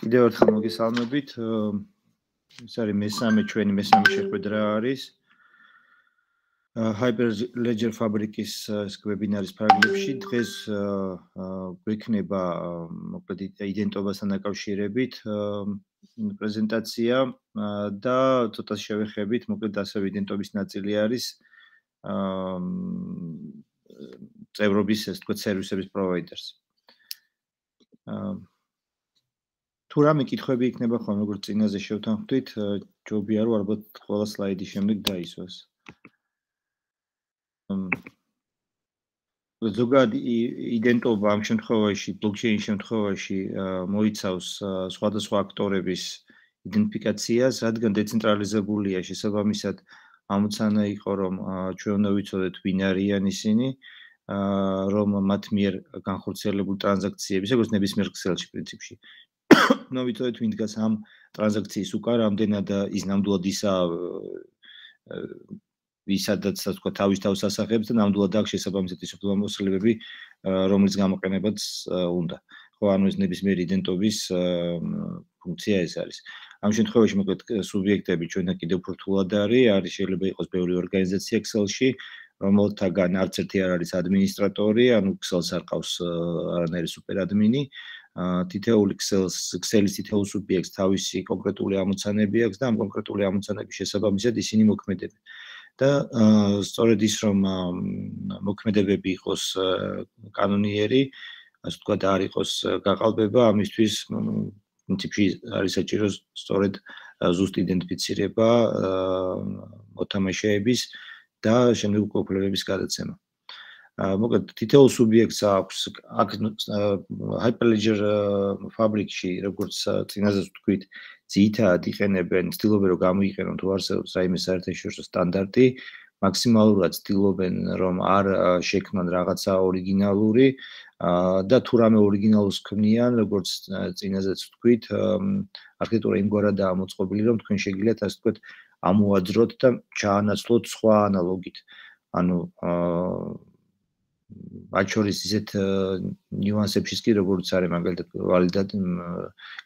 კიდევ ერთხელ მოგესალმებით. ეს არის ჩვენი მესამე შეხვედრა არის. Hyperledger Fabric-ის ვებინარის ფარგლებში დღეს გვექნება მოკლედ იდენტობასთან დაკავშირებით პრეზენტაცია და ცოტა შევეხებით, მოკლედ ასევე იდენტობის ნაწილი არის წევრობის, ასე ვთქვათ, სერვისების პროვაიდერს. თუ რამე კითხვები იქნება ხოლმე, როგორც წინაზე შევთანხმდით, ჯობია რომ ალბათ ყველა სლაიდი შემდეგ დაისვას. ზოგადად იდენტობა ამ შემთხვევაში, ბლოკჩეინის შემთხვევაში მოიცავს სხვადასხვა აქტორების იდენტიფიკაციას, რადგან დეცენტრალიზებულია, შესაბამისად ამოცანა იყო, რომ ჩვენ უნდა ვიცოდეთ ვინ არიან ისინი, რომ მათ მიერ განხორციელებული ტრანზაქციების, როგორც ნებისმიერ ქსელში პრინციპში, უნდა ვიცოდეთ ვინ დგას ამ ტრანზაქციის უკან, რამდენად ის ნამდვილად ისაა ვისადაც ასე ვთქვათ თავის თავს ასახებს და ნამდვილად აქვს შესაბამისად ის უფლებამოსილებები, რომლის გამოყენებაც უნდა. ხო, ანუ ეს ნებისმიერი იდენტობის ფუნქცია ეს არის. ამ შემთხვევაში მოკლედ სუბიექტები ჩვენთან კიდევ უფრო რთულად არის შეიძლება იყოს ბევრი ორგანიზაცია ქსელში, რომელთაგან არც ერთი არ არის ადმინისტრატორი, ანუ ქსელს არ ყავს არანაირი სუპერადმინი. თითოეული ქსელის თითოეულ სუბიექტს თავისი კონკრეტული ამოცანები აქვს და ამ კონკრეტული ამოცანების შესაბამისად ისინი მოქმედებენ. და სწორედ ის რომ მოქმედებები იყოს კანონიერი, ასე ვთქვათ, არ იყოს გაყალბება, ამისთვის პრინციპში არის საჭირო სწორედ ზუსტ იდენტიფიცირება მოთამაშეების და შემდეგ უკვლევების გადაცემა. მოკლედ თითოეულ სუბიექტს აქვს აქ Hyperledger Fabric-ში, როგორც წინაზე ვთქვით, ძირითადად იყენებენ, ცდილობენ რომ გამოიყენონ თუ არსებობს რაიმე საერთაშორისო სტანდარტი, მაქსიმალურად ცდილობენ რომ არ შექმნან რაღაცა ორიგინალური და თუ რამე ორიგინალურს ქმნიან, როგორც წინაზეც ვთქვით, არქიტექტურა იმგვარადაა მოწყობილი, რომ თქვენ შეგიძლიათ ასე ვთქვათ ამოაძროთ და ჩაანაცვლოთ სხვა ანალოგით. ანუ მათ შორის ისეთ ნიუანსებშიც კი როგორც არის მაგალითად ვალიდად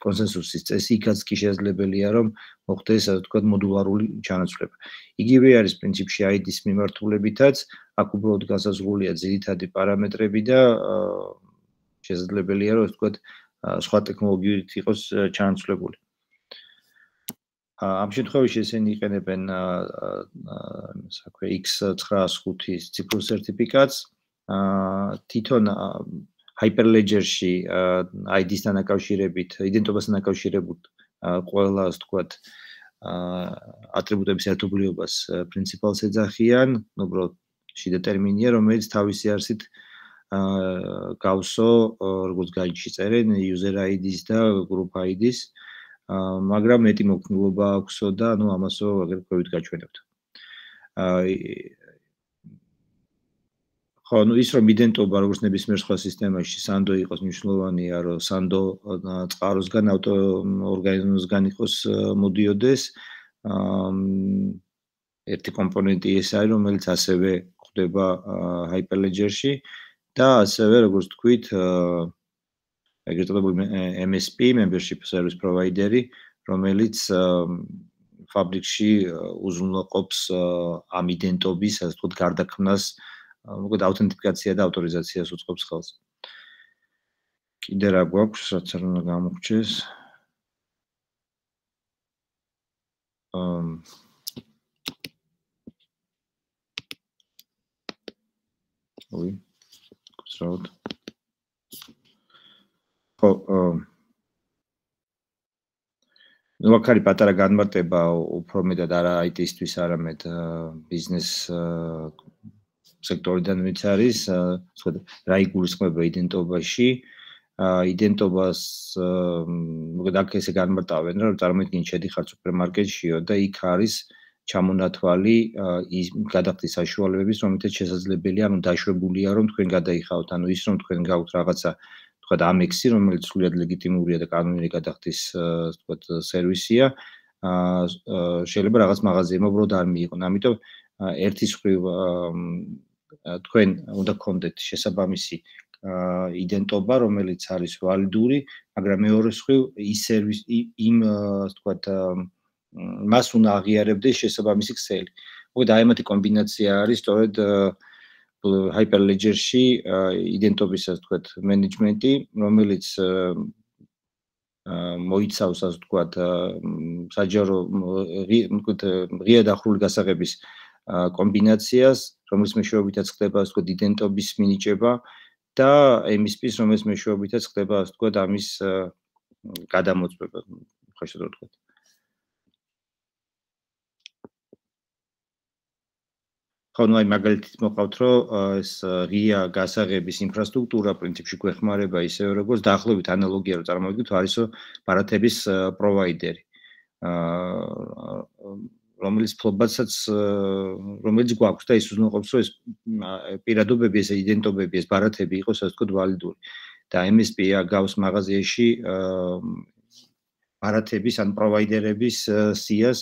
კონსენსუსის წესი, იქაც კი შესაძლებელია რომ მოხდეს ასე ვთქვათ მოდულარული ჩანაცვლება. იგივე არის პრინციპში ID-ის მიმართულებითაც, აქ უბრალოდ განსაზღვრულია ძირითადი პარამეტრები და შესაძლებელია რომ ასე ვთქვათ სხვა ტექნოლოგიით იყოს ჩანაცვლებული. ამ შემთხვევაში ესენი იყენებენ X905-ის ციფრულ სერტიფიკატს. თვითონ Hyperledger-ში ID-სთან დაკავშირებით, იდენტობასთან დაკავშირებით ყველა ასე ვთქვათ ატრიბუტების ერთობლიობას პრინციპალს ეძახიან, უბრალოდ შიდა ტერმინია, რომელიც თავისი არსით გავსო, როგორც გაიჩი წერენ user ID-ის და group ID-ის, მაგრამ მეტი მოქმედება აქვსო და ანუ ამასო აგერ ქვევით გაჩვენებთ. ხო, ну ის რომ იდენტობა როგორც ნებისმიერ სხვა სისტემაში Sando იყოს მნიშვნელოვანია, რომ Sando წყაროსგან ორგანიზმისგან იყოს მოდიოდეს. ერთი კომპონენტი ეს არის, რომელიც ასევე გვხვდება Hyperledger-ში და ასევე როგორც ვთქვით, ეგრეთ წოდებული MSP, Membership Service Provider-ი, რომელიც Fabric-ში უზრუნველყოფს ამ იდენტობის, ასე ვთქვათ, გარდაქმნას, მოკლედ აუთენტიფიკაცია და ავტორიზაციას უწყობს ხელს. კიდე რა გვაქვს, რაც არ უნდა გამოგჩეს? ой, გსრაოთ. ხო, ну აქ არის პატარა განმარტება უფრო მეტად არა IT-ისთვის, არამედ ბიზნეს სექტორიდან ვინც არის, სხვა რა იგულისხმება იდენტობაში. იდენტობას მოკლედ აქ ესე განმარტავენ, რომ წარმოიდგინეთ შედიხართ სუპერმარკეტშიო და იქ არის ჩამონათვალი ის გადახდის საშუალებების, რომელთაც შესაძლებელია, ანუ დაშვებულია, რომ თქვენ გადაიხავთ, ანუ ის რომ თქვენ გაქვთ რაღაცა თქვათ Amex-ი, რომელიც სრულიად ლეგიტიმურია და კანონიერი გადახდის თქვათ სერვისია, შეიძლება რაღაც მაღაზიებმა უბრალოდ არ მიიღონ. ამიტომ ერთის მხრივ თქვენ უნდა გქონდეთ შესაბამისი იდენტობა, რომელიც არის ვალიდური, მაგრამ მეორე მხრივ იმ ასე ვთქვათ მას უნდა აღიარებდეს შესაბამისი ქსელი. მოკლედ აი ამათი კომბინაცია არის სწორედ Hyperledger-ში იდენტობის ასე ვთქვათ მენეჯმენტი, რომელიც მოიცავს ასე ვთქვათ საჯარო ღია დახრული გასაღების კომბინაციას, რომელიც მეშვეობითაც ხდება ასე ვთქვათ იდენტობის მინიჭება და MSP-ს, რომელიც მეშვეობითაც ხდება ასე ვთქვათ ამის გადამოწმება, ხაშად რო ვთქვათ. ხომ აი მაგალითად მოყავთ რომ ეს ღია გასაღების ინფრასტრუქტურა პრინციპში გვეხმარება ისე როგორც დაახლოებით ანალოგია რო წარმოვიდგინოთ არისო ბარათების პროვაიდერი რომელიც ფლობაცაც რომელიც გვაქვს და ის უზრუნველყოფს რომ ეს პირადობები ეს იდენტობები ეს ბარათები იყოს ასე ვთქვათ ვალიდური და MSP-ა გავს მაღაზიაში ბარათების ან პროვაიდერების სიას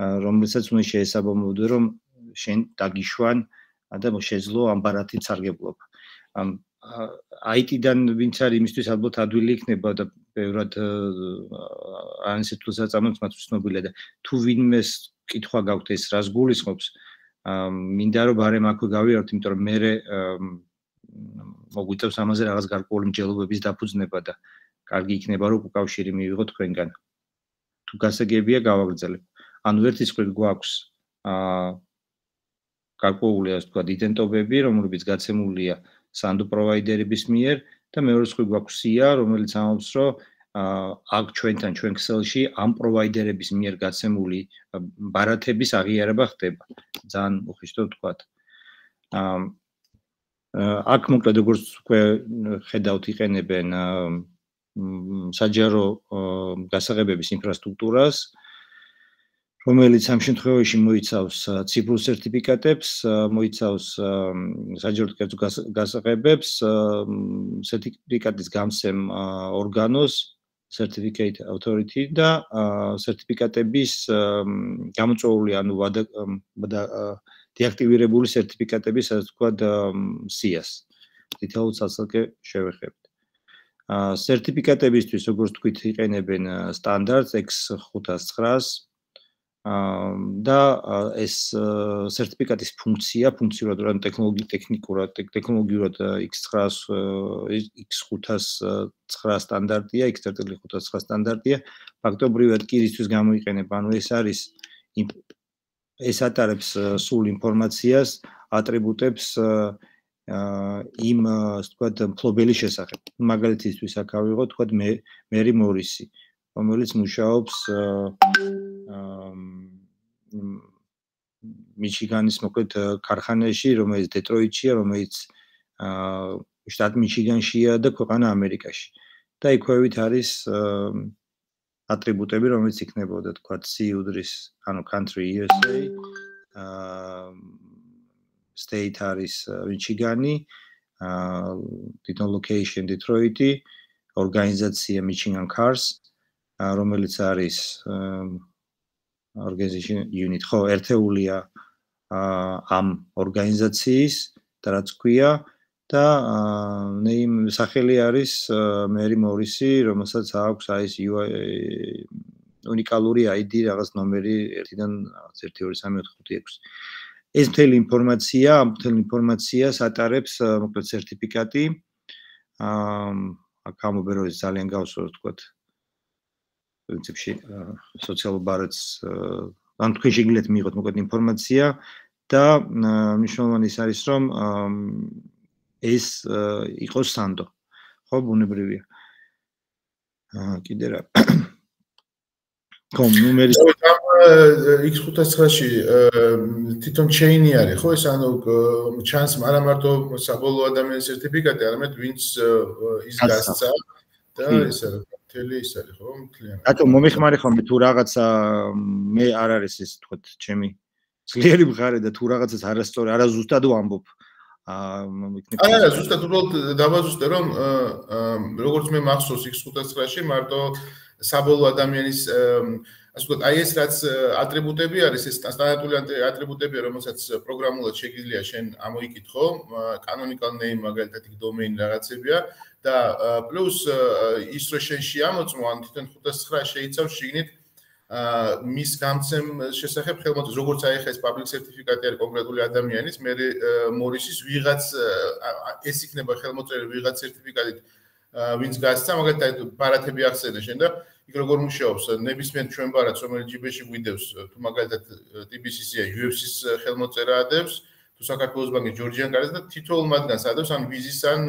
რომელსაც უნდა შეესაბამებოდე რომ შენ დაგიშვან და შეძლო ამ ბარათით სარგებლობა. IT-დან ვინც არის იმისთვის ალბათ ადვილი იქნება და ბევრად ან ისე თუ საწამოც მათ ცნობილია და თუ ვინმეს კითხვა გაქვთ ეს რას გულისხმობს მინდა რომ ბარემ აქვე გავიაროთ იმიტომ რომ მე მოგვიწევს ამაზე რაღაც გარკვეული მსჯელობების დაფუძნება და კარგი იქნება რომ უკავშირი მივიღოთ თქვენგან. თუ გასაგებია გავაგრძელებ. ანუ ერთის მხრივ გვაქვს გარკვეული ასე ვთქვათ იდენტობები, რომლებიც გაცემულია სანდო პროვაიდერების მიერ და მეორე მხრივ გვაქვს სია, რომელიც ამბობს, რომ აქ ჩვენთან ჩვენ ქსელში ამ პროვაიდერების მიერ გაცემული ბარათების აღიარება ხდება. ძალიან უხეშტო ვთქვათ. აქ მოკლედ როგორც უკვე ხედავთ იყენებენ საჯარო გასაღებების ინფრასტრუქტურას რომელიც ამ შემთხვევაში მოიცავს ციფრულ სერტიფიკატებს, მოიცავს საჯარო კერძო გასაღებებს, სერტიფიკატის გამცემ ორგანოს, certificate authority და სერტიფიკატების გამოწვეული ანუ დეაქტივირებული სერტიფიკატების ასე ვთქვათ სიას. თითოეულ ცალსაკე შევეხებთ. სერტიფიკატებისთვის როგორც თქვით იყენებენ სტანდარტს X509 და ეს სერტიფიკატის ფუნქციურად ან ტექნოლოგიურად X509 სტანდარტია, X509 სტანდარტია, ფაქტობრივად კი ისთვის გამოიყენება, ანუ ეს ატარებს სულ ინფორმაციას, ატრიბუტებს იმ ვთქვათ მფლობელის შესახებ. მაგალითისთვის აქ ავიღოთ ვთქვათ მერი მორისი, რომელიც მუშაობს მიჩიგანის მოკლედ ქარხანაში, რომელიც დეტროიტშია, რომელიც შტატ მიჩიგანშია და ქვეყანა ამერიკაში. და იქვეებით არის ატრიბუტები, რომელიც იქნებოდა თქვათ C-უდრის, ანუ country USA, state არის მიჩიგანი, თვითონ location Detroit-ი, ორგანიზაცია Michigan Cars, რომელიც არის organization unit, ხო, ერთეულია ამ ორგანიზაციის და რაც ქვია და name სახელი არის მერი მორისი, რომელსაც აქვს აი ეს უნიკალური ID რაღაც ნომერი 1-დან 1 2 3 4 5 6. ეს მთელი ინფორმაცია, ამ მთელ ინფორმაციას ატარებს მოკლედ სერტიფიკატი. აქ ამობეროს ძალიან გავსო თქვათ პრინციპში სოციალურ ბარათს ან თქვენ შეგიძლიათ მიიღოთ მოკლედ ინფორმაცია და მნიშვნელოვანი ის არის რომ ეს იყოს სანდო. ხო, ბუნებრივია. კიდე რა. ხომ ნუმერი X509-ში თვითონ chain-ი არის, ხო, ეს ანუ ჩანს არა მარტო საბოლოო ადამიანის სერტიფიკატი, არამედ ვინც ის გასცა და ეს არის მთელი ის არის, ხო, მთლიანი. რატომ მომიხმარე ხომ თუ რაღაცა მე არ არის ეს თქვათ ჩემი ძლიერი მხარე და თუ რაღაცას არასწორი, არაზუსტად ვამბობ. არა, ზუსტად უბრალოდ დავაზუსტე რომ როგორც მე მახსოვს X509-ში მარტო საბოლოო ადამიანის ასე ვთქვათ, აი ეს რაც ატრიბუტები არის, ეს სტანდარტული ატრიბუტები, რომელსაც პროგრამულად შეგიძლია შენ ამოიკითხო, canonical name მაგალითად იქ domain რაღაცებია და პლუს ის რომ შენში ამოწმო, ან თვითონ 509 შეიცავს შიგნით მის გამცემ შესახებ ხელმოწერას, როგორც აი ხა ეს public certificate არის კონკრეტული ადამიანის, მე მორისის ვიღაც ეს იქნება ხელმოწერილი ვიღაც სერტიფიკატით ვინც გასცა, მაგალითად ბარათები ახსენე შენ და იქ როგორ მუშაობს ნებისმიერ ჩვენ ბარათს, რომელიც ჯიბეში გვიდევს, თუ მაგალითად TBCC-ია UFC-ის ხელმოწერა ადევს, თუ საქართველოს ბანკის ჯორჯიან კარტს და თითოეულ მათგანს ადევს ან ვიზის ან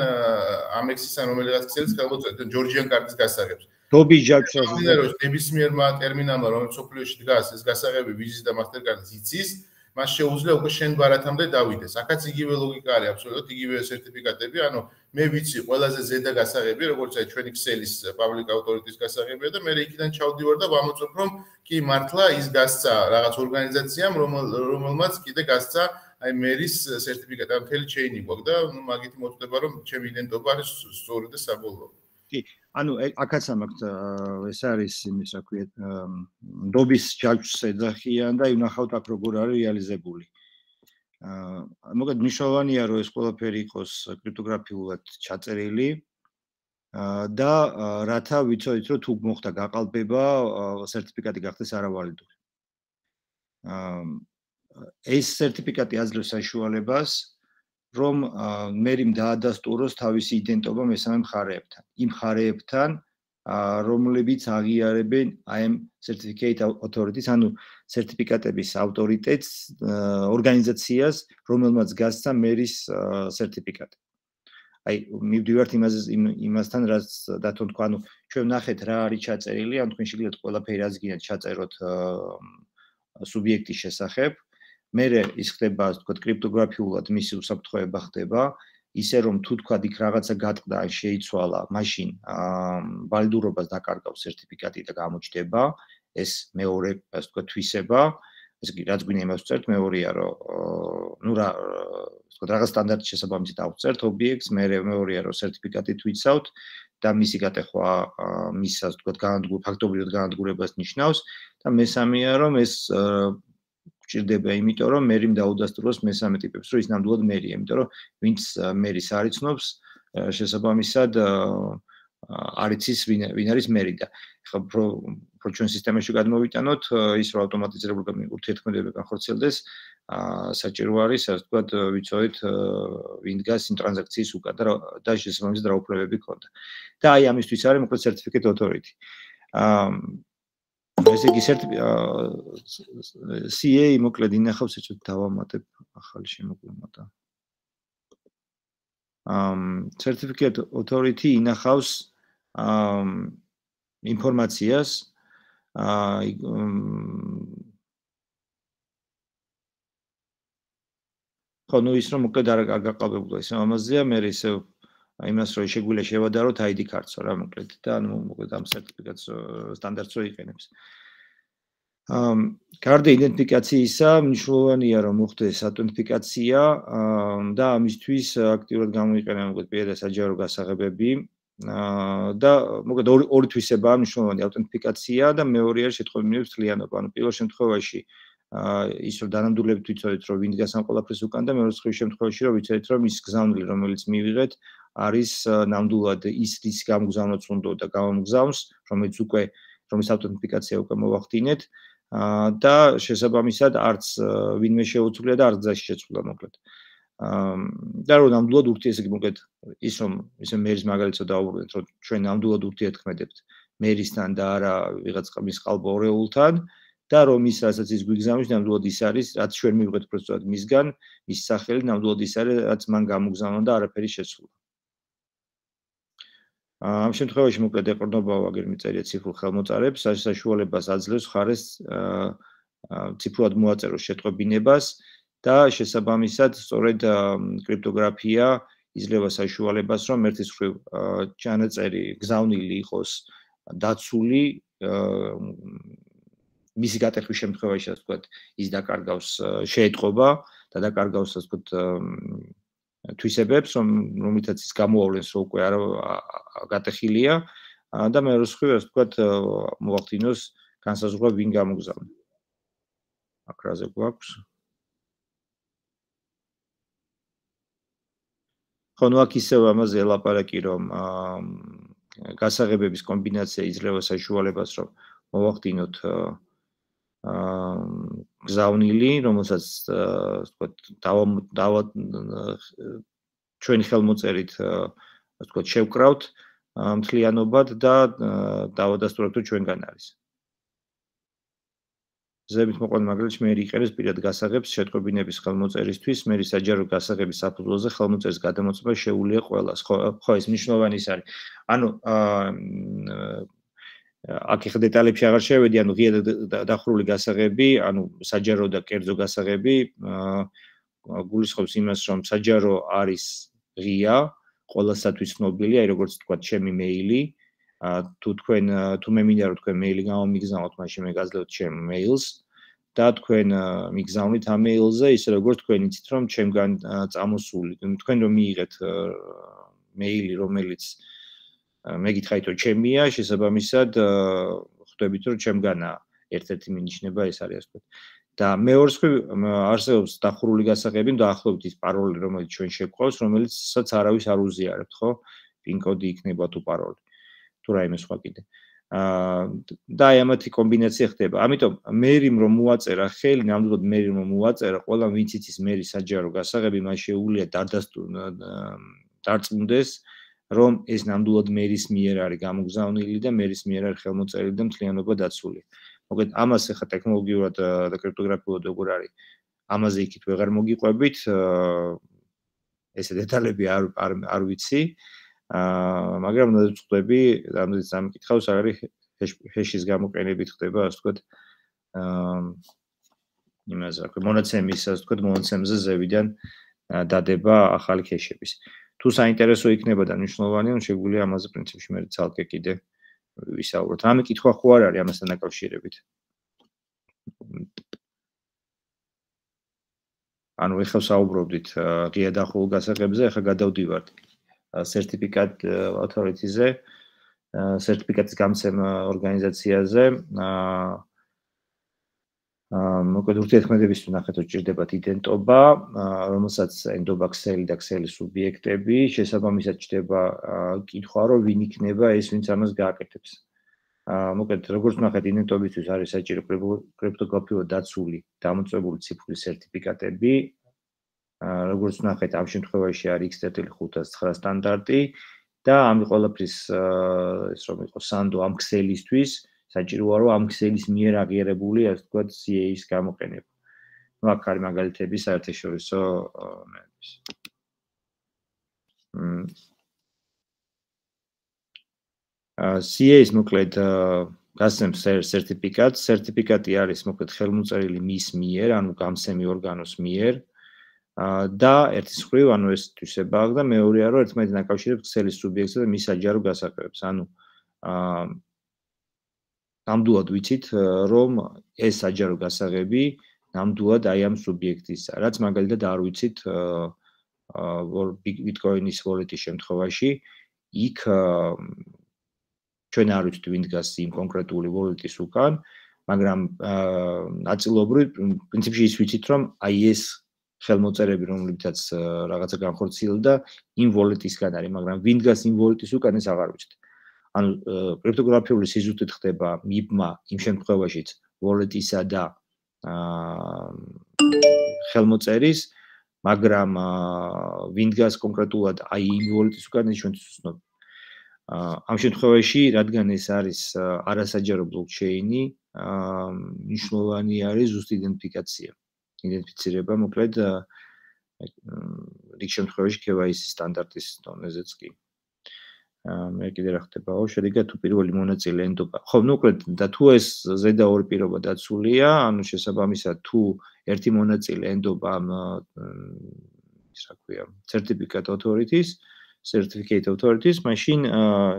ამექსის ან რომელიღაც ქსელის ხელმოწერა ჯორჯიან კარტის გასაღებს. დობის ჯაჭვს ნებისმიერმა ტერმინალმა, რომელიც სოფლიოში დგას, ეს გასაღები ვიზის და მასტერკარდის იცის, მას შეუძლია უკვე შენ ბარათამდე დავიდეს. აქაც იგივე ლოგიკა არის, აბსოლუტურად იგივე სერტიფიკატები, ანუ მე ვიცი ყველაზე ზედა გასაღები, როგორც აი ჩვენი ქსელის public authority-ის გასაღებია და მე იქიდან ჩავდივარ და ვამოწმებ, რომ კი მართლა ის გასცა რაღაც ორგანიზაციამ, რომელმაც კიდე გასცა აი მერის სერტიფიკატი, ამ მთელი ჩეინი გვაქვს და ნუ მაგით მოწდება, რომ ჩემი იდენტობა არის სწორი და საბოლოო. კი, ანუ აქაც ამაქვს ეს არის იმის რა ქვია დობის ჯაჭვს ეძახიან და ვნახავთ აქ როგორ არის რეალიზებული. მოგეთ მნიშვნელოვანია რომ ეს ყველაფერი იყოს კრიპტოგრაფიულად ჩაწერილი და რათა ვიცოდით რომ თუ მოხდა გაყალბება სერტიფიკატი გახდეს არავალიდური. ეს სერტიფიკატი აძლევს საშუალებას რომ მერიმ დაადასტუროს თავისი იდენტობა მესამე მხარეებთან. იმ მხარეებთან, რომლებიც აღიარებენ AM certificate authorities, ანუ სერტიფიკატების ავტორიტეტს, ორგანიზაციას, რომელმაც გასცა მერის სერტიფიკატი. აი, მივდივართ იმასთან, რაც დათო თქვა, ანუ ჩვენ ვნახეთ რა არის ჩაწერილი, ან თქვენ შეგიძლიათ ყველაფერი რაც გინდათ ჩაწეროთ სუბიექტის შესახებ. მერე ის ხდება, ასე ვთქვათ, კრიპტოგრაფიულად მისი უსაფრთხოება ხდება, ისე რომ თუ თქვა იქ რაღაცა გატყდა, ან შეიცვალა, მაშინ ვალიდურობას დაკარგავს სერტიფიკატი და გამოჩნდება ეს მეორე, ასე ვთქვათ, თვისება, ეს კი რაც გვინდა იმას ვწერთ, მეორეა, რომ ნუ რა, ასე ვთქვათ, რაღაც სტანდარტის შესაბამისად ავწერთ ობიექტს, მეორეა, რომ სერტიფიკატით ვიცავთ და მისი გატეხვა მის, ასე ვთქვათ, ფაქტობრივად განადგურებას ნიშნავს და მესამეა, რომ ეს ჭირდება იმიტომ რომ მერიმ დაუდასტუროს მესამე ტიპებს, რომ ის ნამდვილად მერია, იმიტომ რომ ვინც მერის არ იცნობს, შესაბამისად არ იცის ვინ არის მერი და ეხლა უფრო ჩვენ სისტემაში გადმოვიტანოთ, ის რომ ავტომატიზირებული ურთიერთქმედებები განხორციელდეს, საჭირო არის, ასე ვთქვათ, ვიცოდით ვინ დგას იმ ტრანზაქციის უკან და შესაბამისად რა უფლებები ქონდა. და აი ამისთვის არის მოკლედ certificate authority. ესე იგი CA მოკლედ ინახავს ეცოთ დავამატებ ახალი შემოგვიმატა. Certificate authority ინახავს ინფორმაციას ხო ნუ ის რომ მოკლედ არ გაყალბებულა ის ამაზეა მე ისე იმას რომ შეგვიძლია შევადაროთ ID card-ს რა მოკლედ და ანუ მოკლედ ამ სერტიფიკატს სტანდარტს რო იყენებს. გარდა იდენტიფიკაციისა მნიშვნელოვანია რომ მოხდეს ავტენტიფიკაცია და ამისთვის აქტიურად გამოიყენება მოკლედ პირადი საჯარო გასაღებები და მოკლედ ორი თვისებაა მნიშვნელოვანი ავტენტიფიკაცია და მეორე არის შეტყობინების თლიანობა. ანუ პირველ შემთხვევაში ის რომ დანამდვილებით ვიცოდით რომ ვინ დგას ამ ყველაფრის უკან და მეორე შემთხვევაში რომ ვიცოდით რომ ის გზავნილი რომელიც მივიღეთ არის ნამდვილად ის რის გამოგზავნოთ უნდა და გამომგზავნს რომელიც რომის ავტენტიფიკაცია უკვე მოვახდინეთ და შესაბამისად არც ვინმე შეუძლია და არც გზაში შეცვლა მოკლედ. და რომ ნამდვილად ურთიერთქმედებთ მოკლედ ის რომ ისე მერის მაგალითად დავუბრუნდეთ რომ ჩვენ ნამდვილად ურთიერთქმედებთ მერისთან და არა ვიღაც მის ყალბორეულთან და რომ ის რასაც ის გვიგზავნის ნამდვილად ის არის რაც ჩვენ მივიღეთ პროცესულად მისგან მის სახელი ნამდვილად ის არის რაც მან გამოგზავნა და არაფერი შეცვლა. ამ შემთხვევაში მოკლედ ეყრდნობა ვაგერ მიწერია ციფრულ ხელმოწერებს, საშუალებას აძლევს მხარეს ციფრულად მოაწეროს შეტყობინებას და შესაბამისად სწორედ კრიპტოგრაფია იძლევა საშუალებას რომ ერთის მხრივ ჩანაწერი გზავნილი იყოს დაცული მისი გატეხვის შემთხვევაში ასე ვთქვათ ის დაკარგავს შეეტყობა და დაკარგავს ასე ვთქვათ თვისებებს რომლითაც ის გამოავლენს რომ უკვე არა გატეხილია და მეორე მხრივ ასე ვთქვათ მოახდინოს განსაზღვრა ვინ გამოგზავნა. აკრაზე გვაქვს. ხო, ნუ აქ ისევ ამაზე ელაპარაკი, რომ გასაღებების კომბინაცია იძლევა საშუალებას, რომ მოვახდინოთ გზავნილი, რომელსაც ვთქვათ, ჩვენი ხელმოწერით ვთქვათ, შევკრავთ მთლიანობად და დავადასტურებთ, რომ ჩვენგან არის. ზევით მოყვანილ მაგალითში მე იყენებს პირად გასაღებს შეტყობინების ხელმოწერისთვის, მე საჯარო გასაღების საფუძველზე ხელმოწერის გადამოწმება შეუძლია ყველას. ხო, ეს მნიშვნელოვანი ის არის. ანუ აქ ხა დეტალებში აღარ შევედი, ანუ ღია დახურული გასაღები, ანუ საჯარო და კერძო გასაღები გულისხმობს იმას, რომ საჯარო არის ღია, ყველასათვის ცნობილი, აი როგორც თქვა, ჩემი მეილი, თუ მე მინდა რომ თქვენ მეილი გამომიგზავნოთ, მაშინ მე გაძლევთ ჩემ მეილს და თქვენ მიგზავნით ამ მეილზე, ისე როგორც თქვენ იცით, რომ ჩემგან წამოსული, თქვენ რომ მიიღეთ მეილი, რომელიც მე გითხარით, რომ ჩემია, შესაბამისად ხვდებით, რომ ჩემგანაა. ერთ-ერთი მინიშნება ეს არის, ასე ვთქვათ. და მეორე მხრივ არსებობს დახურული გასაღები, დაახლოებით ის პაროლი, რომელიც ჩვენ შეგყვავს, რომელიცაც არავის არ უზიარებთ, ხო? პინ კოდი იქნება თუ პაროლი. თუ რაიმე სხვა კიდე. და აი ამათი კომბინაცია ხდება. ამიტომ მერიმ რომ მოაწერა ხელი, ნამდვილად მერიმ რომ მოაწერა, ყველა ვინც იცის მერის საჯარო გასაღები, მას შეუძლია დარწმუნდეს, რომ ეს ნამდვილად მერის მიერ არის გამოგზავნილი და მერის მიერ არის ხელმოწერილი და მთლიანობა დაცული. მოგეთ ამას ახლა ტექნოლოგიურად და კრიპტოგრაფიულად როგორ არის? ამაზე იქით ვეღარ მოგიყვებით. ესე დეტალები არ ვიცი. მაგრამ ვწვდები, რამოდენიც ამკითხავს, არის ჰეშის გამოყენებით ხდება, ასე ვთქვათ, იმაზე, რა ქვია, მონაცემის, ასე ვთქვათ, მონაცემზე ზევიდან დადება ახალი ჰეშების. თუ საინტერესო იქნება და მნიშვნელოვანი, ან შეგვიძლია ამაზე პრინციპში მე ცალკე კიდე ვისაუბროთ. რამე კითხვა ხო არ არის ამასთან დაკავშირებით? ანუ ეხლა ვსაუბრობდით ღია დახურულ გასაღებზე, ეხლა გადავდივართ certificate authority-ზე, certificate-ის გამცემ ორგანიზაციაზე. მოკლედ ურთიერთქმედებისთვის ნახეთ, რომ ჭირდებათ იდენტობა, რომელსაც ენდობა ქსელი და ქსელის სუბიექტები, შესაბამისად ჭირდება კითხვა, რომ ვინ იქნება ეს, ვინც ამას გააკეთებს. მოკლედ, როგორც ნახეთ, იდენტობისთვის არის საჭირო კრიპტოგრაფიულად დაცული დამოწმებული ციფრული სერტიფიკატები. როგორც ნახეთ, ამ შემთხვევაში არის X.509 სტანდარტი და ამ ყველაფრის ეს რომ იყოს სანდო ამ ქსელისთვის საჭიროა რომ ამ ქსელის მიერ აღიარებული, ასე ვთქვათ, CA-ის გამოყენება. ნუ აქ არის მაგალითები საერთაშორისო ნორმების. CA-ის მოკლედ გასცემს სერტიფიკატს. სერტიფიკატი არის მოკლედ ხელმოწერილი მის მიერ, ანუ გამცემი ორგანოს მიერ. და ერთის მხრივ, ანუ ეს თვისება აქვს და მეორეა, რომ ერთმანეთს დაკავშირებს ქსელის სუბიექტსა და მის საჯარო გასაღებებს. ანუ ნამდვილად ვიცით, რომ ეს საჯარო გასაღები ნამდვილად აი ამ სუბიექტისაა. რაც მაგალითად არ ვიცით Bitcoin-ის wallet-ის შემთხვევაში, იქ ჩვენ არ ვიცით ვინ დგას იმ კონკრეტული wallet-ის უკან, მაგრამ ნაწილობრივ პრინციპში ის ვიცით, რომ აი ეს ხელმოწერები, რომლებითაც რაღაცა განხორციელდა, იმ wallet-ისგან არის, მაგრამ ვინ დგას იმ wallet-ის უკან, ეს აღარ ვიცით. ანუ კრიპტოგრაფიული სიზუსტით ხდება MIB-მა იმ შემთხვევაშიც wallet-ისა და ხელმოწერის, მაგრამ ვინ დგას კონკრეტულად აი იმ wallet-ის უკან, ის ჩვენთვის უცნობია. ამ შემთხვევაში, რადგან ეს არის არასაჯარო ბლოკჩეინი, მნიშვნელოვანი არის ზუსტი იდენტიფიკაცია. იდენტიფიცირება, მოკლედ, რიგ შემთხვევაში KYC სტანდარტის დონეზეც კი. მე კიდე რა ხდებაო, შედეგად თუ პირველი მონაწილე ენდობა. ხო, მოკლედ, და თუ ეს ზედა ორი პირობა დაცულია, ანუ შესაბამისად, თუ ერთი მონაწილე ენდობა ამ ის რა ქვია, certificate authorities, მაშინ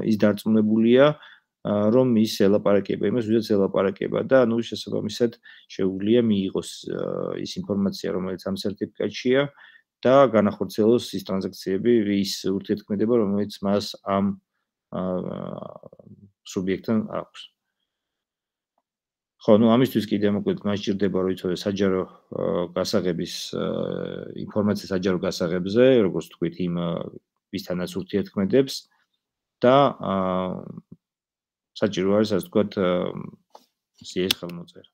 ის დარწმუნებულია, რომ ის ელაპარაკება იმას, ვისაც ელაპარაკება და ანუ შესაბამისად შეუძლია მიიღოს ის ინფორმაცია, რომელიც ამ სერტიფიკატშია და განახორციელოს ის ტრანზაქციები, ის ურთიერთქმედება, რომელიც მას ამ სუბიექტთან აქვს. ხო, ну ამისთვის კიდე მოკლედ მას ჭირდება რომ იცოდე საჯარო გასაღების ინფორმაცია საჯარო გასაღებზე, როგორც თქვით, იმ ვისთანაც ურთიერთქმედებს და საჭირო არის ასე ვთქვათ CS ხელმოწერა.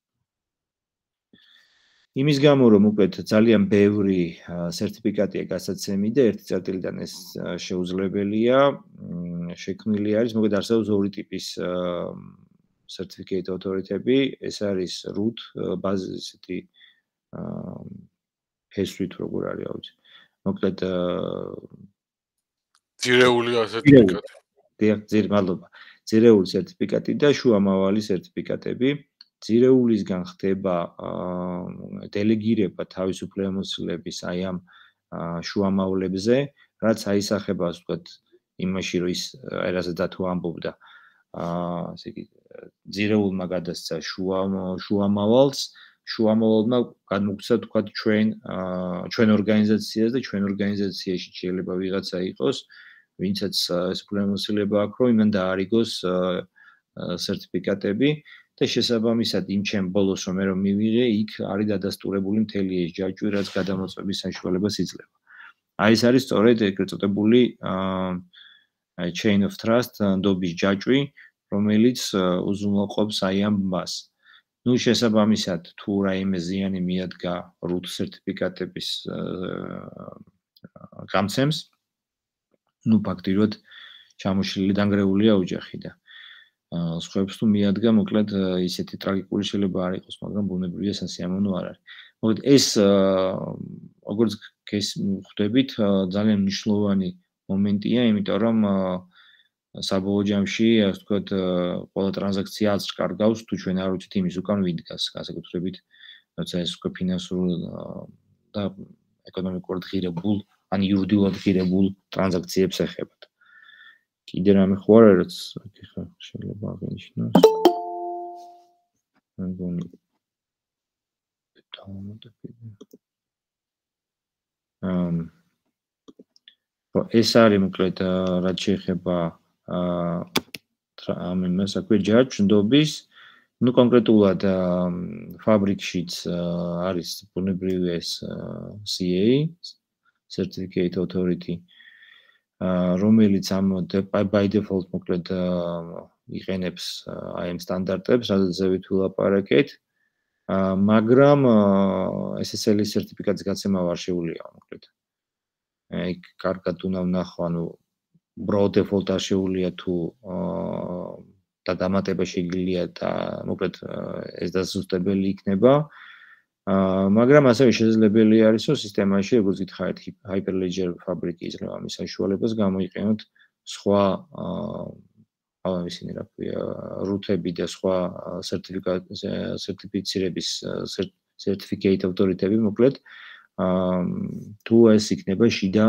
იმის გამო რომ მოკლედ ძალიან ბევრი სერტიფიკატია გასაცემი და ერთი წერტილიდან ეს შეუძლებელია, შექმნილი არის, მოკლედ არსებობს ორი ტიპის certificate authority-ები, ეს არის root ბაზის ესეთი ფესვით როგორ არის აუცი. მოკლედ ძირეული სერტიფიკატი. დიახ, მადლობა. ძირეული სერტიფიკატი და შუამავალი სერტიფიკატები. ძირეულისგან ხდება დელეგირება თავისუფლებების აი ამ შუამავლებზე, რაც აისახება, ასე ვთქვათ, იმაში, რომ ის ერაზე დათო ამბობდა, ასე იგი ძირეულმა გადასცა შუამავალს, შუამავალმა განმოგვცა თქვა ჩვენ ორგანიზაციას და ჩვენ ორგანიზაციაში შეიძლება ვიღაცა იყოს, ვინცაც ეს უფლებამოსილება აქვს, რომ იმან დაარიგოს სერტიფიკატები და შესაბამისად იმ ჩემ ბოლოს რომ მე რომ მივიღე, იქ არის დადასტურებული მთელი ეს ჯაჭვი, რაც გადამოწმების საშუალებას იძლევა. აი ეს არის სწორედ ეგრეთ წოდებული chain of trust, ნდობის ჯაჭვი, რომელიც უზრუნველყოფს აი ამ მას. ნუ შესაბამისად თუ რაიმე ზიანი მიადგა root სერტიფიკატების გამცემს, ნუ ფაქტიურად ჩამოშლილი დანგრეულია ოჯახი და სხვებს თუ მიადგა, მოკლედ ისეთი ტრაგიკული შეიძლება არ იყოს, მაგრამ ბუნებრივია სასიამოვნო არ არის. მოკლედ ეს როგორც ხვდებით, ძალიან მნიშვნელოვანი მომენტია, იმიტომ რომ საბოლოო ჯამში, ასე ვთქვათ, ყველა ტრანზაქცია აზრს კარგავს, თუ ჩვენ არ ვიცით იმის უკან ვინ დგას, განსაკუთრებით, როცა ეს უკვე ფინანსურ და ეკონომიკურად ღირებულ, ან იურიდიულად ღირებულ ტრანზაქციებს ეხებათ. კიდე რამე ხო არა, რაც ეხლა შეიძლება აღინიშნოს. მეგონი ეს არის მოკლედ რაც შეეხება ამ იმას აქვე ჯაჭვდობის, ну კონკრეტულად ფაბრიკშიც არის ბუნებრივი ეს CA Certificate Authority, რომელიც ამ by default მოკლედ იყენებს აი ამ სტანდარტებს, რადგან ვილაპარაკეთ, მაგრამ SSL სერტიფიკატის გაცემა არ შეუძლია მოკლედ. აი კარგად უნდა ვნახო, ანუ broad default არ შეუძლია თუ და დამატება შეიძლება და მოკლედ ეს დასუსტებელი იქნება. მაგრამ ასევე შესაძლებელი არის, რომ სისტემაში, როგორც გითხარით, Hyperledger ფაბრიკი იძლევა ამის საშუალებას გამოიყენოთ სხვა ისინი რა ქვია, root-ები და სხვა სერტიფიცირების certificate authority-ები, მოკლედ თუ ეს იქნება შიდა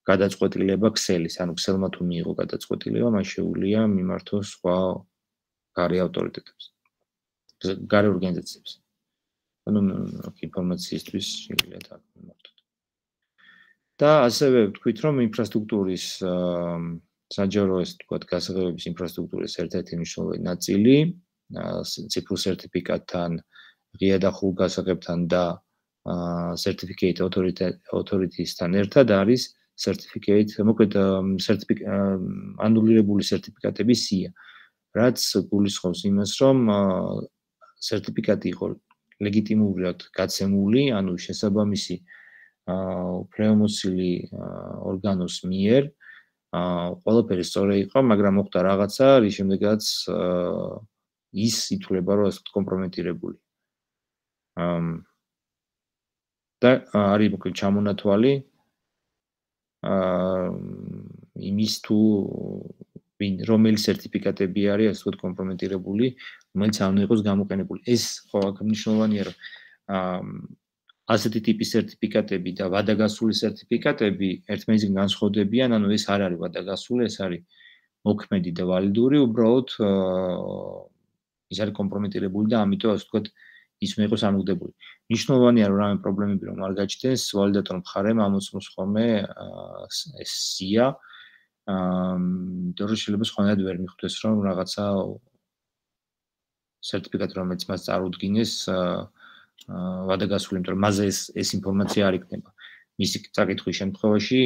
გადაწყვეტილება ქსელის, ანუ ქსელმა თუ მიიღო გადაწყვეტილება, მას შეუძლია მიმართოს სხვა გარე ავტორიტეტებს, გარე ორგანიზაციებს. ანუ ინფორმაციისთვის შეიძლება так მიმართოთ. და ასევე ვთქვით, რომ ინფრასტრუქტურის საჯარო ეს თქვათ გასაღებების ინფრასტრუქტურის ერთ-ერთი მნიშვნელოვანი ნაწილი ციფრულ სერტიფიკატთან, ღია და ხულ გასაღებთან და certificate authority-სთან ერთად არის certificate, მოკლედ ანულირებული სერტიფიკატების სია, რაც გულისხმობს იმას, რომ სერტიფიკატი იყო ლეგიტიმურად გაცემული, ანუ შესაბამისი უფლებამოსილი ორგანოს მიერ, ყველაფერი სწორი იყო, მაგრამ მოხდა რაღაცა, რის შემდეგაც ის ითვლება, რომ ასე კომპრომეტირებული. და არის მოკლედ ჩამონათვალი იმის თუ რომელი სერტიფიკატები არის ასე ვთქვათ კომპრომეტირებული, რომელიც არ უნდა იყოს გამოყენებული. ეს ხო აქ მნიშვნელოვანია, რომ ასეთი ტიპის სერტიფიკატები და ვადაგასული სერტიფიკატები ერთმანეთისგან განსხვავდებიან, ანუ ეს არ არის ვადაგასული, ეს არის მოქმედი და ვალიდური, უბრალოდ ის არის კომპრომეტირებული და ამიტომ ასე ვთქვათ ის უნდა იყოს ამოგდებული. მნიშვნელოვანია რომ რამე პრობლემები რომ არ გაჩნდეს, ვალიდატორ მხარემ ამოწმოს ხოლმე ეს სია, იმიტომ რომ შეიძლება სხვანაირად ვერ მიხვდეს რომ რაღაცა სერტიფიკატი, რომელიც მას წარუდგინეს ვადაგასული, იმიტომ რომ მასზე ეს ინფორმაცია არ იქნება. მისი წაკითხვის შემთხვევაში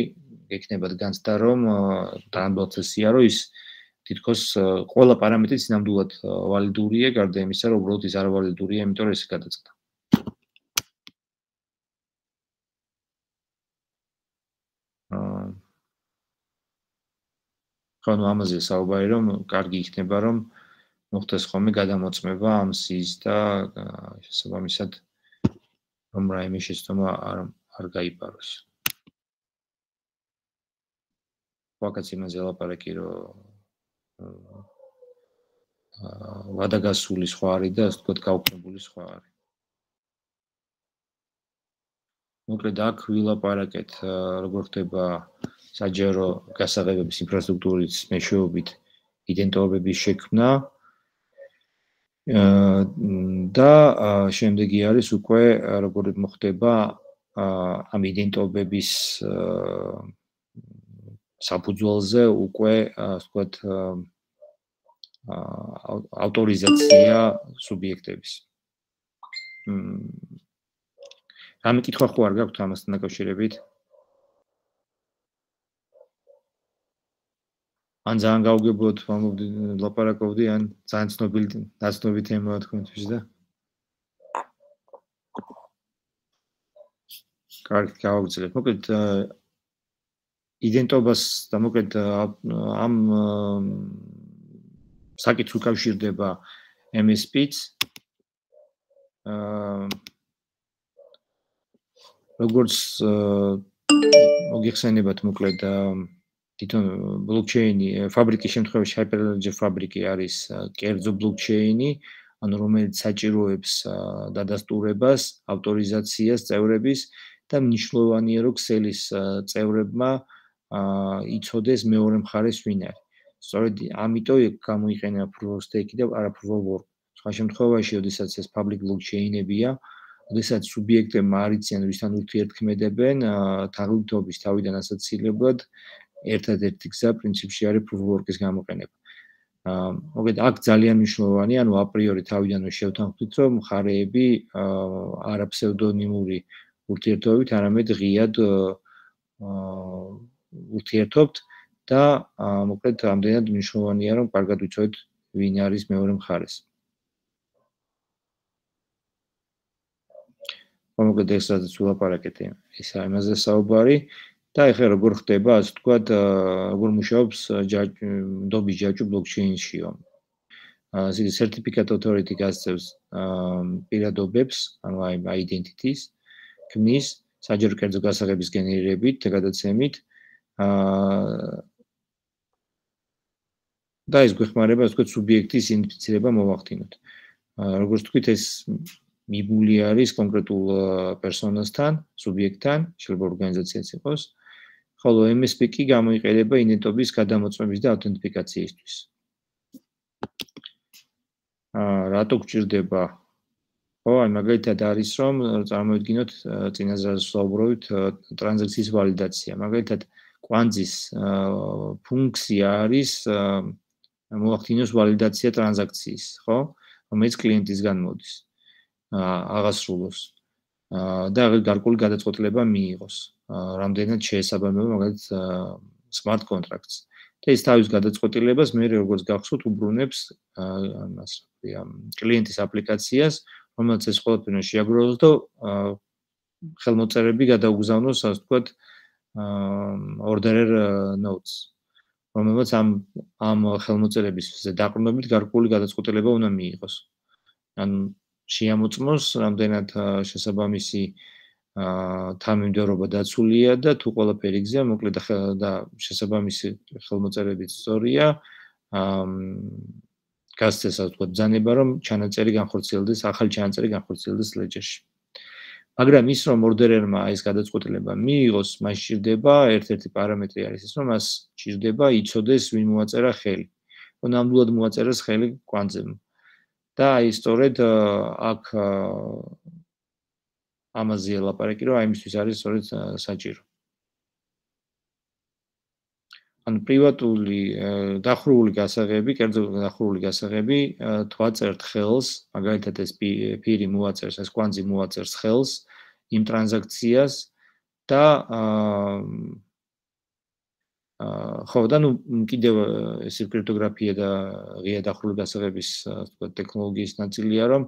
ექნებათ განცდა, რომ დაამბოცესია, რომ ის თითქოს ყველა პარამეტრიც ნამდვილად ვალიდურია, გარდა იმისა, რომ უბრალოდ ის არ ვალიდურია, იმიტომ რომ ეს გადაწყდა. ხომ ამაზე საუბარი, რომ კარგი იქნება, რომ მოხდეს ხოლმე გადამოწმება ამ სიის და შესაბამისად რომ რაიმე შეცდომა არ გაიპაროს. ვაკაც იმაზე ლაპარაკი, რომ ვადაგასული სხვა არის და ასე ვთქვათ გაუქმებული სხვა არის. მოკლედ აქ ვილაპარაკეთ, როგორ ხდება საჯარო გასაღებების ინფრასტრუქტურის მეშვეობით იდენტობების შექმნა და შემდეგი არის უკვე როგორ მოხდება ამ იდენტობების საფუძველზე უკვე ასე ვთქვათ ავტორიზაცია სუბიექტების. რამე კითხვა ხო არ გაქვთ ამასთან დაკავშირებით? ან ძალიან გაუგებროთ, ლაპარაკობდი, ან ძალიან ცნობილი თემაა თქვენთვის და კარგი, გავაგრძელებთ. მოკლედ იდენტობას და მოკლედ ამ საკითხს უკავშირდება MSP-ც. როგორც მოგიხსენებათ მოკლედ თვითონ ბლოკჩეინი ფაბრიკის შემთხვევაში Hyperledger ფაბრიკი არის კერძო ბლოკჩეინი, ანუ რომელიც საჭიროებს დადასტურებას, ავტორიზაციას წევრების და მნიშვნელოვანია რომ ქსელის წევრებმა იცოდეს მეორე მხარეს ვინ არის. სწორედ ამიტომ გამოიყენება proof of stake და არა proof of work. სხვა შემთხვევაში, როდესაც ეს public blockchain-ებია, როდესაც სუბიექტებმა არ იციან ვისთან ურთიერთქმედებენ, თაღლითობის თავიდან ასაცილებლად ერთადერთი გზა პრინციპში არის proof of work-ის გამოყენება. მოკლედ აქ ძალიან მნიშვნელოვანია, ანუ აპრიორი თავიდანვე შევთანხმდით, რომ მხარეები არა ფსევდონიმური ურთიერთობით, არამედ ღიად ურთიერთობთ და მოკლედ ამდენად მნიშვნელოვანია, რომ კარგად ვიცოდეთ, ვინ არის მეორე მხარეს. მოკლედ ეს რაც ვილაპარაკეთ, ისა იმაზე საუბარი და ეხლა როგორ ხდება, ასე ვთქვათ, როგორ მუშაობს ნდობის ჯაჭვი ბლოკჩეინშიო. Certificate Authority გასცემს პირადობებს, ანუ აი identities, ქმნის საჯარო კერძო გასაღების გენერირებით და გადაცემით და ეს გვეხმარება, ასე ვთქვათ, სუბიექტის იდენტიფიცირება მოვახდინოთ. როგორც ვთქვით, ეს მიბული არის კონკრეტულ პერსონასთან, სუბიექტთან, შეიძლება ორგანიზაციაც იყოს, ხოლო MSP კი გამოიყენება იდენტობის გადამოწმების და ავთენტიფიკაციისთვის. რატო გჭირდება? ხო, აი მაგალითად არის რომ წარმოვიდგინოთ წინაზე ვსაუბრობთ ტრანზაქციის ვალიდაცია. მაგალითად კვანძის ფუნქცია არის მოვახდინოს ვალიდაცია ტრანზაქციის, ხო? რომელიც კლიენტისგან მოდის. აღასრულოს და გარკვეული გადაწყვეტილება მიიღოს. რამდენად შეესაბამება მაგალითად smart contracts. და ის თავის გადაწყვეტილებას მე როგორც გახსოვთ უბრუნებს ამას კლიენტის აპლიკაციას, რომელიც ეს ყველაფერი შეაგროვოს და ხელმოწერები გადაუგზავნოს, ასე ვთქვათ, orderer notes, რომელსაც ამ ხელმოწერების დაყრდნობით გარკვეული გადაწყვეტილება უნდა მიიღოს. ანუ შეამოწმოს, რამდენად შესაბამისი თანმიმდევრობა დაცულია და თუ ყველაფერი გზია, მოკლედ და შესაბამისი ხელმოწერებით სწორია, გასცეს, ასე ვთქვათ, ბრძანება, რომ ჩანაწერი განხორციელდეს, ახალი ჩანაწერი განხორციელდეს ლეჯერში. მაგრამ ის რომ ორდერერმა ეს გადაწყვეტილება მიიღოს, მას სჭირდება ერთ-ერთი პარამეტრი არის ის, რომ მას სჭირდება იცოდეს, ვინ მოაწერა ხელი. რომ ნამდვილად მოაწერას ხელი კვანძემ. და აი სწორედ აქ ამაზეა ლაპარაკი, რომ აი იმისთვის არის სწორედ საჭირო. ანუ პრივატული დახურული გასაღები, კერძო დახურული გასაღები თვაწერთ ხელს, მაგალითად ეს პირი მოაწერს, ეს კვანძი მოაწერს ხელს იმ ტრანზაქციას და ხო და ნუ კიდევ ეს კრიპტოგრაფია და ღია დახურული გასაღების თქვა ტექნოლოგიის ნაწილია, რომ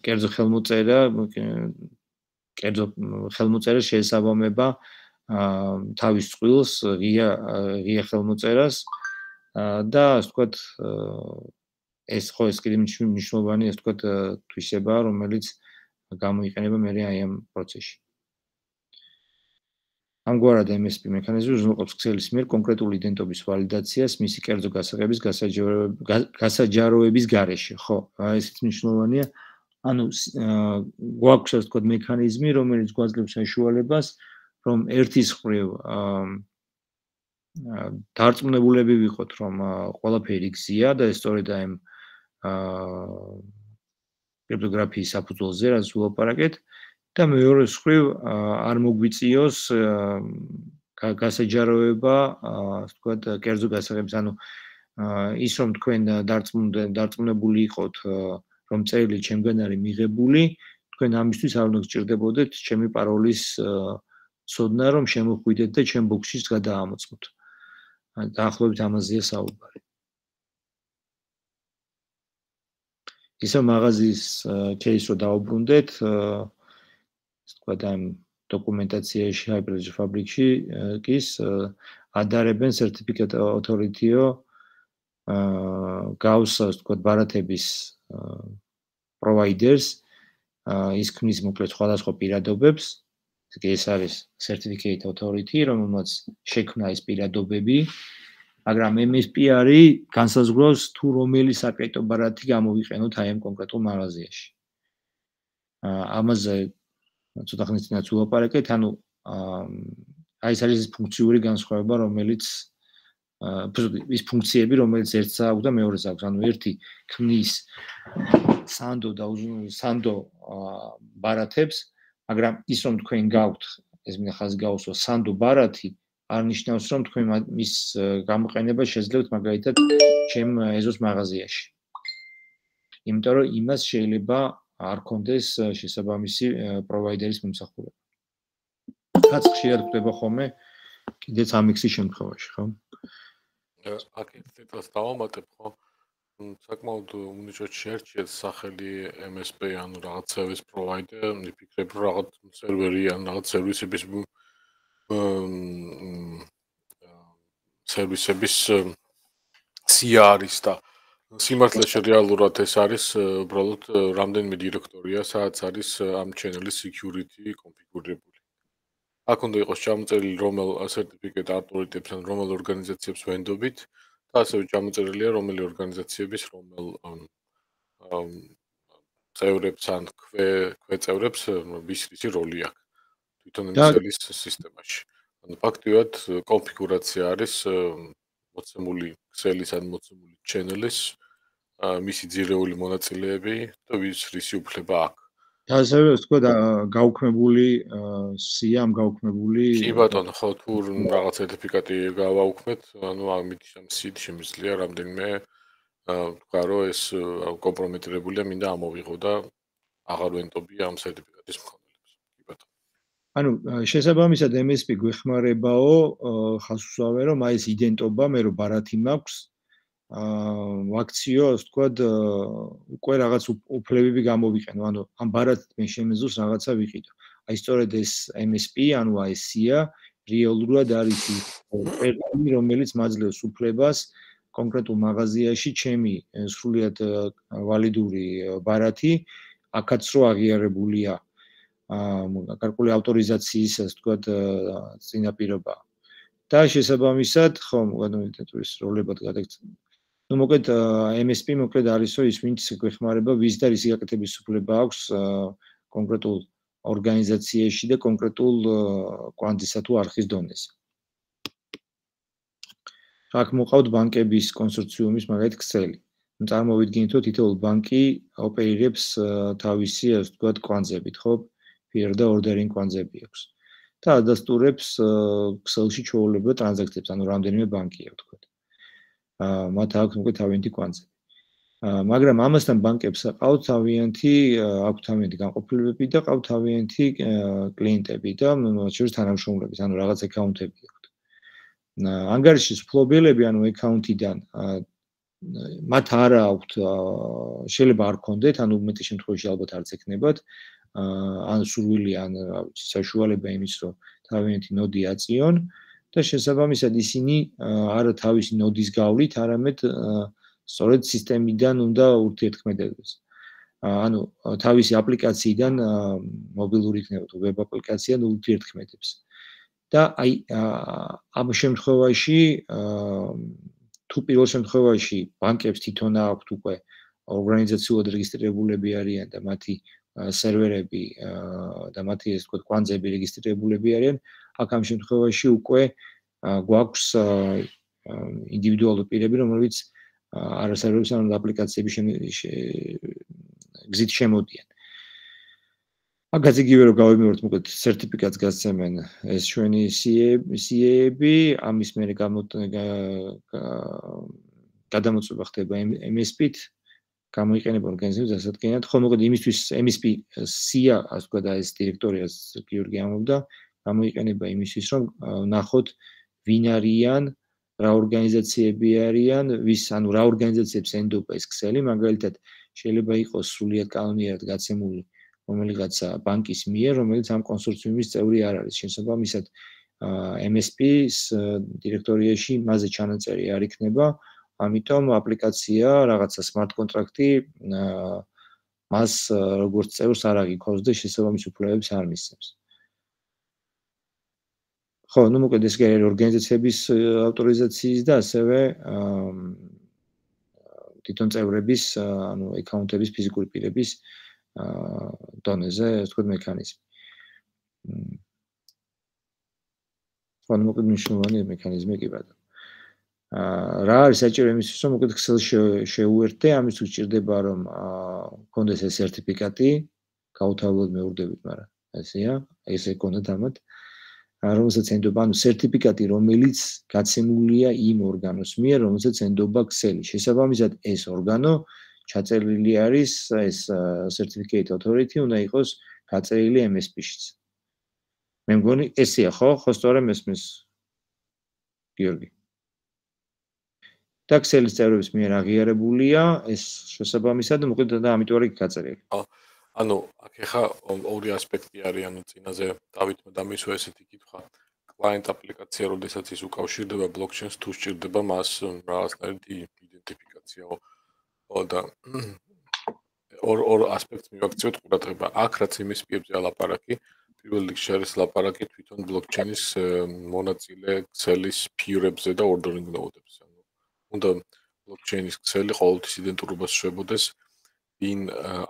კერძო ხელმოწერა შეესაბამება თავის წყვილს ღია ხელმოწერას და ასე ვთქვათ ეს ხო ეს კიდე მნიშვნელოვანი ასე ვთქვათ თვისებაა, რომელიც გამოიყენება მე აი ამ პროცესში. ამგვარად MSP მექანიზმი უზრუნველყოფს ქსელის მიერ კონკრეტული იდენტობის ვალიდაციას მისი კერძო გასაღების გასაჯაროების გარეშე. ხო, ესეც მნიშვნელოვანია. ანუ გვაქვს ასე ვთქვათ მექანიზმი, რომელიც გვაძლევს საშუალებას, რომ ერთის მხრივ დარწმუნებულები ვიყოთ, რომ ყველაფერი გზია და ეს სწორედ აი ამ კრიპტოგრაფიის საფუძველზე რაც ვილაპარაკეთ და მეორე მხრივ არ მოგვიწიოს გასაჯაროება, ასე ვთქვათ, კერძო გასაღების, ანუ ის რომ თქვენ დარწმუნებული იყოთ, რომ წერილი ჩემგან არის მიღებული, თქვენ ამისთვის არ უნდა გჭირდებოდეთ ჩემი პაროლის ცოდნა, რომ შემოხვიდეთ და ჩემ ბოქსშიც გადაამოწმოთ. დაახლოებით ამაზეა საუბარი. ისე მაღაზიის кейს რო დაუბრუნდეთ, ასე ვთქვათ, ამ დოკუმენტაციაში Hyperledger Fabric-ში კის ადარებენ certificate authority-ო გავს, ასე ვთქვათ, ბარათების providers ის ქმნის მოკლედ სხვადასხვა პირადობებს. ეს არის certificate authority, რომელმაც შექმნა ეს პირადობები, მაგრამ MSP არის განსაზღვრავს თუ რომელი საკრიტო ბარათი გამოვიყენოთ აი ამ კონკრეტულ მაღაზიაში. ამაზე ცოტა ხნის წინაც ვილაპარაკეთ, ანუ აი ეს არის ის ფუნქციური განსხვავება, რომელიც ის ფუნქციები, რომელიც ერთს აქვს და მეორეს აქვს. ანუ ერთი ქმნის სანდო ბარათებს, მაგრამ ის რომ თქვენ გაქვთ, ეს მინდა ხაზი გაუსვა, სანდო ბარათი არ ნიშნავს, რომ თქვენ მის გამოყენება შეძლებთ მაგალითად ჩემ ეზოს მაღაზიაში. იმიტომ რომ იმას შეიძლება არ კონდეს შესაბამისი პროვაიდერის მომსახურება. რაც ხშირად ხდება ხოლმე კიდეც ამ ექსის შემთხვევაში, ხო? აკეთეთ დავამატებ, ხო? საკმაოდ უნიშნოდ შეერჩიეთ სახელი MSP ანუ რაღაც service provider, მიფიქრებ რომ რაღაც სერვერი ან რაღაც სერვისების სერვისების სია არის და სიმართლეში რეალურად ეს არის უბრალოდ რამდენიმე დირექტორია, სადაც არის ამ channel-ის security კონფიგურებული. აქ უნდა იყოს ჩამოწერილი რომელ certificate authority-ებს ან რომელ ორგანიზაციებს ვენდობით და ასევე ჩამოწერილია რომელი ორგანიზაციების რომელ წევრებს ან ქვეწევრებს ვისი როლი აქვს თვითონ MSP-ის სისტემაში. ანუ ფაქტიურად კონფიგურაცია არის მოცემული ქსელის ან მოცემული channel-ის მისი ძირეული მონაწილეები და რისი უფლება აქვს. და ასევე ვთქვათ გაუქმებული სიამ გაუქმებული კი ბატონო, ხო თუ რაღაც სერტიფიკატი გავაუქმეთ, ანუ ამით სიით შემიძლია რამდენიმე ვთქვა რომ ეს კომპრომიტირებულია, მინდა ამოვიღო და აღარ ვენტობია ამ სერტიფიკატის მქონელებს. კი ბატონო. ანუ შესაბამისად MSP გვეხმარებაო ხას უსვამე რომ აი ეს იდენტობა მე რომ ბარათი მაქვს ვაქციო, ასე ვთქვათ, უკვე რაღაც უფლებები გამოვიყენო, ანუ ამ ბარათით მე შემეძლოს რაღაცა ვიყიდო. აი სწორედ ეს MSP, ანუ აი სია რეალურად არის ის პერსონი, რომელიც მაძლევს უფლებას კონკრეტულ მაღაზიაში ჩემი სრულიად ვალიდური ბარათი, აქაც რო აღიარებულია გარკვეული ავტორიზაციის, ასე ვთქვათ, წინაპირობა. და შესაბამისად, ხო, ადამიანის როლებად გადაგწყვეტ. ну მოკლედ MSP მოკლედ არისო ის ვინც გვეხმარება ვის და რის გაკეთების უფლება აქვს კონკრეტულ ორგანიზაციაში და კონკრეტულ კვანძისა თუ არხის დონეზე. აქ მოყავთ ბანკების კონსორციუმის მაგალითად ქსელი. წარმოვიდგინეთ რომ თითოეული ბანკი ოპერირებს თავისი ასე ვთქვათ კვანძებით, ხო? ფიერ და ორდერინგ კვანძები აქვს. და ადასტურებს ქსელში ჩვეულებრივ ტრანზაქციებს, ანუ რამდენიმე ბანკია ვთქვათ. მათ აქვს უკვე თავიანთი კვანძები. მაგრამ ამასთან ბანკებს ყავთ თავიანთი განყოფილებები და ყავთ თავიანთი კლიენტები და მათ შორის თანამშრომლები, ანუ რაღაც აკაუნტები აქვთ. ანგარიშის ფლობელები, ანუ აკაუნტიდან მათ არ აქვთ, შეიძლება არ ქონდეთ, ანუ უმეტეს შემთხვევაში ალბათ არც ეკნებათ, ან სურვილი, ან საშუალება იმის, რომ თავიანთი ნოდი აწიონ და შესაბამისად ისინი არა თავისი ნოდის გავლით, არამედ სწორედ სისტემიდან უნდა ურთიერთქმედებას. ანუ თავისი აპლიკაციიდან მობილური იქნება თუ ვებ აპლიკაციიდან ურთიერთქმედებს. და აი ამ შემთხვევაში თუ პირველ შემთხვევაში ბანკებს თვითონ აქვთ უკვე ორგანიზაციულად რეგისტრირებულები არიან და მათი სერვერები და მათი ესე ვთქვათ კვანძები რეგისტრირებულები არიან, აქ ამ შემთხვევაში უკვე გვაქვს ინდივიდუალური პირები, რომლებიც არასერვერების ან აპლიკაციების გზით შემოდიან. აქაც იგივე რომ გავიმეორებთ, მოკლედ სერტიფიკატს გასცემენ ეს ჩვენი CA-ები, ამის მერე გადამოწმება ხდება MSP-თ, გამოიყენება ორგანიზაციას დასადგენად, ხო მოკლედ იმისთვის MSP SIA, ასე ვთქვათ, ეს დირექტორიას გიორგი ამობდა, გამოიყენება იმისთვის, რომ ნახოთ ვინ არიან, რა ორგანიზაციები არიან, ანუ რა ორგანიზაციებს ენდობა ეს ქსელი, მაგალითად შეიძლება იყოს სრულიად კანონიერად გაცემული რომელიღაცა ბანკის მიერ, რომელიც ამ კონსორციუმის წევრი არ არის. შესაბამისად, MSP-ს დირექტორიაში მასზე ჩანაწერი არ იქნება, ამიტომ აპლიკაცია, რაღაცა smart კონტრაქტი მას როგორც წევრს არ აღიქვავს და შესაბამის უფლებებს არ მისცემს. ხო, ну მოკლედ ეს არის ორგანიზაციების ავტორიზაციის და ასევე თვითონ წევრების, ანუ აკაუნტების ფიზიკური პირების დონეზე, ასე ვთქვათ, მექანიზმი. ხო, ну მოკლედ მნიშვნელოვანი მექანიზმი კი ბატონო. რა არის საჭირო იმისთვის, რომ მოკლედ ქსელს შეუერთდე, ამის უჭირდება, რომ გქონდეს ეს სერტიფიკატი, გაუთავებლად მეურდებით, მაგრამ ესეა, ესე გქონდეთ ამათ. რომელსაც ენდობა, ანუ სერტიფიკატი, რომელიც გაცემულია იმ ორგანოს მიერ, რომელსაც ენდობა ქსელი. შესაბამისად, ეს ორგანო ჩაწერილი არის, ეს certificate authority უნდა იყოს გაწერილი MSP-შიც. მე მგონი ესეა, ხო? ხო, სწორედ მესმის გიორგი. და ქსელის წევრების მიერ აღიარებულია ეს შესაბამისად, მოკლედ და ამიტომ არის გაწერილი. ანუ აქ ეხა ორი ასპექტი არის, ანუ წინაზე დავითმა დამისვა ესეთი კითხვა. Client აპლიკაცია, როდესაც ის უკავშირდება blockchain-ს, თუ სჭირდება მას რაღაცნაირი იდენტიფიკაციაო. და ორ ასპექტს მივაქციოთ ყურადღება. აქ რაც MSP-ებზე ალაპარაკი, პირველ რიგში არის ლაპარაკი თვითონ blockchain-ის მონაწილე ქსელის ფიურებზე და ordering node-ებზე. უნდა blockchain-ის ქსელი ყოველთვის იდენტურობას შვებოდეს ვინ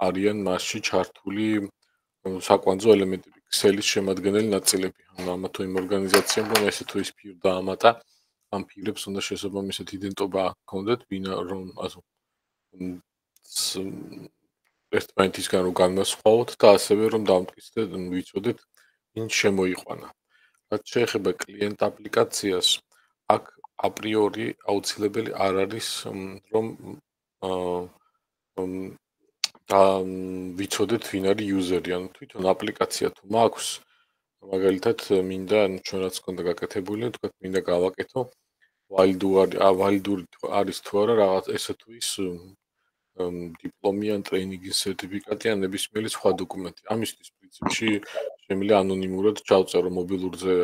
არიან მასში ჩართული საკვანძო ელემენტები, ქსელის შემადგენელი ნაწილები. ანუ ამა თუ იმ ორგანიზაციამ რომ ესე თუ ის ფიურ დაამატა, ამ ფიურებს უნდა შესაბამისად იდენტობა ჰქონდეთ, ვინ რომ ასე ერთმანეთისგან რომ განმასხვაოთ და ასევე რომ დავმტკიცდეთ, ვიცოდეთ ვინ შემოიყვანა. რაც შეეხება კლიენტ აპლიკაციას, აქ აპრიორი აუცილებელი არ არის რომ და ვიცოდეთ ვინ არის იუზერი, ანუ თვითონ აპლიკაცია თუ მაქვს, მაგალითად მინდა ჩვენ რაც გქონდა გაკეთებული, თქვათ მინდა გავაკეთო ვალიდური არის თუ არა რაღაც ესე თუ ის დიპლომი ან ტრეინინგის სერტიფიკატი ან ნებისმიერი სხვა დოკუმენტი. ამისთვის პრინციპში შემიძლია ანონიმურად ჩავწერო მობილურზე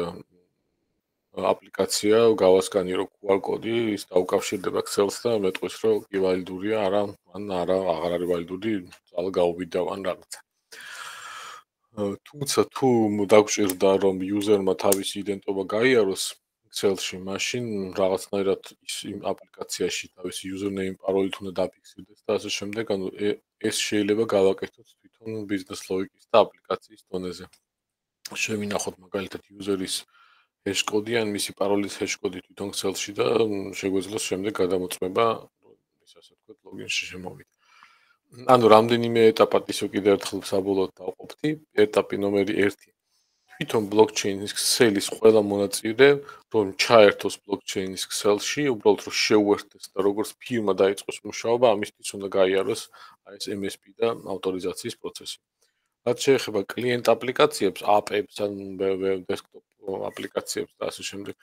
აპლიკაცია, გავასკანირო QR კოდი, ის დაუკავშირდება ქსელს და მეტყვის რომ კი ვალიდურია, არა, ან არა, აღარ არის ვალიდური, ძალა გაუვიდა ან რაღაცა. თუმცა თუ დაგჭირდა რომ იუზერმა თავისი იდენტობა გაიაროს ქსელში, მაშინ რაღაცნაირად იმ აპლიკაციაში თავისი username, paroli უნდა დაფიქსირდეს და ასე შემდეგ, ანუ ეს შეიძლება გავაკეთოთ თვითონ ბიზნეს ლოგიკის და აპლიკაციის დონეზე. შევინახოთ მაგალითად user-ის hash კოდი ან მისი parolis hash კოდი თვითონ ქსელში და შეგვეძლოს შემდეგ გადამოწმება, ის ასე ვთქვათ, ლოგინში შემოვიდა. ანუ რამდენიმე ეტაპად ისო კიდევ ერთხელ საბოლოოდ დავყოფთი. ეტაპი ნომერი 1. თვითონ ბლოკჩეინის ქსელის ყველა მონაწილე რომ ჩაერთოს ბლოკჩეინის ქსელში, უბრალოდ რომ შეუერთდეს და როგორც ფირმა დაიწყოს მუშაობა, ამისთვის უნდა გაიაროს ეს MSP და ავტორიზაციის პროცესი. რაც შეეხება კლიენტ აპლიკაციებს, app-ებს ან desktop აპლიკაციებს და ასე შემდეგ,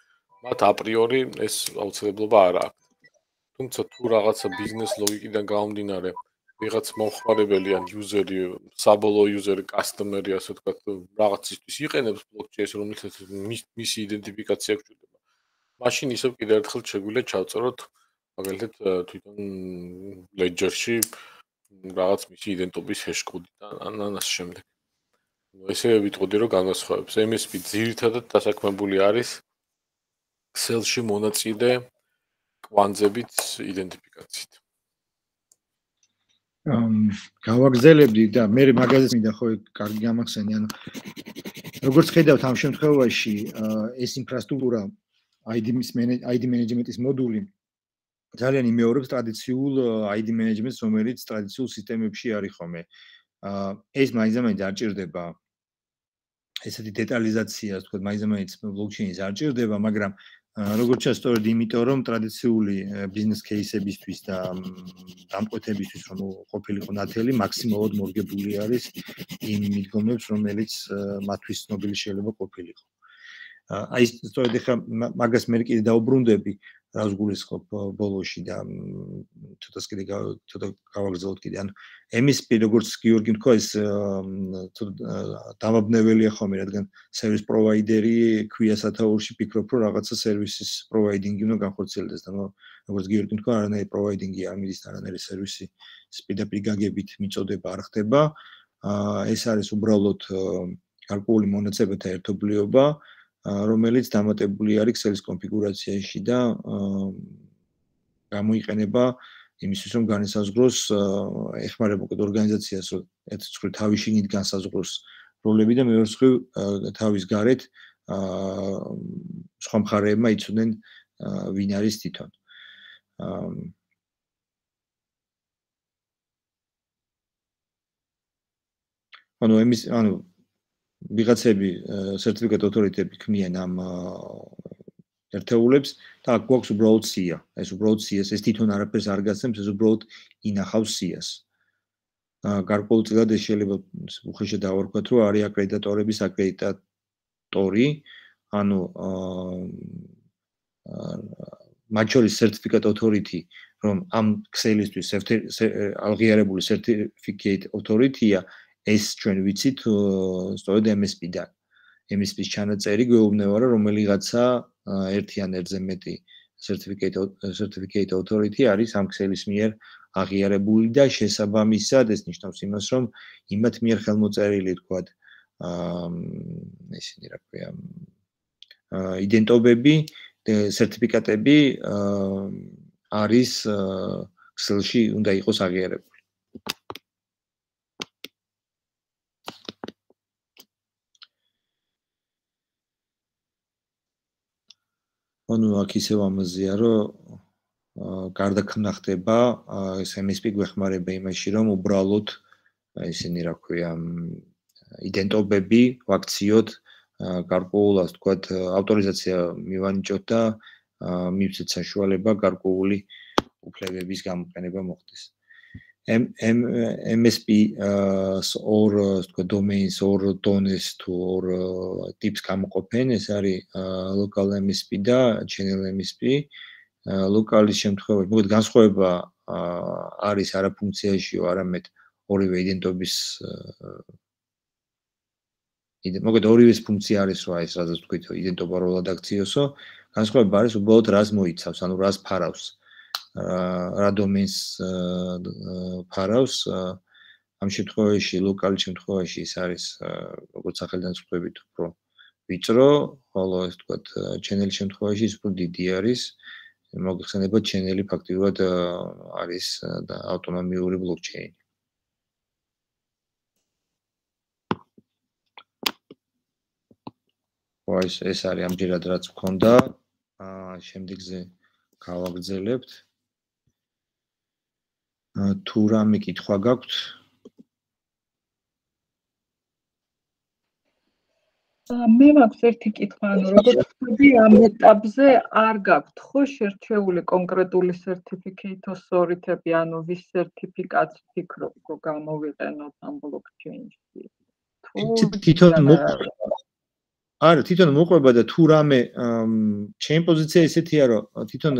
მათ აპრიორი ეს აუცილებლობა არ აქვს. თუმცა თუ რაღაცა ბიზნეს ლოგიკიდან გამომდინარე, ვიღაც მომხმარებელი ან იუზერი, საბოლოო იუზერი, კასტომერი, ასე ვთქვათ, რაღაცისთვის იყენებს ბლოკჩეინს, რომელსაც მისი იდენტიფიკაცია გვჭირდება. მაშინ ისევ კიდევ ერთხელ შეგვიძლია ჩავწეროთ, მაგალითად, თვითონ Ledger-ში რაღაც მისი იდენტობის ჰეშ-კოდი და ან ასე შემდეგ. ესე ვიტყოდი, რომ განსხვავებს. MSP ძირითადად დასაქმებული არის ქსელში მონაწილე კვანძებით იდენტიფიკაციით. გავაგზელებდი და მე მაგაზეც მინდა ხო კარგი გამახსენე, ანუ როგორც ხედავთ ამ შემთხვევაში ეს ინფრასტრუქტურა ID მენეჯმენტის მოდული ძალიან იმეორებს ტრადიციულ ID მენეჯმენტს, რომელიც ტრადიციულ სისტემებში არის ხოლმე. ეს მაინც არ ჭირდება ესეთი დეტალიზაცია, თქვა მაინც ბლოკჩეინის არ ჭირდება, მაგრამ როგორც ჩანს, სწორედ იმიტომ, რომ ტრადიციული ბიზნეს кейსებისთვის და დამკვეთებისთვის რომ ყოფილიყო ნათელი, მაქსიმალურად მორგებული არის იმ მიდგომებს, რომელიც მათთვის ცნობილი შეიძლება ყოფილიყო. აი სწორედ ახლა მაგას მე კიდე დაუბრუნდები, რას გულისხმობ ბოლოში და ცოტა გავაგრძელოთ კიდე. ანუ MSP როგორც გიორგი თქვა, ეს დამაბნეველია ხოლმე, რადგან სერვის პროვაიდერი ქვია სათაურში, ფიქრობ, რომ რაღაცა სერვისის პროვაიდინგი უნდა განხორციელდეს და როგორც გიორგი თქვა, არანაირი პროვაიდინგი არ მიდის, არანაირი სერვისი პირდაპირ გაგებით მიწოდება არ ხდება. ეს არის უბრალოდ გარკვეული მონაცემთა ერთობლიობა, რომელიც დამატებული არის ქსელის კონფიგურაციაში და გამოიყენება იმისთვის, რომ განესაზღვროს ეხმარება უკეთ ორგანიზაციას, რომ ერთ მხრივ თავის შიგნით განსაზღვროს როლები და მეორე მხრივ თავის გარეთ სხვა მხარეებმა იცოდნენ ვინ არის თვითონ. ანუ ვიღაცები certificate authority-ები ქმნიან ამ ერთეულებს და აქ გვაქვს უბრალოდ სია. ეს უბრალოდ სიას, ეს თვითონ არაფერს არ გასცემს, ეს უბრალოდ ინახავს სიას. გარკვეულწილად ეს შეიძლება უხეშად დავარქვათ, რომ არის აკრედიტატორების აკრედიტატორი, ანუ მათ შორის certificate authority, რომ ამ ქსელისთვის აღიარებული certificate authority-ია, ეს ჩვენ ვიცით სწორედ MSP-დან. MSP-ის ჩანაწერი გვეუბნება, რომ რომელიღაცა ერთი ან ერთზე მეტი certificate authority არის ამ ქსელის მიერ აღიარებული და შესაბამისად ეს ნიშნავს იმას, რომ იმათ მიერ ხელმოწერილი, თქვათ, ისინი რა ქვია, იდენტობები, სერტიფიკატები არის ქსელში უნდა იყოს აღიარებული. ანუ აქ ისევ ამაზეა, რომ გარდაქმნა ხდება ეს MSP გვეხმარება იმაში, რომ უბრალოდ ისინი რა ქვია, იდენტობები ვაქციოთ, გარკვეულად თქვათ ავტორიზაცია მივანიჭოთ და მივცეთ საშუალება გარკვეული უფლებების გამოყენება მოხდეს. MSP ორ თქვა domains, ორ dones თუ ორ ტიპს გამოყოფენ, ეს არის local MSP და channel MSP. ლოკალის შემთხვევაში, მოკლედ განსხვავება არის არა ფუნქციაშიო, არამედ ორივე იდენტობის მოკლედ ორივეს ფუნქცია არის, რა ეს რაზეც თქვით, იდენტობა როლად აქციოსო, განსხვავება არის უბრალოდ რას მოიცავს, ანუ რას ფარავს. რა domains ფარავს, ამ შემთხვევაში, ლოკალის შემთხვევაში ის არის, როგორც სახელიდან ვხვდებით, უფრო ვიწრო, ხოლო ეს თქვათ, channel-ის შემთხვევაში ის უფრო დიდი არის. მოგეხსენება channel-ი ფაქტიურად არის ავტონომიური ბლოკჩეინი. ეს არის ამჯერად რაც მქონდა, შემდეგზე გავაგრძელებთ. თუ რამე კითხვა გაქვთ? მე მაქვს ერთი კითხვა, როგორც ვთქვი, ამ ეტაპზე არ გაქვთ ხო შერჩეული კონკრეტული certificate-ები, ვის სერტიფიკატს ფიქრობთ, რომ გამოვიყენოთ ამ blockchain-ში? თვითონ მოყვება და თუ რამე ჩემი პოზიცია ესეთია, რომ თვითონ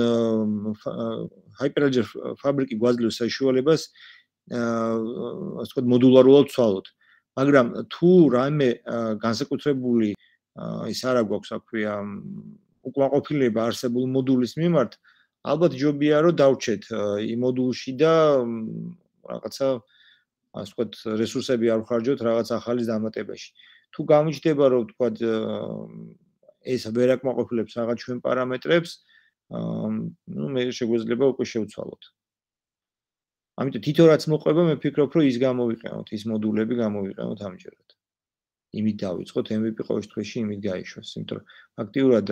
Hyperledger ფაბრიკი გვაძლევს საშუალებას ასე ვთქვათ მოდულარულად ვცვალოთ. მაგრამ თუ რაიმე განსაკუთრებული ის არა გვაქვს, ასე ვქვია, უკმაყოფილება არსებულ მოდულის მიმართ, ალბათ ჯობია რომ დავრჩეთ იმ მოდულში და რაღაცა ასე ვთქვათ რესურსები არ ვხარჯოთ რაღაც ახალის დამატებაში. თუ გამოჩნდება რომ ვთქვათ ეს ვერ აკმაყოფილებს რაღაც ჩვენ პარამეტრებს, მე შეგვეძლება უკვე შევცვალოთ. ამიტომ თვითონ რაც მოყვება, მე ვფიქრობ, რომ ის გამოვიყენოთ, ის მოდულები გამოვიყენოთ ამჯერად. იმით დავიწყოთ, MVP ყოველ შემთხვევაში იმით გაიშვას, იმიტომ რომ ფაქტიურად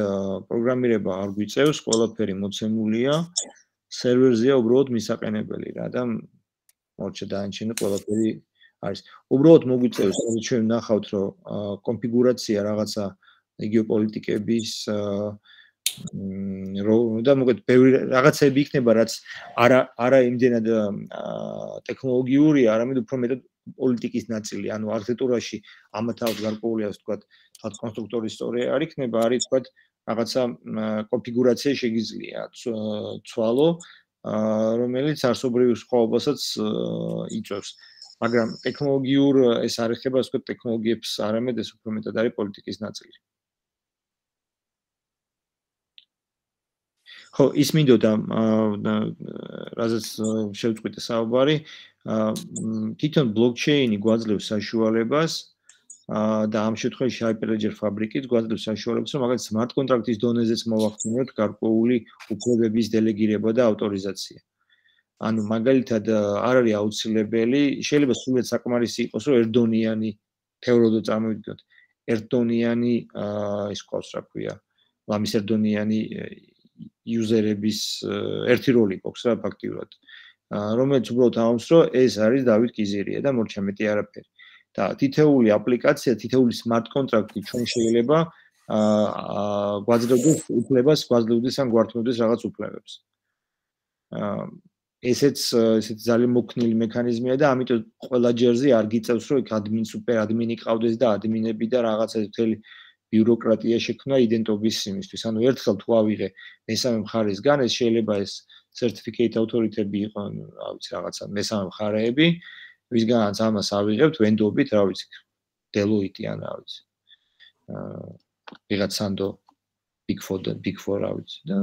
პროგრამირება არ გვიწევს, ყველაფერი მოცემულია, სერვერზეა უბრალოდ მისაყენებელი რა და მორჩა დაანჩენო ყველაფერი არის. უბრალოდ მოგვიწევს, ჩვენ ნახავთ, რომ კონფიგურაცია რაღაცა გეოპოლიტიკების და მოგეთ ბევრი რაღაცები იქნება, რაც არა იმდენად ტექნოლოგიურია, არამედ უფრო მეტად პოლიტიკის ნაწილი, ანუ არქიტექტურაში ამათავს გარკვეული, ასე ვთქვათ, კონსტრუქტორის სწორია არ იქნება, არის ვთქვათ, რაღაცა კონფიგურაცია შეგიძლია ცვალო, რომელიც არსობრივ სხვაობასაც იწვევს. მაგრამ ტექნოლოგიურ ეს არ ეხება, ასე ვთქვათ, ტექნოლოგიებს, არამედ ეს უფრო მეტად არის პოლიტიკის ნაწილი. ხო, ის მინდოდა, რაზეც შევწყვიტე საუბარი, თვითონ blockchain-ი გვაძლევს საშუალებას და ამ შემთხვევაში Hyperledger ფაბრიკით გვაძლევს საშუალებას, რომ მაგალითად smart contract-ის დონეზეც მოვახდინოთ გარკვეული უფლებების დელეგირება და ავტორიზაცია. ანუ მაგალითად არ არის აუცილებელი, შეიძლება სულაც საკმარისი იყოს, რომ ერთდონიანი თეორიულად წარმოვიდგინოთ, ერთდონიანი ის ყავს, რა ქვია, ლამის ერთდონიანი იუზერების ერთი როლი გვაქვს რა ფაქტიურად, რომელიც უბრალოდ ამბობს, რომ ეს არის დავით კიზირია და მორჩა მეტი არაფერი. და თითეული აპლიკაცია, თითეული smart contract-ი ჩვენ შეიძლება გვაძლევდეს უფლებას, გვაძლევდეს ან გვართმევდეს რაღაც უფლებებს. ესეც ძალიან მოქნილი მექანიზმია და ამიტომ ყველა ჯერზე არ გიწევს, რომ იქ ადმინ სუპერ ადმინი ყავდეს და ადმინები და რაღაცა მთელი ბიუროკრატია შექმნა იდენტობის იმისთვის. ანუ ერთხელ თუ ავიღე მესამე მხარისგან, ეს შეიძლება ეს certificate authority-ები იყონ, რა ვიცი, რაღაცა მესამე მხარეები, ვისგანაც ამას ავიღებთ, ვენდობით, რა ვიცი, Deloitte ან რა ვიცი. ვიღაც Sando Big Four, რა ვიცი. და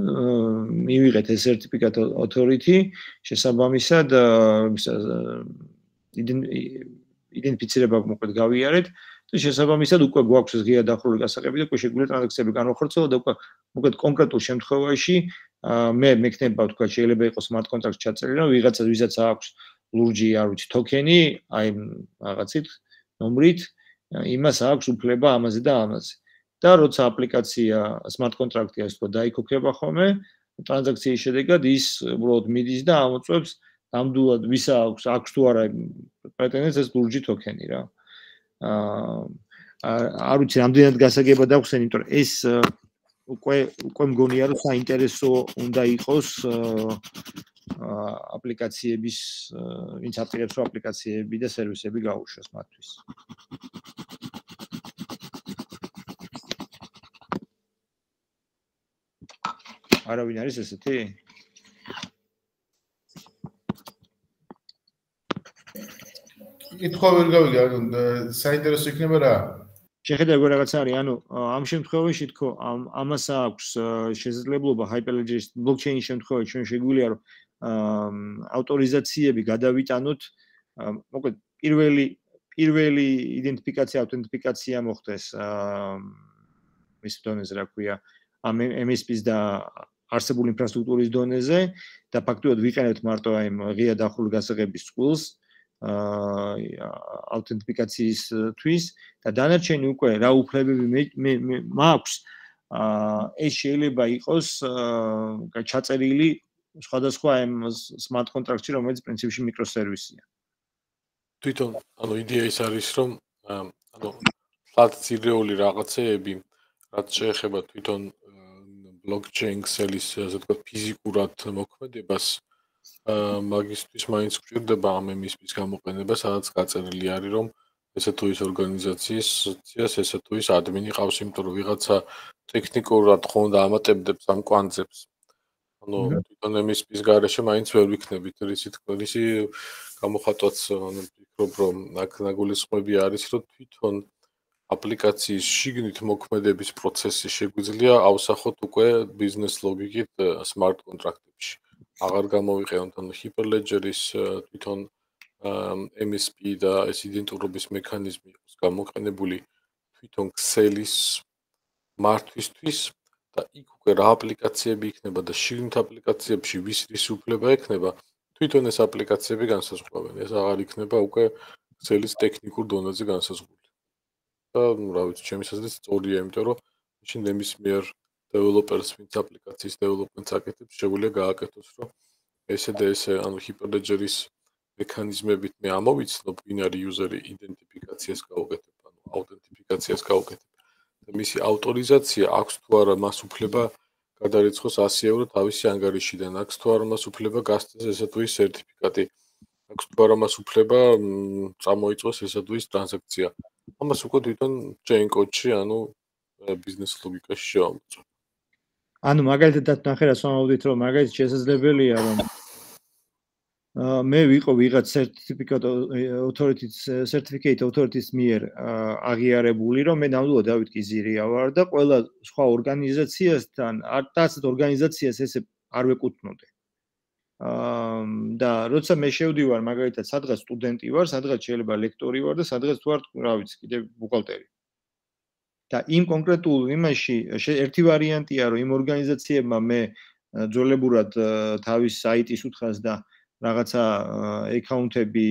მივიღეთ ეს certificate authority, შესაბამისად იდენტიფიცირება მოკლედ გავიარეთ და შესაბამისად უკვე გვაქვს ეს ღია დახურული გასაღები და უკვე შეგვიძლია ტრანზაქციები განვახორციელოთ და უკვე მოკლედ კონკრეტულ შემთხვევაში მე მექნება თქვა შეიძლება იყოს smart contract-ში ჩაწერილი, რომ ვიღაცა ვისაც აქვს ლურჯი, არ ვიცი, თოკენი, აი რაღაცით, ნომრით, იმას აქვს უფლება ამაზე და ამაზე. და როცა აპლიკაცია smart contract-ი ასე თქვა დაიქოქება ხოლმე, ტრანზაქციის შედეგად ის უბრალოდ მიდის და ამოწევს ნამდვილად ვისა აქვს თუ არა პრეტენდენტს ეს ლურჯი თოკენი რა. არ ვიცი რამდენად გასაგება დავხსენ, იმიტომ რომ ეს უკვე მგონია რომ საინტერესო უნდა იყოს აპლიკაციების, ვინც აპირებს რომ აპლიკაციები და სერვისები გაუშვას მათთვის. არავინ არის ესეთი? კითხვა ვერ გავიგე, საინტერესო იქნება რა? შეხედა რაღაც არის, ანუ ამ შემთხვევაში თქო, ამას აქვს შესაძლებლობა Hyperledger-ის blockchain-ის შემთხვევაში ჩვენ შეგვიძლია რომ ავტორიზაციები გადავიტანოთ, მოკლედ პირველი იდენტიფიკაცია, ავთენტიფიკაცია მოხდეს მის დონეზე, რა ქვია, ამ MSP-ის და არსებული ინფრასტრუქტურის დონეზე და ფაქტობრივად ვიყენებთ მარტო აი ღია დახურული გასაღების წყვილს ავთენტიფიკაციისთვის და დანარჩენი უკვე რა უფლებები მაქვს, ეს შეიძლება იყოს ჩაწერილი სხვადასხვა smart contract-ში, რომელიც პრინციპში მიკროსერვისია. თვითონ, ანუ იდეა ის არის, რომ ანუ პატცირეული რაღაცეები, რაც შეეხება თვითონ blockchain ქსელის, ასე ვთქვათ, ფიზიკურად მოქმედებას, მაგისთვის მაინც გვჭირდება ამ MSP-ის გამოყენება, სადაც გაწერილი არის, რომ ესე თუ ის ორგანიზაციის ესე თუ ის ადმინი ყავს, იმიტომ რომ ვიღაცა ტექნიკურად ხონდა ამატებდებს ამ კვანძებს. ანუ თვითონ MSP-ის გარეშე მაინც ვერ ვიქნებით რისი გამოხატვაც, ანუ ვფიქრობ, რომ აქ ნაგულისხმები არის, რომ თვითონ აპლიკაციის შიგნით მოქმედების პროცესი შეგვიძლია ავსახოთ უკვე ბიზნეს ლოგიკით smart კონტრაქტებში. აღარ გამოვიყენოთ ანუ Hyperledger-ის თვითონ MSP და ეს იდენტურობის მექანიზმი იყოს გამოყენებული თვითონ ქსელის მართვისთვის და იქ უკვე რა აპლიკაციები იქნება და შიგნით აპლიკაციებში ვის უფლება ექნება თვითონ ეს აპლიკაციები განსაზღვრავენ. ეს აღარ იქნება უკვე ქსელის ტექნიკურ დონეზე განსაზღვრული. და რა ვიცი, ჩემი აზრით სწორია, იმიტომ რომ შინ ნებისმიერ დეველოპერს, ვინც აპლიკაციის დეველოპმენტს აკეთებს, შეგვიძლია გააკეთოს, რომ ესე და ესე, ანუ Hyperledger-ის მექანიზმებით მე ამოვიცნობ, ვინ არის იუზერი იდენტიფიკაციას გავუკეთებ, ანუ აუთენტიფიკაციას გავუკეთებ. და მისი ავტორიზაცია აქვს თუ არა მას უფლება გადარიცხოს 100 евро თავისი ანგარიშიდან, აქვს თუ არა მას უფლება გასცეს ესა თუ ის სერტიფიკატი, აქვს თუ არა მას უფლება წამოიწყოს ესა თუ ის ტრანზაქცია. ამას უკვე თვითონ chain code-ში, ანუ ბიზნეს ლოგიკაში შევამოწმოთ. ანუ მაგალითად ნახე რა სამოვდით, რომ მაგალითად შესაძლებელია, რომ მე ვიყო ვიღაც certificate authority-ს მიერ აღიარებული, რომ მე ნამდვილად დავით კიზირია ვარ და ყველა სხვა ორგანიზაციასთან, არც ორგანიზაციას ესე არ ვეკუთვნოდე. და როცა მე შევდივარ მაგალითად სადღაც სტუდენტი ვარ, სადღაც შეიძლება ლექტორი ვარ და სადღაც თუ არ რა ვიცი, კიდე ბუხალტერი. და იმ კონკრეტულ იმაში ერთი ვარიანტია, რომ იმ ორგანიზაციებმა მე ძოლებურად თავის საიტის უთხას და რაღაცა აკაუნტები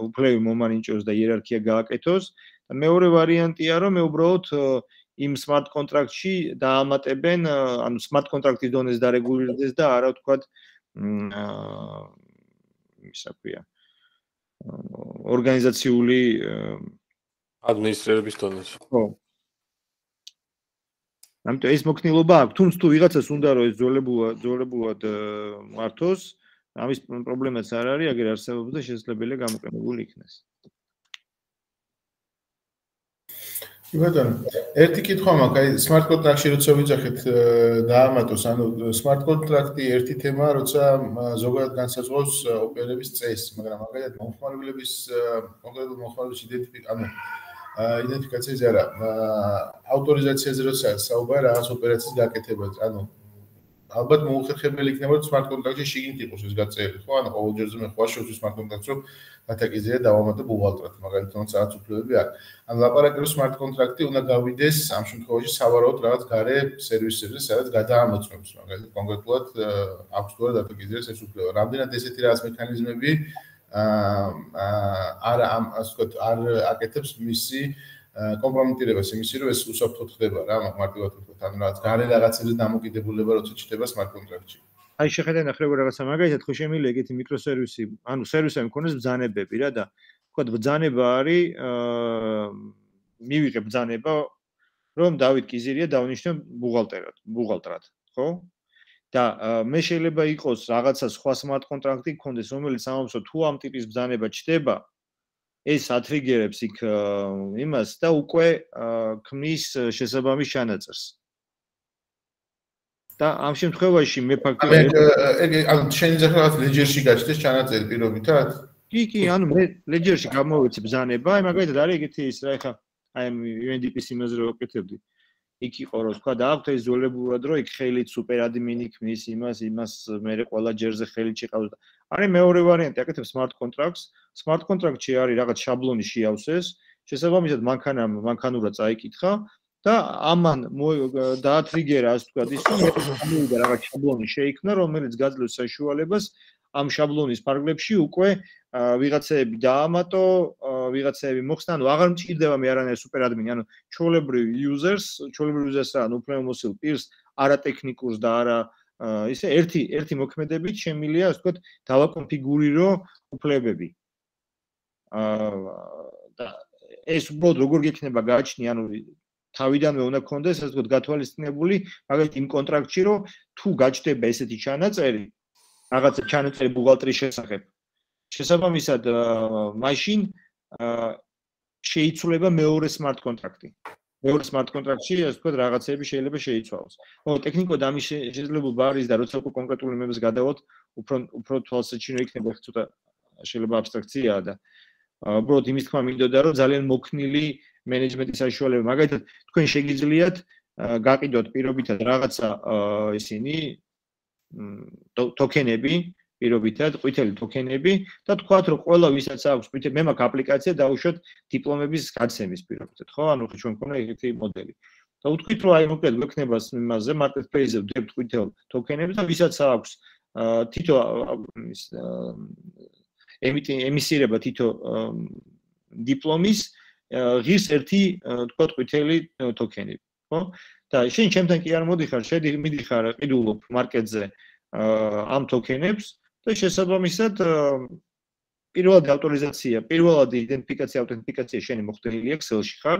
უფლები მომანიჭოს და იერარქია გააკეთოს და მეორე ვარიანტია, რომ მე უბრალოდ იმ smart contract-ში დაამატებენ, ანუ smart contract-ის დონეს დარეგულირდეს და არა ვთქვათ ისა ქვია ორგანიზაციული ადმინისტრირების დონეზე. ხო. ამიტომ ეს მოქნილობა აქვს, თუმცა თუ ვიღაცას უნდა რომ ეს ძოლებულად მართოს, ამის პრობლემაც არ არის, აგერ არსებობს და შესაძლებელია გამოყენებული იქნას. ბატონო, ერთი კითხვა მაქვს, აი smart contract-ში როცა ვიძახეთ დაამატოს, ანუ smart contract-ი ერთი თემაა, როცა ზოგადად განსაზღვრავს ოპერების წესს, მაგრამ მაგალითად მომხმარებლების კონკრეტულ მომხმარებლის იდენტიფიკაციაზე არა, ავტორიზაციაზე როცა საუბარი რაღაც ოპერაციის გაკეთებაზე, ანუ ალბათ მოუხერხებელი იქნება რომ smart contract-ში შიგნით იყოს ეს გაწერილი, ხო? ანუ ყოველ ჯერზე მე ხوار შევწვის smart contract-ს რომ გათაკიზია დავამატო ბუღალტრად, მაგალითად რაღაც უფლებები აქვს. ანუ ლაპარაკი რომ smart contract-ი უნდა გავიდეს ამ შემთხვევაში სავარაუდოდ რაღაც გარე სერვისებზე, სადაც გადაამოწმებს, მაგალითად კონკრეტულად აქვს თუ არა დათაკიზიეს ეს უფლება. რამდენად ესეთი რაღაც მექანიზმები არ ასე ვთქვათ, არ აკეთებს მისი კომპრომიტირებას იმისი რომ ეს უსაფრთხოდ ხდება რა მარტივად ვთქვათ ანუ რაღაც გარე რაღაცებზე დამოკიდებულება როცა ჩდება smart contract-ში. აი შეხედე ნახე რაღაცა მაგალითად ხო შემიძლია ეგეთი მიკროსერვისი, ანუ სერვისები მქონდეს ბრძანებები რა და ვთქვათ ბრძანება არის მივიღებ ბრძანება რომ დავით კიზირია დავნიშნე ბუღალტრად, ხო? და მე შეიძლება იყოს რაღაცა სხვა smart contract-ი მქონდეს რომელიც ამბობს თუ ამ ტიპის ბრძანება ჩდება ეს ატრიგერებს იქ იმას და უკვე ქმნის შესაბამის ჩანაწერს. და ამ შემთხვევაში მე ფაქტობრივად ანუ შენ ზოგადად ლეჯერში გაჩნდეს ჩანაწერი პირობითად? კი, ანუ მე ლეჯერში გამოვეცი ბრძანება, აი მაგალითად არის ეგეთი ის რა ეხა აი ამ UNDP-ის იმაზე რომ ვაკეთებდი. იქ იყო რომ თქვა და აქვთ ეს ზოლებურად რომ იქ ხელით სუპერ ადმინი ქმნის იმას მე ყველა ჯერზე ხელით შეყავს და არის მეორე ვარიანტი აკეთებ smart contracts. Smart contract-ში არის რაღაც შაბლონი შეავსეს, შესაბამისად მანქანურად წაიკითხა და ამან დაატრიგერა ასე ვთქვათ ის რომ ამოვიდა რაღაც შაბლონი შეიქმნა, რომელიც გაძლევს საშუალებას ამ შაბლონის ფარგლებში უკვე ვიღაცები დაამატო, ვიღაცები მოხსნა, ანუ აღარ მჭირდება მე არანაირ სუპერ ადმინი, ანუ ჩვეულებრივ users ან უფლებამოსილ პირს არა ტექნიკურს და არა ისე ერთი მოქმედებით შემიძლია ასე ვთქვათ დავაკონფიგურირო უფლებები. და ეს უბრალოდ როგორ გექნება გააჩნი, ანუ თავიდანვე უნდა გქონდეს ასე ვთქვათ გათვალისწინებული, მაგალითად იმ კონტრაქტში, რომ თუ გაჩნდება ესეთი ჩანაწერი, რაღაცა ჩანაწერი ბუღალტერის შესახებ, შესაბამისად მაშინ შეიცვლება მეორე smart კონტრაქტი. მეორე smart კონტრაქტში ასე ვთქვათ რაღაცები შეიძლება შეიცვალოს. ხო, ტექნიკურად ამის შესაძლებლობა არის და როცა უკვე კონკრეტულ იმებს გადავოთ, უფრო თვალსაჩინო იქნება ცოტა შეიძლება აბსტრაქციაა და უბრალოდ იმის თქმა მინდოდა, რომ ძალიან მოქნილი მენეჯმენტის საშუალება. მაგალითად, თქვენ შეგიძლიათ გაყიდოთ პირობითად რაღაცა ისინი ტოკენები, პირობითად ყვითელი ტოკენები და თქვათ, რომ ყველა ვისაც აქვს ყვითელი, მე მაქვს აპლიკაცია დაუშვათ დიპლომების გაცემის პირობითად, ხო? ანუ ჩვენ მქონდა ეგეთი მოდელი. და უთქვით, რომ აი მოკლედ გვექნება იმაზე marketplace-ზე ვდებთ ყვითელ ტოკენებს და ვისაც აქვს თითო ემისირება თითო დიპლომის ღირს ერთი თქვათ ყვითელი ტოკენები, ხო? და შენ ჩემთან კი არ მოდიხარ, მიდიხარ ყიდულობ მარკეტზე ამ ტოკენებს და შესაბამისად პირველადი ავტორიზაცია, პირველადი იდენტიფიკაცია, ავთენტიფიკაცია შენი მოხდენილი აქვს Excel-ში ხარ,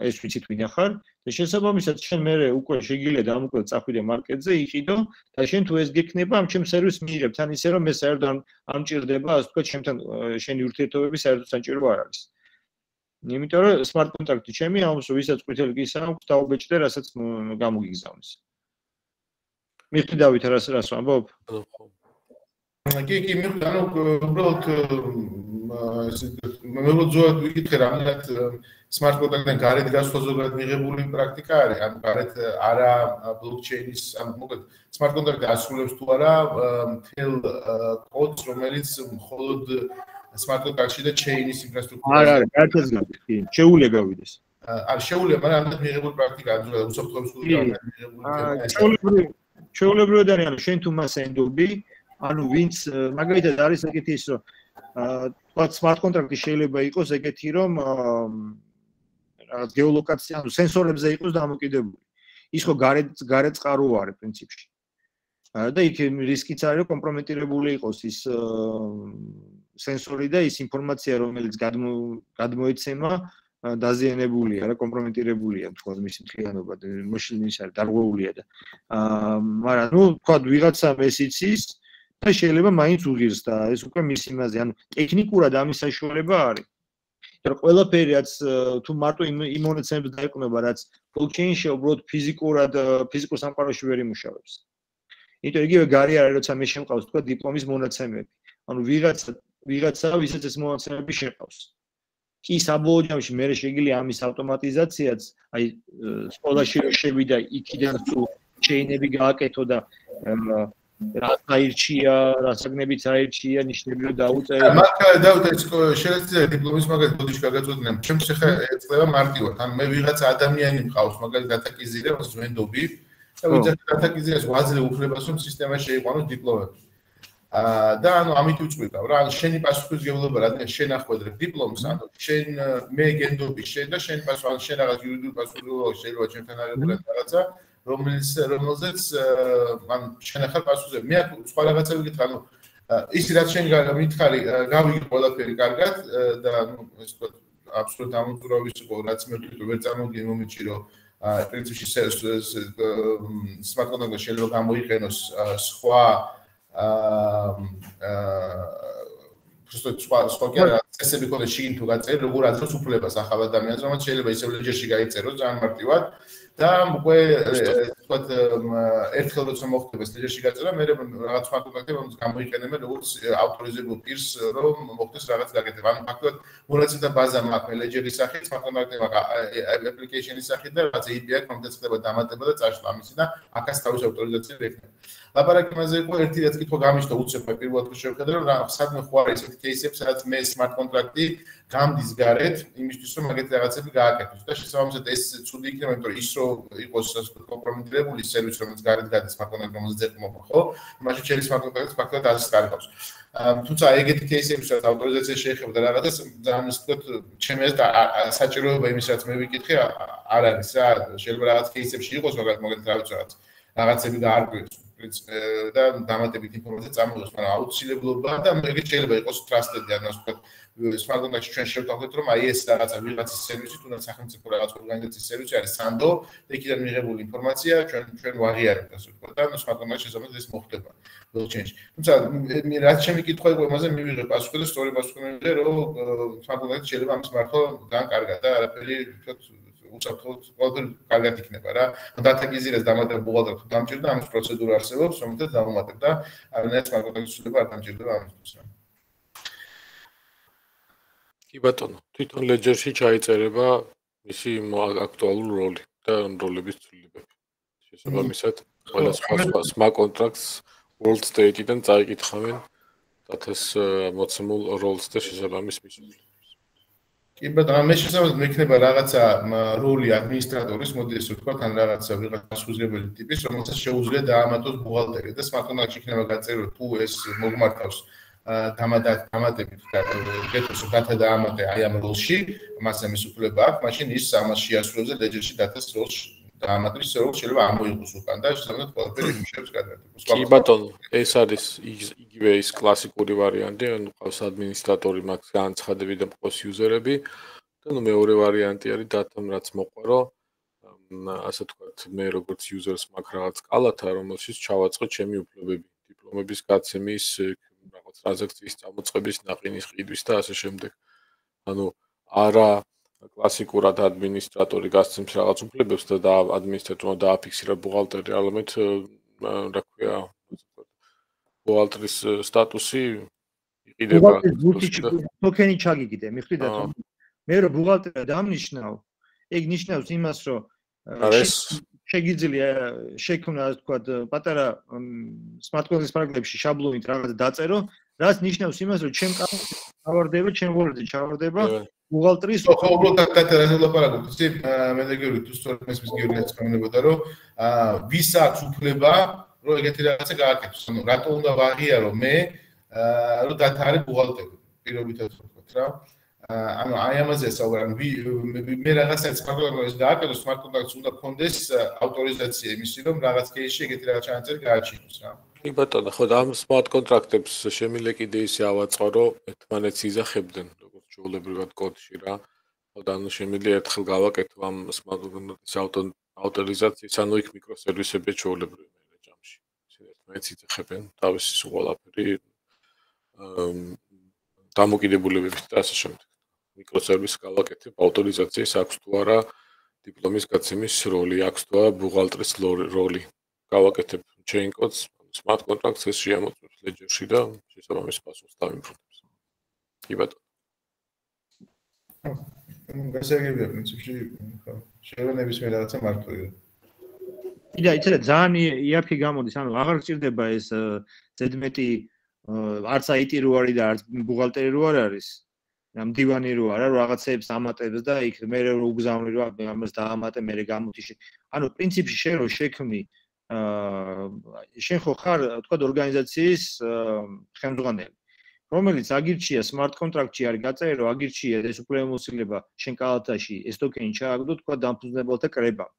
ეს ვიცით ვინ ახარ და შესაბამისად შენ მერე უკვე შეგიძლია დამოკლედ წახვიდე მარკეტზე, იყიდო და შენ თუ ეს გექნება, ამ ჩემ სერვისს მიიღებ თან ისე რომ მე საერთოდ არ მჭირდება, ასე ვთქვათ, ჩემთან შენი ურთიერთობები საერთოდ საჭირო არ არის. იმიტომ რომ smart კონტრაქტი ჩემი ამას ვისაც ყვითელი გისა აქვს დაუბეჭდე, რასაც გამოგიგზავნის. მიხდი დავით რას ვამბობ? კი, ანუ უბრალოდ მეგოძოთ ვიკითხე რამდენად smart კონტრაქტიდან გარეთ გასვლა ზოგადად მიღებული პრაქტიკა არის, ანუ გარეთ არა blockchain-ის, ანუ მოკლედ smart კონტრაქტი ასრულებს თუ არა მთელ კოდს, რომელიც მხოლოდ smart კონტრაქტში და chain-ის ინფრასტრუქტურაში. არა, გაერთიანს კი, შეუძლია გავიდეს. არის შეუძლია, მაგრამ ამდენ მიღებული პრაქტიკაა, ზოგადად უსაფრთხოების კულტურიდან მიღებული. შეულებრივად არის, ანუ შენ თუ მას ენდობი, ანუ ვინც მაგალითად არის ეგეთი ის, რომ თქვა smart კონტრაქტი შეიძლება იყოს ეგეთი, რომ რაღაც გეოლოკაცია, ანუ სენსორებზე იყოს დამოკიდებული. ის ხო გარეთ წყარო არის პრინციპში. და იქ რისკიც არის, რომ კომპრომეტირებული იყოს ის სენსორი და ის ინფორმაცია, რომელიც გადმოეცემა, დაზიანებულია, რა კომპრომეტირებულია, თქვა მისი მთლიანობა, მოშლის არის დარღვეულია და მაგრამ ნუ თქვა ვიღაცა ეს იცის და შეიძლება მაინც უღირს და ეს უკვე მის იმაზე, ანუ ტექნიკურად ამის საშუალება არის. რომ ყველაფერი რაც თუ მარტო იმ მონაცემებს დაეყრდნობა, რაც blockchain-ში უბრალოდ ფიზიკურ სამყაროში ვერ იმუშავებს. იმიტომ იგივე გარი არის, როცა მე შემყავს თქვა დიპლომის მონაცემები. ანუ ვიღაცა ვისაც ეს მონაცემები შეყავს. კი საბოლოო ჯამში მე შეგიძლია ამის ავტომატიზაციაც, აი სკოლაში რო შევიდა იქიდან თუ chain-ები გააკეთო და რა აირჩია, რა საგნებიც აირჩია, ნიშნები რომ დაუწერე. მაგ დავუწერე შეიძლება დიპლომის მაგალითად ბოდიში გაგაწოდნեմ. ჩემს ხა ეწლება მარტივად. ან მე ვიღაცა ადამიანი მყავს, მაგალითად დატაკიზირებ, მას ვენდობი და ვიძახ დატაკიზირებს ვაძლე უფლებას რომ სისტემაში შეიყვანოს დიპლომები. და ანუ ამით უწყვეტავ რა, შენი პასუხისმგებლობა რადგან შენ ახვედრებ დიპლომს, ანუ შენ მე გენდობი შენ და შენ პასუხი შენ რაღაც იურიდიულ პასუხისმგებლობა შეიძლება ჩემთან აღებულად რაღაცა რომელზეც ან შენ ახალ პასუხზე მე აქ სხვა რაღაცა ვიგითხარ, ანუ ის რაც შენ მითხარი გავიგე ყველაფერი კარგად და ანუ ეს თქვა აბსოლუტ ამოძრავის იყო რაც მე ვთქვი ვერ წარმოგიდგენ მომენტში რომ პრინციპში smart კონტრაქტი შეიძლება გამოიყენოს სხვა просто სხვა წესები ქონდეს შიგნით თუ გაწერილი, როგორ აწევს უფლებას ახალ ადამიანს, რომელიც შეიძლება ისევ ლეჯერში გაიწეროს ძალიან მარტივად და უკვე ვთქვათ ერთხელ როცა მოხდება ეს ლეჯერში გაწერა, მე რაღაც სხვა კონტაქტები რომელიც გამოიყენებენ როგორც ავტორიზებულ პირს, რომ მოხდეს რაღაც გაკეთება. ანუ ფაქტობრივად მონაცემთა ბაზა მაქვს ლეჯერის სახით, სხვა კონტაქტები მაქვს application-ის სახით და რაღაც API კონკრეტულად ხდება დამატება და წაშლა ამისი და აქაც თავის ავტორიზაცია ვექნება. ლაპარაკი მასზე იყო ერთი რაც კითხვა გამიშთა უცებ პირველად რო შევხედე რომ რა სადმე ხო არის ესეთი кейსები სადაც მე smart კონტრაქტი გამდის გარეთ იმისთვის რომ მაგეთი რაღაცები გააკეთოს და შესაბამისად ეს ცუდი იქნება იმიტომ რომ ის რომ იყოს კომპრომიტირებული სერვისი რომელიც გარეთ გადის smart კონტრაქტი რომელზეც ეკმობა ხო მაშინ შეიძლება smart კონტრაქტი ფაქტობრივად არის კარგავს თუმცა ეგეთი кейსები სადაც ავტორიზაცია შეეხება და რაღაცას ძალიან ვთქვათ ჩემი საჭიროება იმის რაც მე ვიკითხე არ არის რა შეიძლება რაღაც кейსებში იყოს მაგალითად რაღაც რაღაცები გაარკვიოს პრინციპი და დამატებით ინფორმაცია წამოიღოს, მაგრამ აუცილებლობა და ეგრეთ შეიძლება იყოს trusted-ი, ანუ ასე ვთქვათ, smart contract-ში ჩვენ შევთავაზეთ, რომ აი ეს რაღაცა ვიღაცის სერვისი, თუნდაც სახელმწიფო რაღაც ორგანიზაციის სერვისი არის Sando, და იქიდან მიღებული ინფორმაცია ჩვენ ვაღიარებთ, ასე ვთქვათ, და smart contract-ში შესაძლოა ეს მოხდება blockchain-ში. თუმცა რაც ჩემი კითხვა იყო, იმაზე მივიღე პასუხი და სწორი პასუხი მივიღე, რომ smart contract-ში შეიძლება ამის მართვა ძალიან კარგად და არაფერი ვთქვათ უცებთ ყველაფერი კარგად იქნება რა. დათაგიზირეს დამატება ბუღალტერ თუ დამჭირდა ამის პროცედურა არსებობს, რომელთაც დავუმატებ და არანაირ smart contract-ის ცვლილება არ დამჭირდება ამისთვის რა. კი ბატონო, თვითონ Ledger-ში ჩაიწერება მისი აქტუალური როლი და როლების ცვლილებები. შესაბამისად, ყველა სხვა smart contracts world state-დან წაიკითხავენ დათას მოცემულ როლს და შესაბამის მისვლებს. კი ბატონო, მე შესაძლოა მექნება რაღაცა როლი ადმინისტრატორის, მოდი ესე ვთქვათ, ან რაღაცა ვიღაც პასუხისმგებელი ტიპის, რომელსაც შეუძლია დაამატოს ბუღალტერი და smart contract-ში იქნება გაწერილი თუ ეს მოგმართავს დამატებით გეთოს data დაამატე აი ამ როლში, მას ამის უფლება აქვს, მაშინ ის ამას შეასრულებს და Ledger-ში data-ს როლს დაამატვის როლს შეიძლება ამოიღოს უკან და შესაძლოა ყველაფერი იმუშავებს გადაადგილოს. კი ბატონო, ეს არის იგივე ის კლასიკური ვარიანტი, ანუ ყავს ადმინისტრატორი, მაგ განცხადები და მყავს იუზერები და ნუ მეორე ვარიანტი არის data-მ რაც მოყვარო, ასე ვთქვათ, მე როგორც იუზერს მაქვს რაღაც კალათა, რომელშიც ჩავაწყო ჩემი უფლებები, დიპლომების გაცემის რაღაც ტრანზაქციის წამოწყების, ნაყინის ყიდვის და ასე შემდეგ. ანუ არა კლასიკურად ადმინისტრატორი გასცემს რაღაც უფლებებს და ადმინისტრატორმა დააფიქსირა ბუღალტერი, არამედ რა ქვია, ბუღალტერის სტატუსი იყიდება. ტოკენი ჩაგიგიდე, მიხვდით რომ მე რო ბუღალტერია დამნიშნავ, ეგ ნიშნავს იმას, რომ შეგიძლია შექმნა, ასე ვთქვათ, პატარა smart contract-ის პარაგრაფში შაბლონით რაღაც დაწერო, რაც ნიშნავს იმას, რომ ჩემ ჩავარდება, ჩემ ვორდზე ჩავარდება ბუღალტერის უბრალოდ კატერაზე ლაპარაკობთ, იცი, მე მეგობრებო, თუ სწორედ მესმის გიორგიაც გამენებოდა, რომ ვის აქვს უფლება, რომ ეგეთი რაღაცა გააკეთოს, ანუ რატო უნდა ვაღიარო მე, რომ data არის ბუღალტერი, პირობითად ვთქვათ რა. ანუ აი ამაზე საუბარი, მე რაღაცას smart contract-ის გააკეთოს, smart contract-ს უნდა კონდეს ავტორიზაცია იმისი, რომ რაღაც кейსში ეგეთი რაღაც ჩანაწერი გააჩინოს რა. კი ბატონო, ხო და ამ smart contract-ებს შემიძლია კიდე ისე ავაწყო, რომ ერთმანეთს იზახებდნენ, როგორც ჩვეულებრივად კოდში რა. ხო და ანუ შემიძლია ერთხელ გავაკეთო ამ smart contract-ის ავტორიზაციის, ანუ იქ მიკროსერვისები ჩვეულებრივი ჯამში. ისინი ერთმანეთს იზახებენ, თავისი ყველაფერი დამოკიდებულებებით და ასე შემდეგ. მიკროსერვისს გავაკეთებ, ავტორიზაციის აქვს თუ არა დიპლომის გაცემის როლი, აქვს თუ არა ბუღალტერის როლი. გავაკეთებ chain codes, smart contracts ეს შეამოწმებს Ledger-ში და შესაბამის პასუხს დავიმფრინავს. კი ბატონო. გასაგებია პრინციპში, ხო, შევენების მე რაღაცა მართვია. კი და იცით ძალიან იაფი გამოდის, ანუ აღარ გჭირდება ეს ზედმეტი არც IT რო არის და არც ბუღალტერი რო არის. ამ დივანი რო არა, რაღაცებს ამატებს და იქ მე რო უგზავნი რო ამას დაამატე, მე გამოთიში. ანუ პრინციპში შენ რო შექმნი შენ ხო ხარ, თქვა ორგანიზაციის ხელმძღვანელი, რომელიც აგირჩია smart contract-ში არის გაწერილი, რომ აგირჩია ეს უფლებამოსილება შენ კალათაში ეს ტოკენი ჩააგდო, თქვა დამფუძნებელთა კრებამ.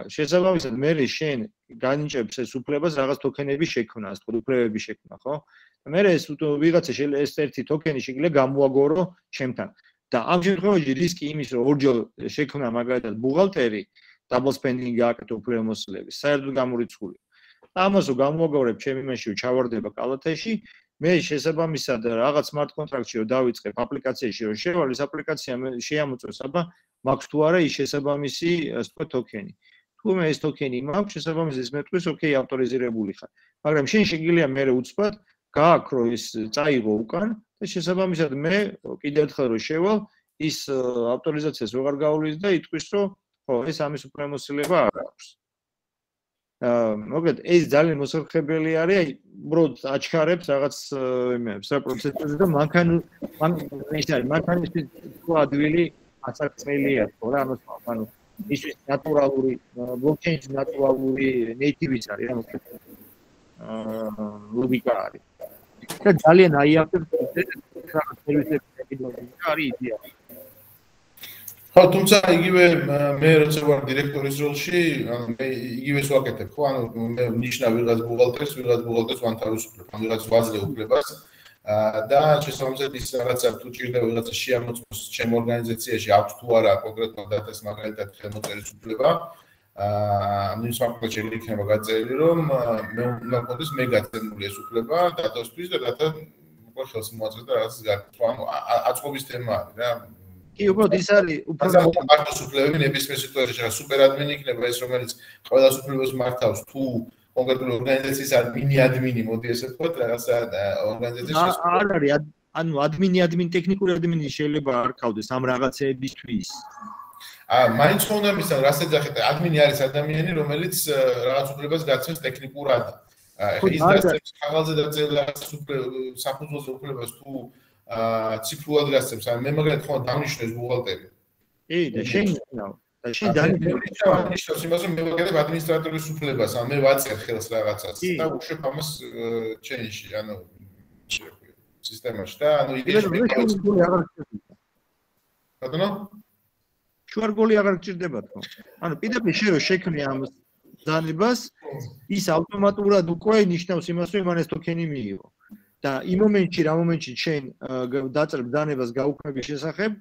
შესაბამისად, მე შენ განიჭებს ეს უფლებას რაღაც ტოკენების შექმნა, ასე თქვა, უფლებების შექმნა, ხო? და მე ეს ვიღაცა ეს ერთი ტოკენი შეიძლება გამოაგორო ჩემთან. და ამ შემთხვევაში რისკი იმის, რომ ორჯერ შექმნა მაგალითად ბუღალტერი double spending გააკეთო უფლებამოსილების, საერთოდ გამორიცხული. ამას რომ გამოაგორებ ჩემი იმაში, რომ ჩავარდება კალათაში, მე შესაბამისად რაღაც smart contract-ში რომ დავიწყებ აპლიკაციაში რომ შევალ, ეს აპლიკაცია შეამოწმებს, აბა მაქვს თუ არა ის შესაბამისი, ასე ვთქვათ, ტოკენი. თუ მე ეს ტოკენი მაქვს, შესაბამისად ის მეტყვის, ოკეი, ავტორიზირებული ხარ. მაგრამ შენ შეგიძლია მე უცბად გააქრო ის წაიღო უკან და შესაბამისად მე კიდევ ერთხელ რომ შევალ, ის ავტორიზაციას ვეღარ გავulis და იტყვის, რომ ხო, ეს ამის უფლებამოსილება არ აქვს. მოკლედ ეს ძალიან მოსახერხებელი არის, უბრალოდ აჩქარებს რაღაც იმებს, რა პროცესებზე და მანქან ის არის, მანქანის თქვა ადვილი ასაკწელია, ხო რა, ანუ ისვის ნატურალური blockchain-ის ნატურალური native-ის არის, რა მოკლედ ლოგიკა არის. და ძალიან აიაფებს რაღაც სერვისები კიდევ არის იდეა. ხო, თუმცა იგივე მე როცა ვარ დირექტორის როლში, ანუ მე იგივეს ვაკეთებ, ხო, ანუ მე ნიშნავ ვიღაც ბუღალტერს 1000 თავისუფლებს, ან ვიღაც ვაძლევ უფლებას და შესაბამისად ის რაღაცა თუ ჭირდება ვიღაცა შეამოწმოს ჩემ ორგანიზაციაში აქვს თუ არა კონკრეტულად დათას მაგალითად ხელმოწერის უფლება, ანუ ის ფაქტია შეიძლება გაწერილი რომ მე უნდა მქონდეს მე გაწეული ეს უფლება დათოსთვის და დათა უკვე ხელს მოაწერს და რაღაცას გაკეთო, ანუ აწყობის თემა არის რა. კი, უბრალოდ ის არის უფრო მარტოს უფლებები ნებისმიერ სიტუაციაში, სუპერ ადმინი იქნება ეს რომელიც ყველას უფლებას მართავს თუ კონკრეტული ორგანიზაციის ადმინი მოდი ესე ვთქვათ, რაღაცა ორგანიზაციის არ არის, ანუ ადმინი ტექნიკური ადმინი შეიძლება არ ყავდეს ამ რაღაცეებისთვის. მაინც ხონდა მისთან რასაც ახეთ ადმინი არის ადამიანი რომელიც რაღაც უფლებას გაცემს ტექნიკურად. ის გაცემს ხალხზე დაწერილ რაღაც საფუძველზე უფლებას თუ ციფრულად გასცემს, ან მე მაგალითად ხომ დავნიშნოს ბუღალტერი. კი, და შენ დავნიშნოს იმას, რომ მე ვაკეთებ ადმინისტრატორის უფლებას, ან მე ვაწერ ხელს რაღაცას და უშვებ ამას ჩენში, ანუ სისტემაში და ანუ იდეაში ბატონო შუარგოლი აღარ გჭირდება თქო. ანუ პირდაპირ შენ რო შექმნი ამ ბრძანებას, ის ავტომატურად უკვე ნიშნავს იმას, რომ მან ეს ტოკენი მიიღო. და იმ მომენტში, რა მომენტში შენ დაწერილ ბრძანებას გაუქმების შესახებ,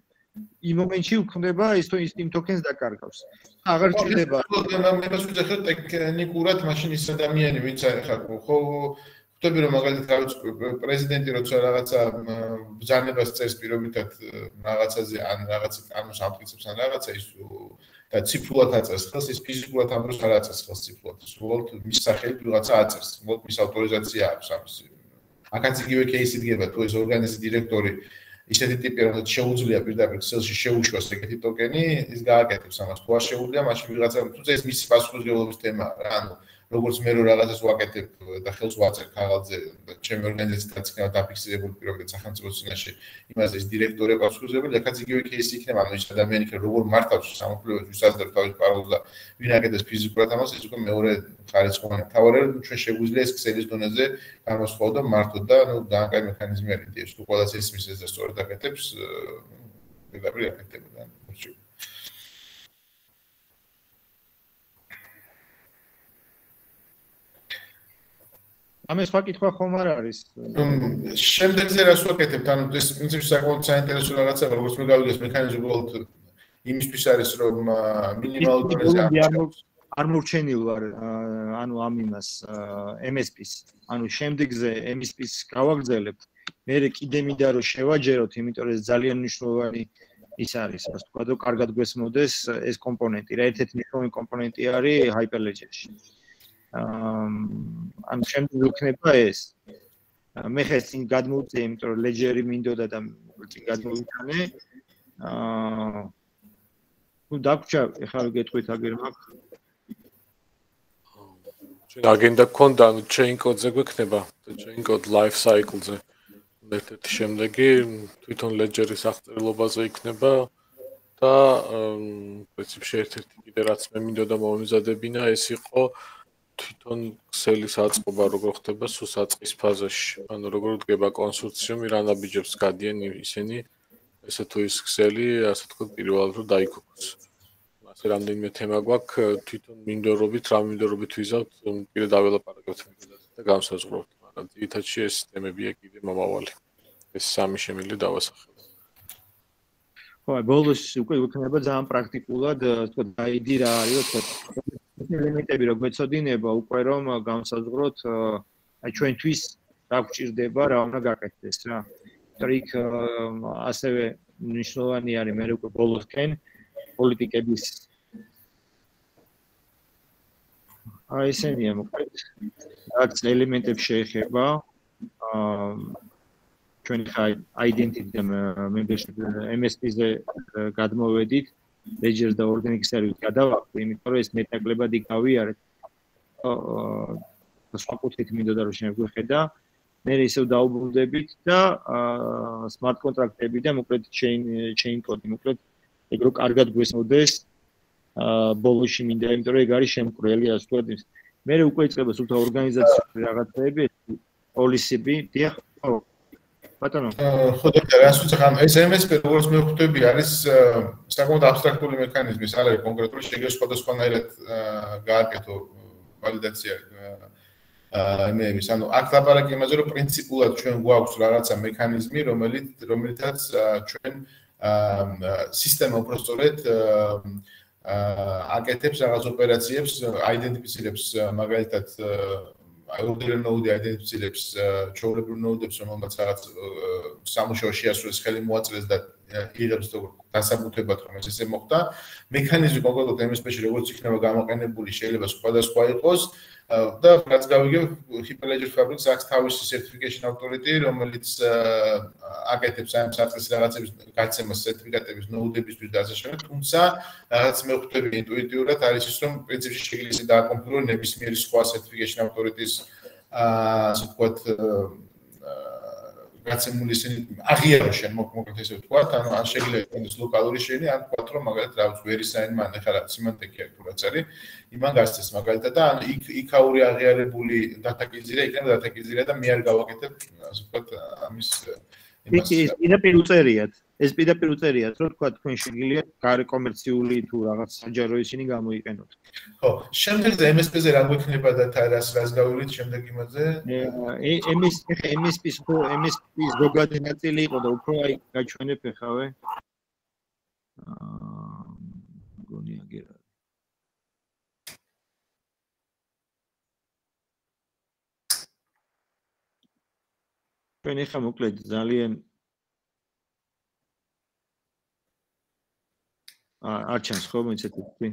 იმ მომენტში უქმდება ის იმ ტოკენს დაკარგავს. აღარ ჭირდება. მე ვიძახე ტექნიკურად მაშინ ის ადამიანი ვინც არის ხარ, ხო ხვდები რომ მაგალითად პრეზიდენტი როცა რაღაცა ბრძანებას წერს პირობითად რაღაცაზე ან რაღაც კანონს ამტკიცებს ან რაღაცა ის და ციფრულად აწერს ხელს, ის ფიზიკურად ამ დროს არ აწერს ხელს ციფრულად. უბრალოდ მის სახელით ვიღაცა აწერს, უბრალოდ მის ავტორიზაცია აქვს ამის. აქაც იგივე кейსი დგება, თუ ეს ორგანიზაციის დირექტორი ისეთი ტიპია, რომ შეუძლია პირდაპირ ქსელში შეუშვას ეგეთი ტოკენი, ის გააკეთებს ამას. თუ არ შეუძლია, მაშინ ვიღაცა, თუმცა ეს მისი პასუხისმგებლობის თემაა რა, ანუ როგორც მე რო რაღაცას ვაკეთებ და ხელს ვაწერ ქაღალდზე და ჩემი ორგანიზაცია დაცქნა დაფიქსირებული პირობითად სახელმწიფოს წინაშე, იმაზე ის დირექტორი პასუხისმგებელი, აქაც იგივე кейსი იქნება, ანუ ის ადამიანი როგორ მართავს სამართლებრივ ვისაძლებთ თავის პაროლს და ვინ აკეთებს ფიზიკურად ამას, ის უკვე მეორე ხარისხოვანი. თავარი ჩვენ შეგვიძლია ეს ქსელის დონეზე გამოსხო და მართოთ და ანუ დაანკაი მექანიზმი არის ეს თუ ყველას ისმის ეს და სწორად აკეთებს, პირდაპირ აკეთებდა. ამას ვაკითხვა ხომ არ არის. შემდეგზე რას ვაკეთებთ? ანუ ეს პრინციპში საკმაოდ საინტერესო რაღაცაა, როგორც მე გავიგეს მექანიზმი უბრალოდ იმისთვის არის, რომ მინიმალური არ მორჩენილ ვარ, ანუ ამ იმას MSP-ს, ანუ შემდეგზე MSP-ს გავაგრძელებთ. მე კიდე მინდა რომ შევაჯეროთ, იმიტომ რომ ძალიან მნიშვნელოვანი ის არის, ასე ვთქვათ, რომ კარგად გვესმოდეს ეს კომპონენტი. რა ერთ-ერთი მნიშვნელოვანი კომპონენტი არის Hyperledger-ში. ანუ შემდეგ იქნება ეს. მე ხეს წინ გადმოვწე, იმიტომ რომ Ledger-ი მინდოდა და წინ გადმოვიტანე. ნუ დაგვრჩა, ეხლა გეტყვით აგერ მაქვს. ჩვენ აგენდა გქონდა, ანუ chain code-ზე გვექნება, chain code life cycle-ზე. ერთ-ერთი შემდეგი თვითონ Ledger-ის აღწერილობაზე იქნება და პრინციპში ერთ-ერთი კიდე რაც მე მინდოდა მომიზადებინა, ეს იყო თვითონ ქსელის აწყობა როგორ ხდება სულ საწყის ფაზაში. ანუ როგორ დგება კონსორციუმი, რა ნაბიჯებს გადიან ისინი, ესე თუ ის ქსელი, ასე თქო, პირველად რომ დაიქოქოს. ასე რამდენიმე თემა გვაქვს, თვითონ მინდორობით, რა მინდორობით ვიზავთ, კიდე დაველაპარაკებთ და განსაზღვრავთ, მაგრამ ძირითადში ეს თემებია კიდე მომავალი. ეს სამი შემიძლია დავასახელო. ხო, ბოლოს უკვე იქნება ძალიან პრაქტიკულად, თქო, დაიდი რა არის, თქო, ელემენტები რო გვეცოდინება უკვე რომ განსაზღვროთ აი ჩვენთვის რა გვჭირდება, რა უნდა გაკეთდეს რა. ტრიკ ასევე მნიშვნელოვანი არის მე უკვე ბოლოსკენ პოლიტიკების აი ესენია მოკლედ რაც ელემენტებს შეეხება ჩვენი identity და membership MSP-ზე გადმოვედით Ledger და Organic Service გადავაყრე, იმიტომ რომ ეს მეტნაკლებად იქავიარეთ. საკუთრით მინდოდა რომ შემოგვიხედა. მე ისევ დაუბრუნდებით და smart contract-ები და მოკლედ chain code, მოკლედ ეგ რო კარგად გვესმოდეს ბოლოში მინდა, იმიტომ რომ ეგ არის შემკრელი, ასე ვთქვათ. მე უკვე იწყება სულთა ორგანიზაციის რაღაცეები, policy-ები, დიახ, ბატონო. ხო და რას უცხო ამ ეს MSP როგორც მე ვხვდები არის საკმაოდ აბსტრაქტული მექანიზმი, სალე კონკრეტული შეიძლება სხვადასხვანაირად გააკეთო ვალიდაცია იმეების, ანუ აქ ლაპარაკი იმაზე, რომ პრინციპულად ჩვენ გვაქვს რაღაცა მექანიზმი, რომელითაც ჩვენ სისტემა უბრალოდ აკეთებს რაღაც ოპერაციებს, აიდენტიფიცირებს მაგალითად ორდერ ნოუდი აიდენტიფიცირებს ჩვეულებრივ ნოუდებს, რომელმაც რაღაც სამუშაოში ასრულებს, ხელი მოაწდეს და იღებს დასაბუთებად, რომ ეს ესე მოხდა. მექანიზმი კონკრეტულად MSP-ში როგორც იქნება გამოყენებული, შეიძლება სხვადასხვა იყოს და რაც გავიგებ, Hyperledger Fabrics აქვს თავისი certification authority, რომელიც აკეთებს ამ საწყის რაღაცების გაცემას სერტიფიკატების ნოუდებისთვის და ასე შემდეგ, თუმცა რაღაც მე ვხვდები ინტუიტიურად არის ის, რომ პრინციპში შეიძლება ისე დააკონფიგურო ნებისმიერი სხვა certification authorities ასე ვთქვათ გაცემული ისინი აღიარო შენ მოკლედ ესე ვთქვათ, ანუ ან შეიძლება იყოს ლოკალური შენი, ან ვთქვათ რომ მაგალითად რა ვიცი VeriSign მან ეხლა სიმანტეკი აქვს თუ რაც არის, იმან გასცეს მაგალითად და ანუ იქაური აღიარებული დატაკიზირება იქნება დატაკიზირება და მე არ გავაკეთებ ასე ვთქვათ ამის იმას. პირდაპირ უწერიათ. ეს პირდაპირ უწერიათ, რომ თქვა თქვენ შეგიძლიათ გარე კომერციული თუ რაღაც საჯარო ისინი გამოიყენოთ. ხო, შემდეგზე MSP-ზე რა გვექნება და რას გავივლით შემდეგ იმაზე? MSP-ის ზოგადი ნაწილი იყო და უფრო აი გაჩვენებ ეხავე. მგონი აგერა. ჩვენ ეხა მოკლედ ძალიან არჩენს ხო მეცეთები?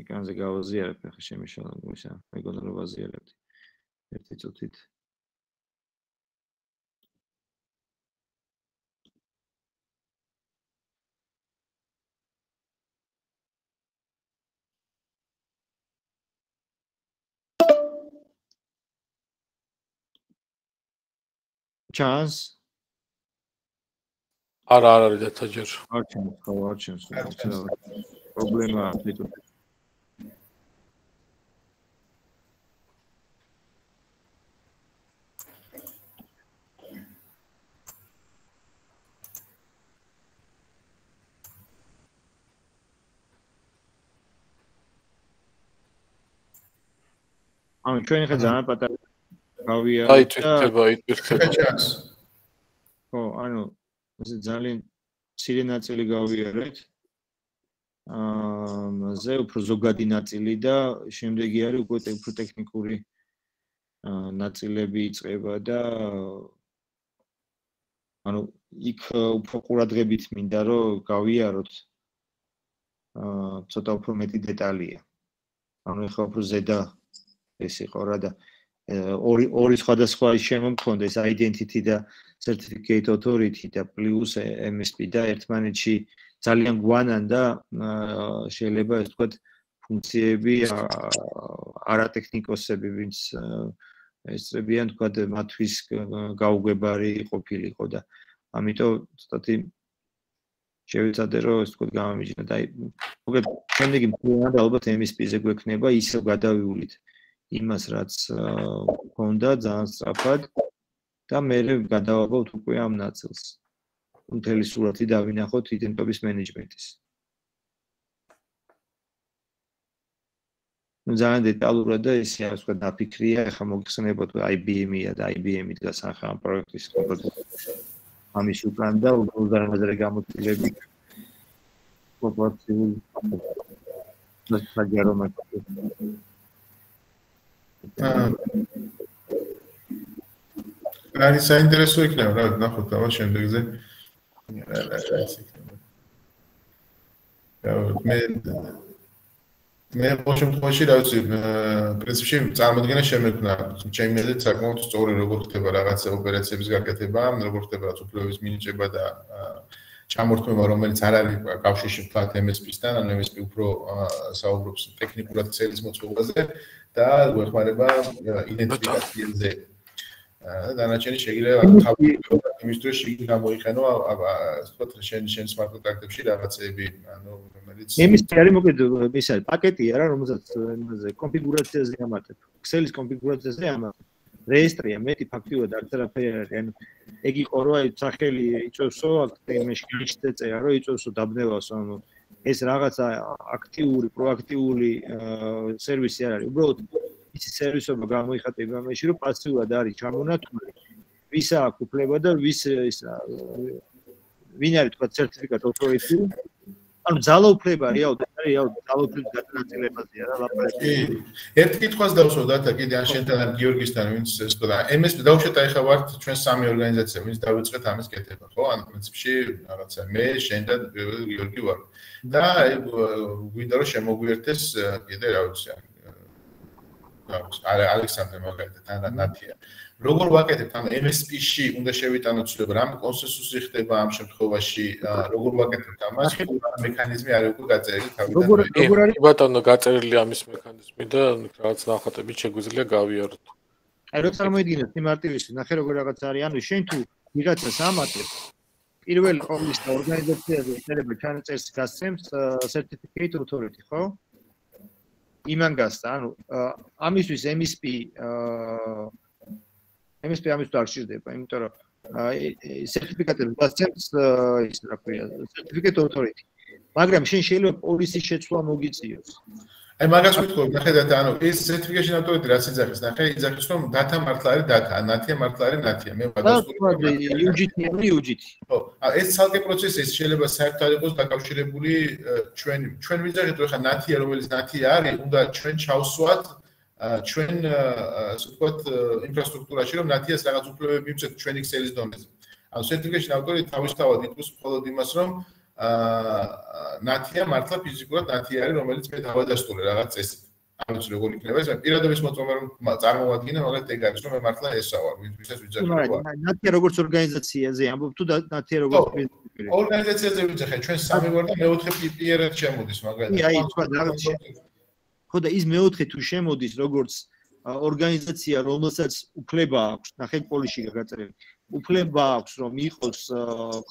ეკრანზე გავაზიარებ ახლა შემიშალა გუშა. მეგონა რომ ვაზიარებდი. ერთი წუთით. ჩანს? არა არის დათაჯერ. არჩენს, ხო, არჩენს. პრობლემა აქვს. ანუ ჩვენ ხა ძალიან პატარა გავია და აიტვირთება. ხო, ანუ ეს ძალიან მცირე ნაწილი გავიარეთ. ზე უფრო ზოგადი ნაწილი და შემდეგი არის უკვე უფრო ტექნიკური ნაწილები იწყება და ანუ იქ უფრო ყურადღებით მინდა რომ გავიაროთ ცოტა უფრო მეტი დეტალია. ანუ ეხლა უფრო ზედა ეს იყო რა და ორი სხვადასხვა შემომქონდეს identity და certificate authority და plus MSP და ერთმანეთში ძალიან გვანან და შეიძლება ეს თქვა ფუნქციები არატექნიკოსები ვინც ესწრებიან თქვა მათთვის გაუგებარი ყოფილიყო და ამიტომ ცოტათი შევეცადე რომ ეს თქვა გამომიჯნა და მოკლედ შემდეგი მქონდა ალბათ MSP-ზე გვექნება ისევ გადავივლით იმას რაც მქონდა ძალიან სწრაფად და მე გადავაბავთ უკვე ამ ნაწილს. მთელი სურათი დავინახოთ იდენტობის მენეჯმენტის. ძალიან დეტალურად და ისე არის თქვა დაფიქრია, ახლა მოგხსენებათ IBM-ია და IBM-ი დგას ახლა ამ პროექტის ამის უკან და უზარმაზარი გამოცდილები პროპორციულ საჯარო მასალებს. არის საინტერესო იქნება რა ნახოთ და შემდეგზე მე შემთხვევაში რა ვიცი პრინციპში წარმოდგენა შემექმნა ჩემი აზრით საკმაოდ სწორი როგორ ხდება რაღაცა ოპერაციების გაკეთება როგორ ხდება რაც უფლებების მინიჭება და ჩამორთმევა რომელიც არ არის კავშირში ვთქვათ MSP-სთან ან MSP უფრო საუბრობს ტექნიკურად ქსელის მოწყობაზე და გვეხმარება იდენტიფიკაციაზე დანარჩენი შეიძლება იმისთვის შეიძლება გამოიყენო ასე ვთქვათ შენ smart contract-ებში რაღაცეები ანუ რომელიც MSP არის მოკლედ ის არის პაკეტია რა რომელსაც იმაზე კონფიგურაციაზე ამატებ ქსელის კონფიგურაციაზე ამატებ რეესტრია მეტი ფაქტიურად არც არაფერი არ არის. ანუ ეგ იყო რომ აი სახელი იწევსო აქ იმაში გიჩეწერა რომ იწევსო დაბნევას ანუ ეს რაღაცა აქტიური პროაქტიული სერვისი არ არის. უბრალოდ ისი სერვისობა გამოიხატება იმაში რომ პასიურად არის ჩამონათული ვის აქვს უფლება და ვის ვინ არის თქვა სერტიფიკატ authority ანუ ძალაუფლება რეალურად არის ძალაუფლების გადაწყვეტილებაზეა რა ლაპარაკი. ერთი კითხვას დავსვათ და კიდე ან შენთან ან გიორგისთან ვინც ეს და MSP დავუშვათ აი ხა ვართ ჩვენ სამი ორგანიზაცია ვინც დავიწყეთ ამის კეთება ხო ან პრინციპში რაღაცა მე შენ და გიორგი ვარ და გვინდა რომ შემოგვიერთეს კიდე რა ვიცი ალექსანდრე მაგალითად ან ნათია როგორ ვაკეთებთ ან MSP-ში უნდა შევიტანოთ ცვლილება რამ კონსენსუსი ხდება ამ შემთხვევაში როგორ ვაკეთებთ ამას მექანიზმი არის უკვე გაწერილი თავიდან როგორ არის ბატონო გაწერილი ამის მექანიზმი და რაღაც ნახატებით შეგვიძლია გავიაროთ აი რო წარმოიდგინეთ იმარტივისი ნახე როგორ რაღაც არის ანუ შენ თუ ვიღაცას ამატებ პირველ ყოვლის ორგანიზაციაზე შეიძლება ჩანაწერს გასცემს certificate authority ხო იმან გასცა ანუ ამისთვის MSP ამის თუ არ შეიძლება, იმიტომ რომ სერტიფიკატები გასცემს ის რა ქვია, certificate authority. მაგრამ შენ შეიძლება პოლისის შეცვლა მოგიწიოს. აი მაგას ვიტყოდ, ნახეთ ანუ ეს certification authority რაც იძახის, ნახე იძახის რომ data მართლა არის data, ნათია მართლა არის ნათია. მე ვადასტურებ UGT არის UGT. ხო, ეს ცალკე პროცესი ეს შეიძლება საერთოდ იყოს დაკავშირებული ჩვენ ვიძახით რომ ხა ნათია რომელიც ნათია არის, უნდა ჩვენ ჩავსვათ ჩვენ ასე ვთქვათ ინფრასტრუქტურაში რომ ნათიას რაღაც უფლებები მიცეთ ჩვენი ქსელის დონეზე. ანუ certification authority თავისთავად იტყვის მხოლოდ იმას რომ ნათია მართლა ფიზიკურად ნათია არის რომელიც მე დავადასტურე რაღაც წესით. ამით როგორ იქნება ეს პირადობის მოწმობა რომ წარმოვადგინე მაგალითად ეგ არის რომ მე მართლა ესა ვარ ვისაც ვიძახი ვარ. ნათია როგორც ორგანიზაციაზე ამბობ თუ ნათია როგორც ორგანიზაციაზე ვიძახე ჩვენ სამი ვარ და მეოთხე პიერად შემოდის მაგალითად. აი თქვა რაღაც ხო და ის მეოთხე თუ შემოდის როგორც ორგანიზაცია რომელსაც უფლება აქვს ნახე პოლისში გაწერილი უფლება აქვს რომ იყოს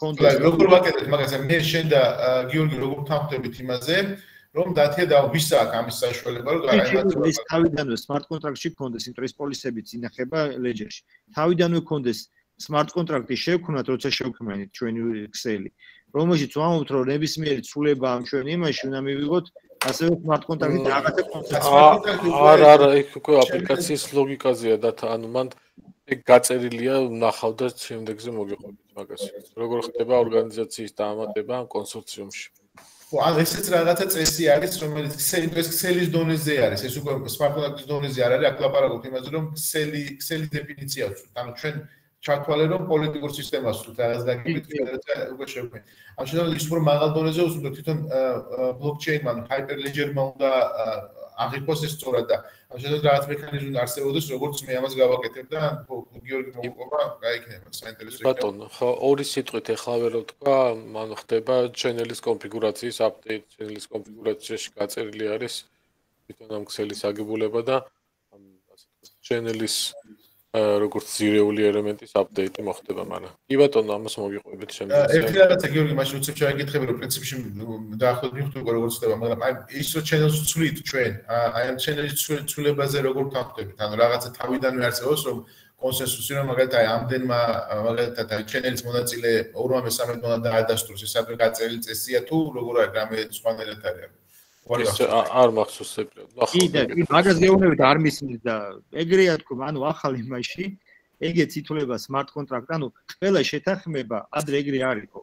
კონტროლი როგორ ვაკეთებთ მაგას მე შენ და გიორგი როგორ თანხმდებით იმაზე რომ დათია და ვისა აქვს ამის საშუალება რომ გაიმართოს ეს თავიდანვე smart contract-ში კონდეს იმიტომ ეს პოლისებიც ინახება ledger-ში თავიდანვე კონდეს smart contract-ი შევქმნათ როცა შევქმნით ჩვენი ქსელი რომელშიც ვამბობთ რომ ნებისმიერი ცვლილება ამ ჩვენი იმაში უნდა მივიღოთ ასევე smart contract-ი რაღაცა კონცეფცია არა იქ უკვე აპლიკაციის ლოგიკაზეა და ანუ მან ეგ გაწერილია ნახავ და შემდეგზე მოგიყვებით მაგას როგორ ხდება ორგანიზაციის დაამატება ამ კონსორციუმში ხო ან ესეც რაღაცა წესი არის რომელიც ქსელის დონეზე არის ეს უკვე smart contract-ის დონეზე არ არის აქ ლაპარაკობთ იმაზე რომ ქსელი დეფინიცია ვცვით ანუ ჩვენ ჩართვალე რომ პოლიტიკურ სისტემას თუ რაღაც დაგიგეთ უკვე შევქმნით. ამ შემთხვევაში ის უფრო მაღალ დონეზე უზრუნოთ თვითონ ბლოკჩეინმა, ჰაიპერლეჯერმა უნდა აღიქვას ეს სწორად და ამ შემთხვევაში რაღაც მექანიზმი არსებობდეს, როგორც მე ამას გავაკეთებ და გიორგი მოუყვება, გაიქნება საინტერესო. ბატონო, ხო, ორი სიტყვით ეხლა ვერ ვთქვა, მან ხდება ჩენელის კონფიგურაციის აპდეიტ, ჩენელის კონფიგურაციაში გაწერილი არის თვითონ ამ ქსელის აგებულება და ამ ასე ვთქვათ, ჩენელის როგორც ზირეული ელემენტის აპდეიტი მოხდება, მაგრამ კი ბატონო, ამას მოგიყვებით შემდგომში. ერთი რაღაცა გიორგი მაშინ უცებ შევეკითხები, რომ პრინციპში დაახლოებით მივხვდი როგორ ხდება, მაგრამ აი ის რო ჩენელს ვცვლით ჩვენ, აი ამ ჩენელის ცვლილებაზე როგორ თანხმდებით? ანუ რაღაცა თავიდანვე არსებობს, რომ კონსენსუსი რომ მაგალითად აი ამდენმა მაგალითად აი ჩენელის მონაწილე 2-3 უნდა დაადასტუროს, ეს ადრე გაწერილი წესია თუ როგორ არის რამე სხვანაირად არის? არ მახსოვს ეგრე. კიდე მაგას გეუბნებით არ მისმის და ეგრეა თქო, ანუ ახალ იმაში ეგეც ითვლება smart contract, ანუ ყველა შეთანხმება ადრე ეგრე არისო.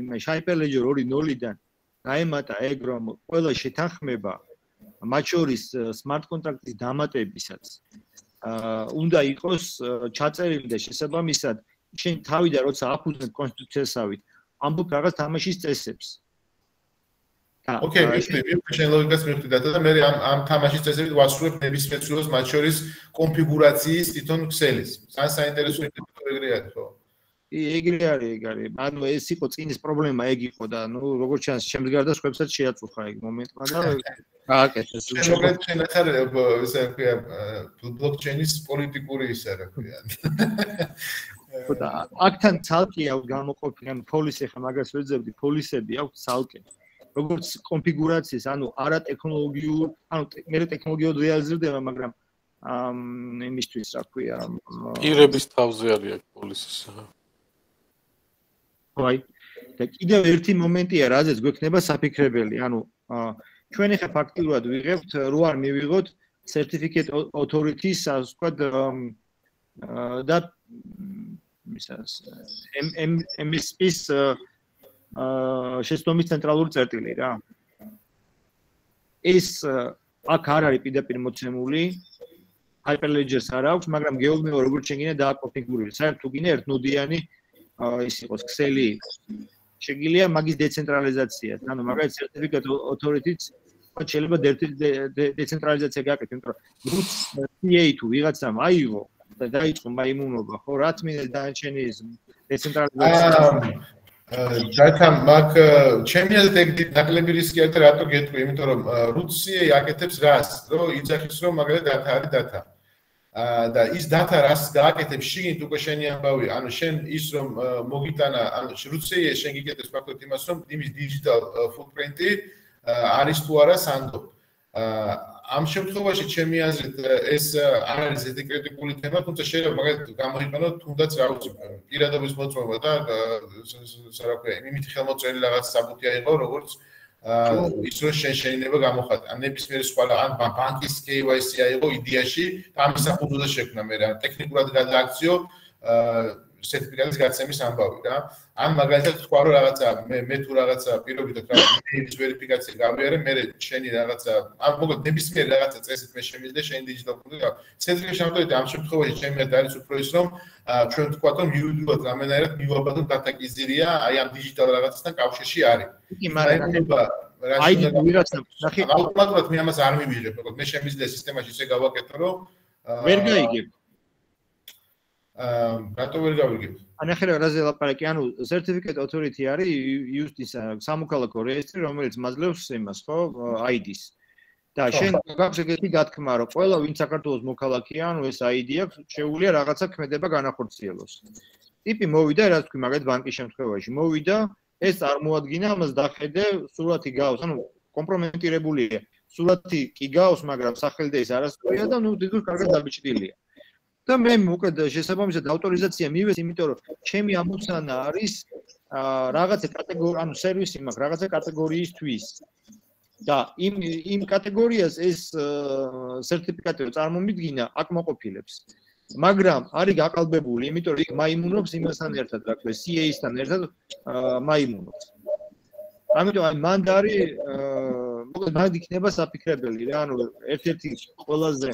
იმაში Hyperledger 2.0-დან დაემატა ეგ რომ ყველა შეთანხმება მათ შორის smart contract-ის დამატებისაც უნდა იყოს ჩაწერილი და შესაბამისად შენ თავიდან როცა აფუძნებ კონსტიტუციასავით ამბობ რაღაც თამაშის წესებს. ოკეი, მივხვდი შენ ლოგიკას მივხვდი და მე ამ თამაშის წესებით ვასრულებ ნებისმიერ ცვლილებას მათ შორის კონფიგურაციის თვითონ ქსელის. საინტერესო ეგრე არის, ხო? ეგრე არის. ანუ ეს იყო წინის პრობლემა ეგ იყო და ნუ როგორც ჩანს შემდგარ და სხვებსაც შეაწუხა ეგ მომენტმა და გააკეთეს. შენაც არის ესე ვქვია ბლოკჩეინის პოლიტიკური ისე რა ქვია. ხო და აქთან ცალკე აქვს გამოყოფილი, ანუ პოლისი ხა მაგას ვეძებდი, პოლისები აქვს ცალკე. როგორც კონფიგურაციის, ანუ არა ტექნოლოგიურ, ანუ მე ტექნოლოგიურად რეალიზდება, მაგრამ იმისთვის, რა ქვია, პირების თავზე არის აქ პოლისის. აი, და კიდევ ერთი მომენტია, რაზეც გვექნება საფიქრებელი, ანუ ჩვენ ახლა ფაქტიურად ვიღებთ, რო არ მივიღოთ certificate authority-ს, ასე ვთქვათ, და ისას MSP-ს შეცდომის ცენტრალური წერტილი რა. ეს აქ არ არის პირდაპირ მოცემული, Hyperledger-ს არ აქვს, მაგრამ გეუბნება როგორც შეგინდა დააკონფიგურირდეს. საერთოდ თუ გინდა ერთნოდიანი ის იყოს ქსელი. შეგიძლია მაგის დეცენტრალიზაცია, ანუ მაგალითად certificate authority-ს შეიძლება დეცენტრალიზაცია გააკეთო, იმიტომ რომ CA თუ ვიღაცამ აიღო და დაიწყო მაიმუნობა, ხო, რა თმინდა დანარჩენი ის დეცენტრალიზაცია. Data მაგ ჩემი აზრით ეგ ნაკლები რისკი არის და რატო გეტყვი, იმიტომ რომ root CA აკეთებს რას, რომ იძახის რომ მაგალითად data არის data. და ის data რას გააკეთებს შიგნით უკვე შენი ამბავი, ანუ შენ ის რომ მოგიტანა, ანუ root CA შენ გიკეთებს ფაქტობრივად იმას, რომ იმის digital footprint-ი არის თუ არა სანდო. ამ შემთხვევაში ჩემი აზრით ეს არ არის ზედი კრიტიკული თემა, თუმცა შეიძლება მაგალითად გამოიყენოთ თუნდაც რა ვიცი პირადობის მოწმობა და რა ქვია, იმით ხელმოწერილი რაღაც საბუთი აიღო, როგორც ის რომ შეიძლება გამოხატა. ან ნებისმიერი სხვა ან ბანკის KYC აიღო იდეაში და ამის საფუძველზე შექმნა მე რა ტექნიკურად გადააქციო სერტიფიკატის გაცემის ამბავი რა. ან მაგალითად თქვა რომ რაღაცა მე თუ რაღაცა პირობითად რა მეილის ვერიფიკაცია გავიარე, მე შენი რაღაცა ან მოკლედ ნებისმიერი რაღაცა წესით მე შემიძლია შენი digital ფონდი რა. ცენტრალური შემთხვევაში ამ შემთხვევაში ჩემი აზრით არის უფრო ის რომ ჩვენ ვთქვათ რომ იურიდიულად რამენერად მივაბადოთ data კიზირია აი ამ digital რაღაცასთან კავშირში არის. კი, მაგრამ აი ვიღაცამ ნახე ავტომატურად მე ამას არ მივიღებ, მოკლედ მე შემიძლია სისტემაში ისე გავაკეთო რომ ვერ გაიგებ. რატო ვერ გავიგებ? ანახე რა რაზე ლაპარაკი, ანუ certificate authority არის just-ის სამოქალაქო რეესტრი, რომელიც მაძლევს იმას, ხო, ID-ს. და შენ გაქვს ეგეთი გათქმა, რომ ყველა ვინც საქართველოს მოქალაქეა, ანუ ეს ID აქვს, შეუძლია რაღაცა ქმედება განახორციელოს. ტიპი მოვიდა, რაც თქვი, მაგალითად ბანკის შემთხვევაში, მოვიდა, ეს წარმოადგინა, ამას დახედე, სურათი გავს, ანუ კომპრომენტირებულია. სურათი კი გავს, მაგრამ სახელი და ეს არასწორია და ნუ დიდულ კარგად დაბეჭდილია. და მე მოკლედ შესაბამისად ავტორიზაცია მივეს, იმიტომ რომ ჩემი ამოცანა არის რაღაცა კატეგორია, ანუ სერვისი მაქვს რაღაცა კატეგორიისთვის. და იმ კატეგორიას ეს სერტიფიკატი წარმომიდგინა, აქ მოყოფილებს. მაგრამ არის გაყალბებული, იმიტომ რომ იქ მაიმუნობს იმასთან ერთად, რა ქვია, CA-სთან ერთად მაიმუნობს. ამიტომ აი მანდ არის მოკლედ მაგ იქნება საფიქრებელი რა, ანუ ერთ-ერთი ყველაზე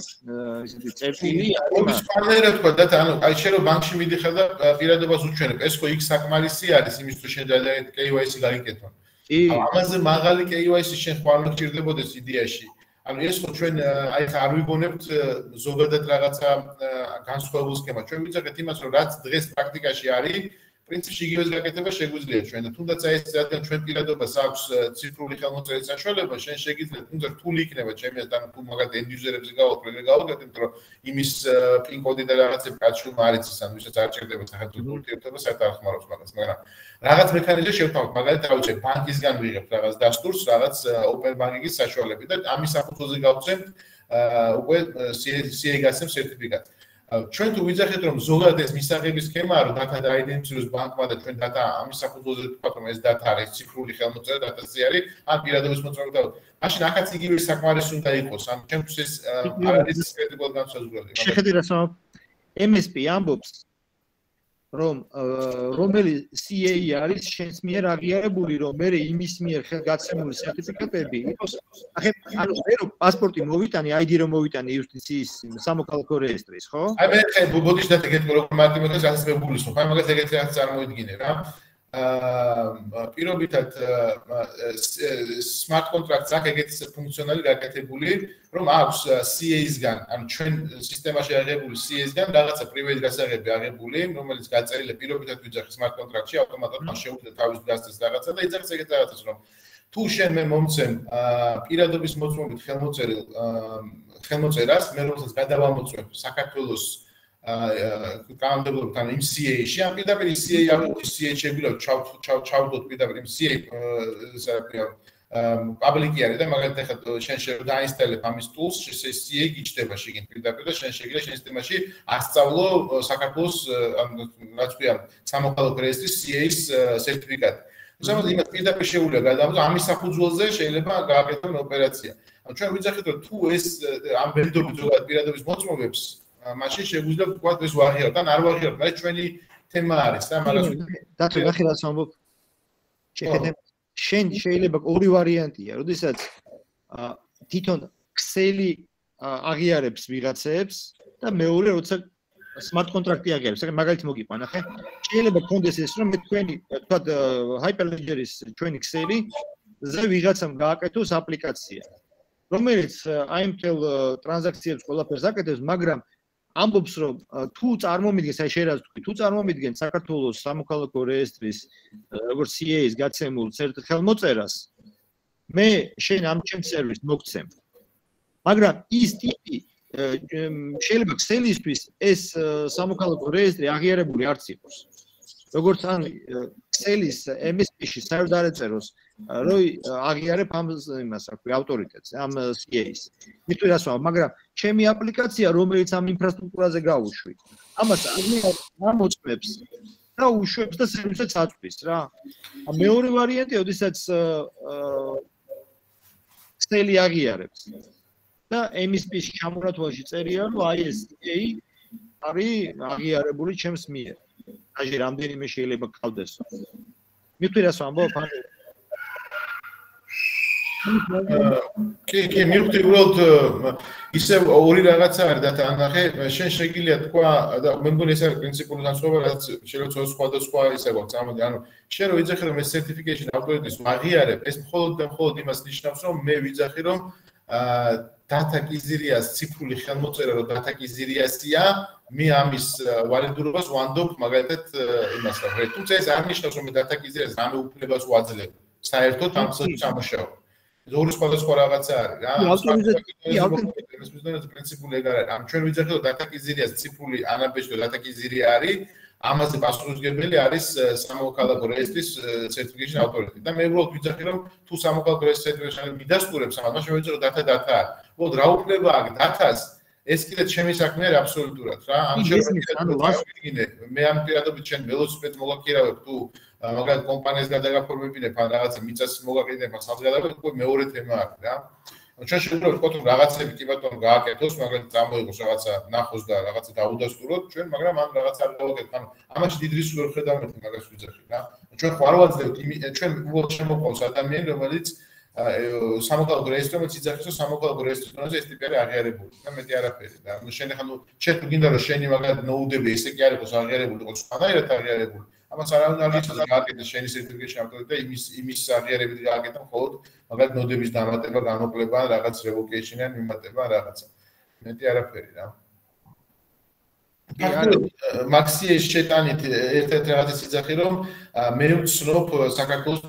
ისეთი წერტილი არის პარტნიორი თქვა და ანუ აი შენ რო ბანკში მიდიხარ და პირადობას უჩვენებ, ეს ხო იქ საკმარისი არის იმის თუ შენ და KYC გაიგეთო. ამაზე მაღალი KYC შენ ხო არ მოგჭირდებოდეს იდეაში. ანუ ეს ხო ჩვენ აი არ ვიგონებთ ზოგადად რაღაცა განსხვავებულ სქემას. ჩვენ ვიძახეთ იმას, რომ რაც დღეს პრაქტიკაში არის პრინციპში იგივეს გაკეთება შეგვიძლია ჩვენ და თუნდაც აი ეს რადგან ჩვენ პირადობას აქვს ციფრული ხელმოწერის საშუალება, შენ შეგიძლია თუნდაც რთული იქნება ჩემი აზრით, ანუ თუ მაგალითად end user-ებზე გავაკეთებ, იმიტომ რომ იმის pin code და რაღაცები კაცშულმა არ იცის, ანუ ისაც არ ჭირდება სახელმწიფო ურთიერთობა, საერთოდ არ ხმარობს მაგას, მაგრამ რაღაც მექანიზმი შევთავაზოთ, მაგალითად რა ვიცი, ბანკისგან ვიღებთ რაღაც დასტურს, რაღაც open banking-ის საშუალებით და ამის საფუძველზე გავცემთ უკვე CA გასცემ სერტიფიკატს. ჩვენ თუ ვიძახეთ რომ ზოგადად ეს მისაღების სქემაა რომ data დაიდენტიფიციროს ბანკმა და ჩვენ data ამის საფუძველზე ვთქვათ რომ ეს data არის ციფრული ხელმოწერა data-ზე არის ან პირადობის მოწმობა და მაშინ ახაც იგივე საკმარისი უნდა იყოს ან ჩვენთვის ეს არ არის კრიტიკულად განსაზღვრელი. შეხედე რა MSP ამბობს რომ რომელი CA არის შენს მიერ აღიარებული რომ მე იმის მიერ ხელგაცემული სერტიფიკატები იყოს ახლა ანუ მე რომ პასპორტი მოვიტანი ID რომ მოვიტანი იუსტიციის სამოქალაქო რეესტრის ხო აი მე ბოდიშ და ეგეთი რომ მარტივად გასაგებულის ხო აი მაგას ეგეთი რაც წარმოიდგინე რა პირობითად smart contracts აქ ეგეთი ფუნქციონალი გაკეთებული რომ აქვს CA-სგან ანუ ჩვენ სისტემაში აღებული CA-სგან რაღაცა private გასაღები აღებული რომელიც გაწერილია პირობითად ვიძახი smart contract-ში ავტომატურად მას შეუძლია თავის გასწრეს რაღაცა და იძახს ეგეთ რაღაცას რომ თუ შენ მე მომცემ პირადობის მოწმობით ხელმოწერას მე რომელსაც გადავამოწმებ საქართველოს კანონმდებლობთან იმ CA-ში ამ პირდაპირ CA-ში CA შეგვიძლია ჩავდოთ პირდაპირ იმ CA პაბლიკი არის და მაგალითად ახლა შენ შეიძლება დაინსტალებ ამის ტულს, CA გიჩდება შეგინ პირდაპირ და შენ შეგიძლია შენ სისტემაში ასწავლო საქართველოს რაც ქვია სამოქალაქო რეესტრის CA-ის სერტიფიკატი. ზოგადად იმას პირდაპირ შეუძლია გადააბრძო ამის საფუძველზე შეიძლება გააკეთონ ოპერაცია. ჩვენ ვიძახით რომ თუ ეს ამ ბედობით ზოგადად პირადობის მოწმობებს მაშინ შეგვიძლია ვთქვათ ეს ვაღიაროთ ან არ ვაღიაროთ, მაგრამ ჩვენი თემა არის და მაგას დათო ნახე რაც ამბობ შეხედე შენ შეიძლება ორი ვარიანტია, როდესაც თვითონ ქსელი აღიარებს ვიღაცებს და მეორე როცა smart contract-ი აღიარებს, მაგალითი მოგიყვან, ახლა შეიძლება გქონდეს ეს რომ მე თქვენი თქვათ Hyperledger-ის ჩვენი ქსელი ზე ვიღაცამ გააკეთოს აპლიკაცია, რომელიც აი მთელ ტრანზაქციებს ყველაფერს აკეთებს, მაგრამ ამბობს რომ თუ წარმომიდგენს, აი შენ რაც თქვი, თუ წარმომიდგენს საქართველოს სამოქალაქო რეესტრის როგორც CA-ის გაცემულ ხელმოწერას, მე შენ ამ ჩემ სერვისს მოგცემ. მაგრამ ის ტიპი შეიძლება ქსელისთვის ეს სამოქალაქო რეესტრი აღიარებული არც იყოს. როგორც ან ქსელის MSP-ში საერთოდ არ ეწეროს, რომ აღიარებ ამ იმას, რა ქვია, ავტორიტეტს, ამ CA-ის. მithვი რას ვამბობ, მაგრამ ჩემი აპლიკაცია, რომელიც ამ ინფრასტრუქტურაზე გავუშვი, ამას ამოწმებს და უშვებს და სერვისებს აწვდის რა. მეორე ვარიანტია, როდესაც ქსელი აღიარებს და MSP-ში ჩამონათვალში წერია, რომ აი ეს CA არის აღიარებული ჩემს მიერ. აჟი რამდენიმე შეიძლება გყავდეს. მithვი რას ვამბობ, კი, მივხვდი უბრალოდ ისე ორი რაღაცა არის და თანახე, შენ შეგიძლია თქვა და მე მგონი ეს არის პრინციპული განსხვავება, რაც შეიძლება სხვადასხვა ისე გვაქვს, ამოდი, ანუ შენ რო ვიძახი რომ ეს certification ავტორიტეტს ვაღიარებ, ეს მხოლოდ და მხოლოდ იმას ნიშნავს, რომ მე ვიძახი რომ data kizirias ციფრული ხელმოწერა რომ data kiziriasია, მე ამის ვალიდურობას ვანდობ მაგალითად იმას რა. თუმცა ეს არ ნიშნავს რომ data kizirias რამე უფლებას ვაძლევ. საერთოდ ამ სამუშაო. ორი სხვადასხვა რაღაცა არის რა. ეს მიზნად პრინციპული ეგ არის. ამ ჩვენ ვიძახით რომ data kizirias ციფრული ანაბეჭდო data kiziri არის. ამაზე პასუხისმგებელი არის სამოქალაქო რეესტრის certification authority. და მე უბრალოდ ვიძახი რომ თუ სამოქალაქო რეესტრის certification მიდასტურებს ამას, მაშინ ვეძახო data არის. უბრალოდ რა უფლება აქვს data-ს? ეს კიდე ჩემი საქმე არის აბსოლუტურად რა. ამ შემთხვევაში მე ამ პირადობით ჩვენ ველოსიპედს მოგაქირავებ თუ მაგალითად კომპანიას გადაგაფორმებინებ ან რაღაცა მიწას მოგაკეთებ ან სახლს გადაგაკეთებ, უკვე მეორე თემა არის რა. ჩვენ შეგვიძლია ვთქვათ რომ რაღაცები კი ბატონო გააკეთოს, მაგალითად წამოიღოს რაღაცა ნახოს და რაღაცა დაუდასტუროთ ჩვენ, მაგრამ ამ რაღაცა არ გავაკეთებთ. ანუ ამაში დიდ რისკს ვერ ხედავთ მაგას ვიძახი რა. ჩვენ ხარ ვაძლევთ ჩვენ უბრალოდ შემოყავს ადამიანი, რომელიც სამოქალაქო რეესტრომაც იძახის რომ სამოქალაქო რეესტრომაზე ეს ტიპი არის აღიარებული და მეტი არაფერი და შენ ახლა შენ თუ გინდა რომ შენი მაგალითად ნოუდები ესე კი არ იყოს აღიარებული, იყოს სხვანაირად აღიარებული. ამას არავინ არ იცოდა გააკეთეს შენი certification authority და იმის აღიარებით გააკეთა მხოლოდ მაგალითად ნოდების დამატება, გამოკლება, რაღაც revocation-ან მიმატება, რაღაცა. მეტი არაფერი რა. მაქსიეს შეტანით ერთ-ერთი რაღაცის იძახი რომ მე ვცნობ საქართველოს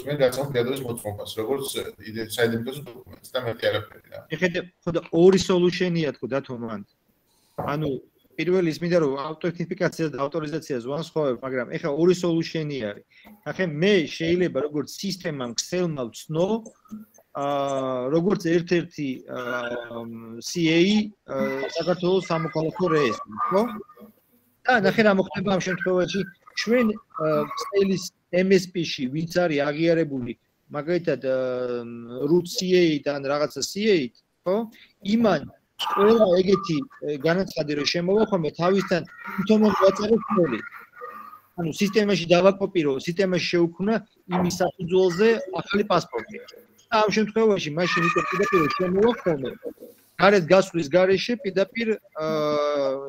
მე გაცნობ პირადობის მოწმობას, როგორც საიდენტიფიკაციო დოკუმენტს და მეტი არაფერი რა. ეხლა ხოდა ორი სოლუშენია თქო დათო მან. ანუ პირველი ის მინდა რომ ავტოიდენტიფიკაციას და ავტორიზაციას ვანსხვავებ, მაგრამ ეხლა ორი სოლუშენი არის. ახლა მე შეიძლება როგორც სისტემამ ქსელმა ვცნო როგორც ერთ-ერთი CA საქართველოს სამოქალაქო რეესტრი, ხო? და ნახე რა მოხდება ამ შემთხვევაში, ჩვენ ქსელის MSP-ში ვინც არის აღიარებული, მაგალითად root CA-დან რაღაცა CA-ით, ხო? იმან ყველა ეგეთი განაცხადი რომ შემოვახმე თავისთან თვითონ ვაწერებ ხოლმე. ანუ სისტემაში დავაკოპირო, სისტემაში შევქმნა იმის საფუძველზე ახალი პასპორტი. ამ შემთხვევაში მაშინ იქ პირდაპირ შემოვახმე. გარეთ გასვლის გარეშე პირდაპირ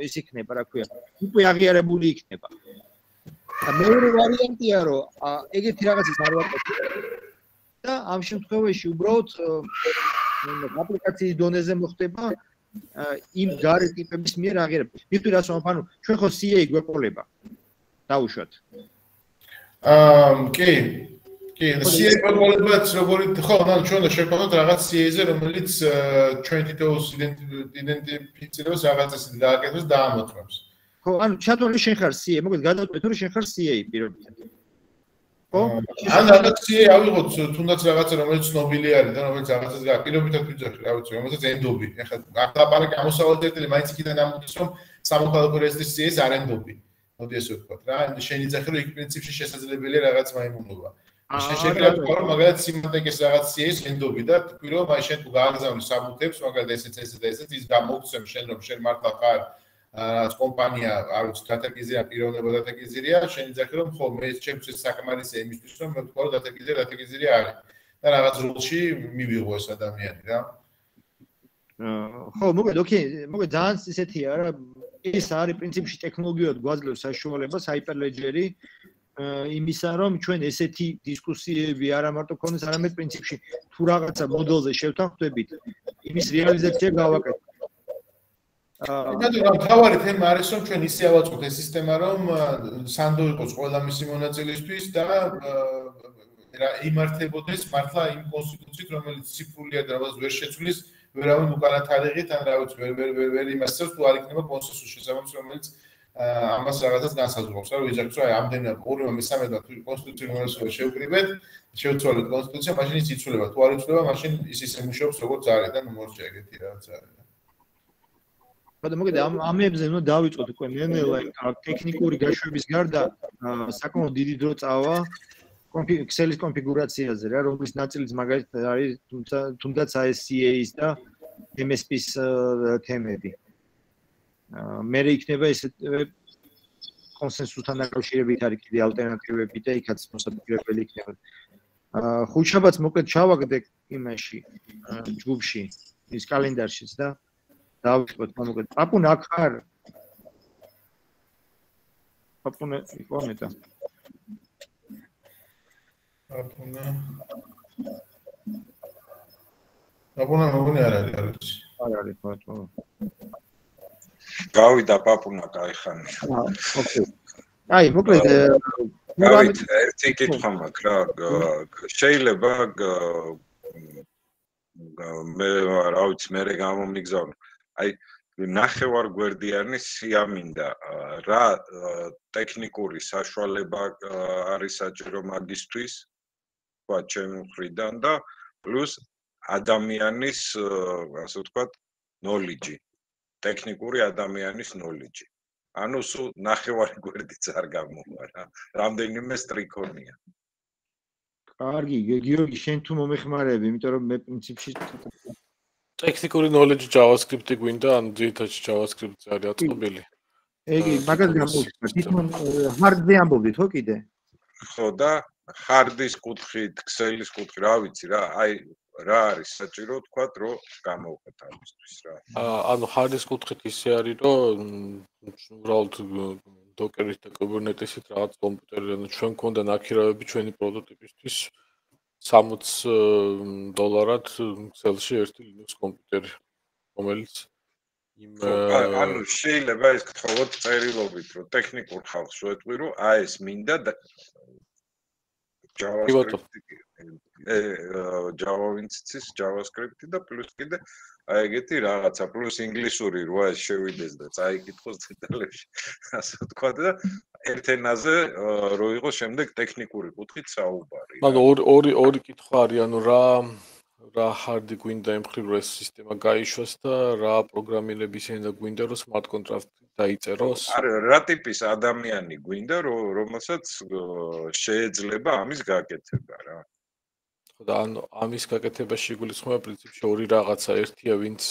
ის იქნება, რა ქვია, უკვე აღიარებული იქნება. და მეორე ვარიანტია რომ ეგეთი რაღაცის არ ვაკეთებ. და ამ შემთხვევაში უბრალოდ აპლიკაციის დონეზე მოხდება იმ გარე ტიპების მიერ აღიარება. მithვი რას ვამბობ, ანუ ჩვენ ხო CA გვეყოლება. დაუშვათ. კი. კი, CA გვეყოლებაც როგორი ხო, ანუ ჩვენ შევქონოთ რაღაც CA-ზე, რომელიც ჩვენ თითოეულს იდენტიფიცირებს რაღაცას გააკეთოს და ამოწმებს. ხო, ანუ ჩათვალე შენ ხარ CA, მოკლედ გადავწყვეტ რომ შენ ხარ CA პირობითად. ხო? ან რაღაც ციე ავიღოთ თუნდაც რაღაცა რომელიც ცნობილი არის და რომელიც რაღაცას გაპირობითად ვიძახი, რა ვიცი, რომელსაც ენდობი. ეხლა ახლაპარაკი ამოსავალებელი მაინც იქიდან ამოდის, რომ სამოქალაქო რეესტრის ციეს არ ენდობი. მოდი ესე ვთქვათ რა, შენ იძახი რომ იქ პრინციპში შესაძლებელია რაღაც მაიმუნობა. შენ შეიძლება თქვა რომ მაგალითად სიმანტეკეს რაღაც ციეს ენდობი და თქვი რომ აი შენ თუ გააგზავნე საბუთებს, მაგალითად ესეც ის გამოგცემ შენ რომ შენ მართლა ხარ რაც კომპანია, არ ვიცი, დატაკიზია პიროვნება დატაკიზია, შენ იძახი რომ ხო მე ჩემთვის საკმარისია იმისთვის რომ მე ვთქვა რომ დატაკიზია არის და რაღაც როლში მივიღო ეს ადამიანი რა. ხო, მოგეთ, ოკეი, მოგეთ ძალიან ისეთია რა, ეს არის პრინციპში ტექნოლოგიურად გვაძლევს საშუალებას Hyperledger-ი იმისა რომ ჩვენ ესეთი დისკუსიები არა მარტო ქონდეს, არამედ პრინციპში თუ რაღაცა მოდელზე შევთანხმდებით, იმის რეალიზაცია გავაკეთოთ. მაგრამ თავარი თემა არის რომ ჩვენ ისე ავაწყოთ ეს სისტემა რომ სანდო იყოს ყველა მისი მონაწილისთვის და იმართებოდეს მართლა იმ კონსტიტუციით რომელიც ციფრულია და რაღაც ვერ შეცვლის ვერავინ უკანა თარიღით ან რა ვიცი ვერ იმასწრებს თუ არ იქნება კონსენსუსი შესაბამისი რომელიც ამას რაღაცას განსაზღვრავს რა ვიძახს რომ აი ამდენი ორივე მესამედა თუ კონსტიტუციური მონაცემები შევკრიბეთ შევცვალეთ კონსტიტუცია მაშინ ის იცვლება თუ არ იცვლება მაშინ ის ისე მუშაობს როგორც არის და ნუ მორჩა ეგეთი რაღაც არის მაგრამ მოგეთ ამებზე ნუ დავიწყოთ უკვე ნელ-ნელა ტექნიკური გაშვების გარდა საკმაოდ დიდი დრო წავა Excel-ის კონფიგურაციაზე რა რომლის ნაწილიც მაგალითად არის თუნდაც ASCII-ის და MSP-ის თემები მე იქნება ეს კონსენსუსთან დაკავშირებით არის კიდე ალტერნატივები და იქაც მოსაპირებელი იქნება ხუთშაბათს მოკლედ ჩავაგდე იმაში ჯგუფში ის კალენდარშიც და დავიწყოთ მოკლედ პაპუნა აქ ხარ პაპუნა იქონე და პაპუნა მოგონი არ არის არის პაპუნა გავიდა პაპუნა кайხანი ოკეი აი მოკლედ გავით ერთი კითხვა მაქვს რა შეიძლება მე რა ვიცი მე გამომიგზავნო აი ნახევარ გვერდიანი სიამინდა რა ტექნიკური საშუალება არის საჭირო მაგისთვის თქვა ჩემი მხრიდან და პლუს ადამიანის ასე ვთქვათ knowledge ტექნიკური ადამიანის knowledge ანუ სულ ნახევარი გვერდიც არ გამოვა რა რამდენიმე სტრიქონია კარგი გიორგი შენ თუ მომეხმარები იმიტომ რომ მე პრინციპში ტექნიკური knowledge JavaScript-ი გვინდა ან ძირითადად JavaScript-ზე არის აწყობილი ეგი მაგას გამოვიდა თვითონ hard-ზე ამბობდით ხო კიდე ხო და hard-ის კუთხით Excel-ის კუთხით რა ვიცი რა აი რა არის საჭირო თქვათ რომ გამოვხეთ ამისთვის რა ანუ hard-ის კუთხით ისე არის რომ უბრალოდ Docker-ის და Kubernetes-ით რაღაც კომპიუტერი ანუ ჩვენ გვქონდა ნაქირავები ჩვენი პროტოტიპისთვის $60 Excel-ში ერთი Linux კომპიუტერი რომელიც ანუ შეიძლება ეს გთხოვოთ წერილობით რომ ტექნიკურ ხალხს შევეტყვი რომ აი ეს მინდა Java ვინცის JavaScript-ი და პლუს კიდე აი ეგეთი რაღაცა პლუს ინგლისური როა ეს შევიდეს და წაიკითხოს დეტალებში ასე ვთქვათ და ერთ ენაზე რო იყოს შემდეგ ტექნიკური კუთხით საუბარი ანუ ორი კითხვა არის ანუ რა hard-ი გვინდა იმ მხრივ რომ ეს სისტემა გაიშვას და რა პროგრამირების ენა გვინდა რომ smart contract-ი დაიწეროს რა ტიპის ადამიანი გვინდა რომელსაც შეიძლება ამის გაკეთება რა ხო და ანუ ამის გაკეთებაში იგულისხმება პრინციპში ორი რაღაცა ერთია ვინც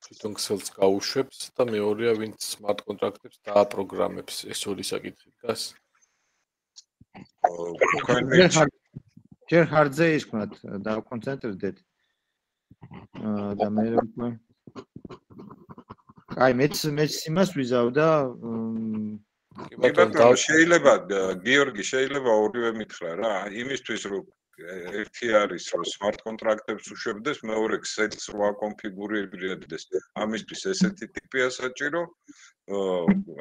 თვითონ Excel-ს გაუშვებს და მეორეა ვინც smart contract-ებს დააპროგრამებს ეს ორი საკითხი დგას ჯერ hard-ზე ის ვთქვათ დავკონცენტრდეთ და მე აი მეც იმას ვიზავდა კი ბატონო შეიძლება გიორგი შეიძლება ორივე მითხრა რა იმისთვის რომ ერთი არის რომ smart contract-ებს უშვებდეს მეორე Excel-ს რა კონფიგურირებდეს ამისთვის ესეთი ტიპია საჭირო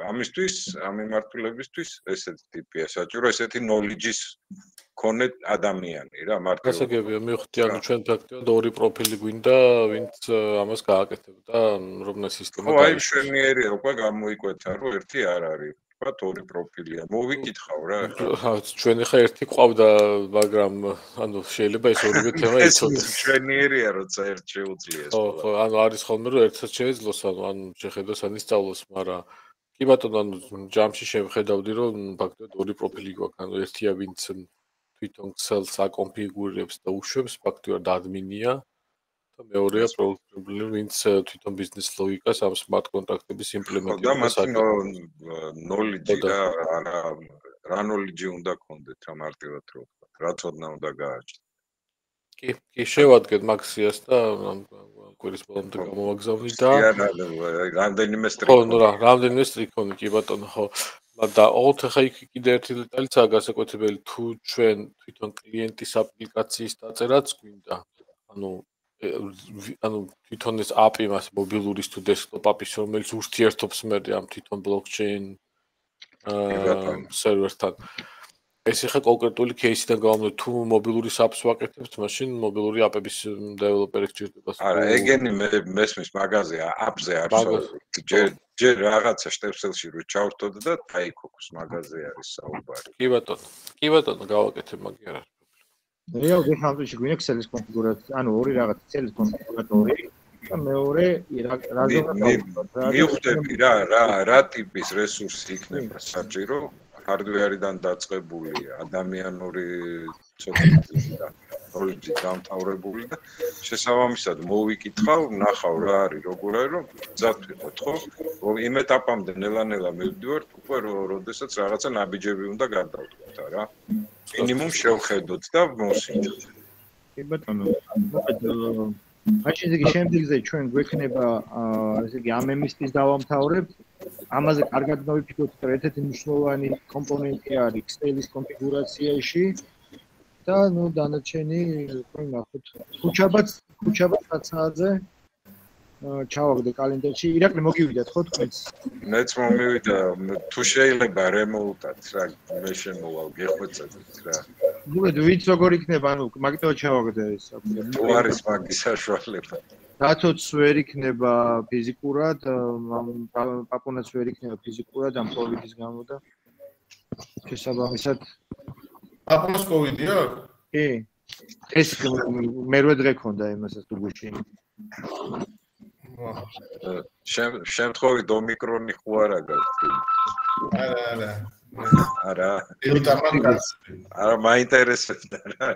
ამისთვის ამ მიმართულებისთვის ესეთი ტიპია საჭირო ესეთი knowledge-ის კონე ადამიანი რა მარტო გასაგებია მივხვდი ანუ ჩვენ ფაქტობრივად ორი პროფილი გვინდა ვინც ამას გააკეთებდა რომნა სისტემა ხო აი მშვენიერია უკვე გამოიკვეთა რომ ერთი არ არის ვთქვათ, ორი პროფილია. მოვიკითხავ რა. ჩვენ ხა ერთი ყავდა, მაგრამ ანუ შეიძლება ეს ორივე თემა იცოდეს. ეს ჩვენიერია, როცა ერთ შეუძლიეს. ხო, ანუ არის ხოლმე რომ ერთად შეეძლოს, ანუ შეხედოს ან ისწავლოს, მაგრამ კი ბატონო, ანუ ჯამში შევხედავდი, რომ ფაქტობრივად ორი პროფილი გვაქვს, ანუ ერთია ვინც თვითონ ქსელს აკონფიგურებს და უშვებს, ფაქტობრივად ადმინია და მეორეა პროგრამერი, ვინც თვითონ ბიზნეს ლოგიკას ამ smart კონტრაქტების იმპლემენტირებას აკეთებს. და მათი knowledge რა knowledge უნდა გქონდეთ რა მარტივად რო ვთქვათ, რა ცოდნა უნდა გააჩნდეთ. კი, შევადგეთ მაქსიას და კვირის ბოლომდე გამოვაგზავნი და რამდენიმე სტრიქონი. ხო, ნუ რა, რამდენიმე სტრიქონი, კი ბატონო, ხო. და ოღონდ ხა იქ კიდე ერთი დეტალიცაა განსაკუთრებელი, თუ ჩვენ თვითონ კლიენტის აპლიკაციის დაწერაც გვინდა, ანუ თვითონ ეს API მას მობილურის თუ desktop API-ს, რომელიც ურთიერთობს მე ამ თვითონ blockchain სერვერთან. ეს ხა კონკრეტული кейსიდან გავამოწმოთ, თუ მობილური apps ვაკეთებთ, მაშინ მობილური app-ების დეველოპერი გჭირდება. არა, ეგენი მესმის მაგაზე app-ზე არის. ჯერ რაღაცა შტებსელში რო ჩავრთოდ და დაიქოქს მაგაზე არის საუბარი. კი ბატონო, გავაკეთებ მაგი არ არის. რეალ გეხავში გვინდა Excel-ის კონფიგურაცია, ანუ ორი რაღაც Excel-ის კონფიგურატორი და მეორე მივხვდები რა ტიპის რესურსი იქნება საჭირო hardware-დან დაწყებული ადამიანური ცოდნით და knowledge-ით დამთავრებული და შესაბამისად მოვიკითხავ, ნახავ რა არის, როგორ არის, რომ გზად ვიყოთ, ხო? რომ იმ ეტაპამდე ნელა-ნელა მივდივართ, უკვე როდესაც რაღაცა ნაბიჯები უნდა გადავდგოთ, რა. მინიმუმ შევხედოთ და მოსინჯოთ. კი ბატონო, მაშინ იგი შემდეგზე ჩვენ გვექნება ესე იგი ამ ემისთვის დავამთავრებთ. ამაზე კარგად დავიფიქროთ, რომ ერთ-ერთი მნიშვნელოვანი კომპონენტი არის Excel-ის კონფიგურაციაში და ნუ დანარჩენი თქვენ ნახოთ. ხუჩაბაც საათზე ჩავაგდე კალენდარში. ირაკლი მოგივიდათ ხო თქვენც? მეც მომივიდა, თუ შეიძლება რემოუტად რა, მე შემოვალ, გეხვეწადეთ რა. ნუ ვიც როგორ იქნება, ანუ მაგიტო ჩავაგდე ეს. თუ არის მაგის საშუალება. დათოც ვერ იქნება ფიზიკურად, პაპონაც ვერ იქნება ფიზიკურად ამ COVID-ის გამო და შესაბამისად პაპონას COVID-ი აქვს? კი. ეს მერვე დღე ქონდა იმასაც თუ გუშინ. შემთხვევით ომიკრონი ხო არა გაქვს? არა. არა, მაინტერესებდა რა.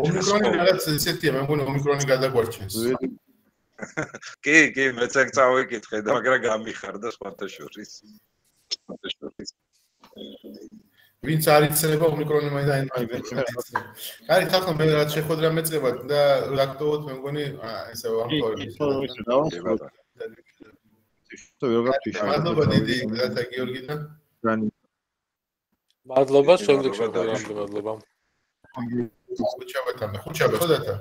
ომიკრონი რაღაც ესეთია, მე მგონი ომიკრონი გადაგვარჩენს. კი, მეც ეგ წავიკითხე და მაგრამ გამიხარდა სხვათა შორის. ვინც არ იცნება ომიკრონი მაინტერესებს. კარი, ხახო მე რაც შეხვედრა მეწება და ლაქტოვოთ მე მგონი ესე ვამქორებს. მადლობა დიდი გრათა გიორგიდან. მადლობა, შემდეგ შეხვედრამდე მადლობა. ხუჩაბათამდე, ხუჩაბა ხო დათა?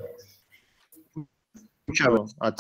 ხუჩაბა 10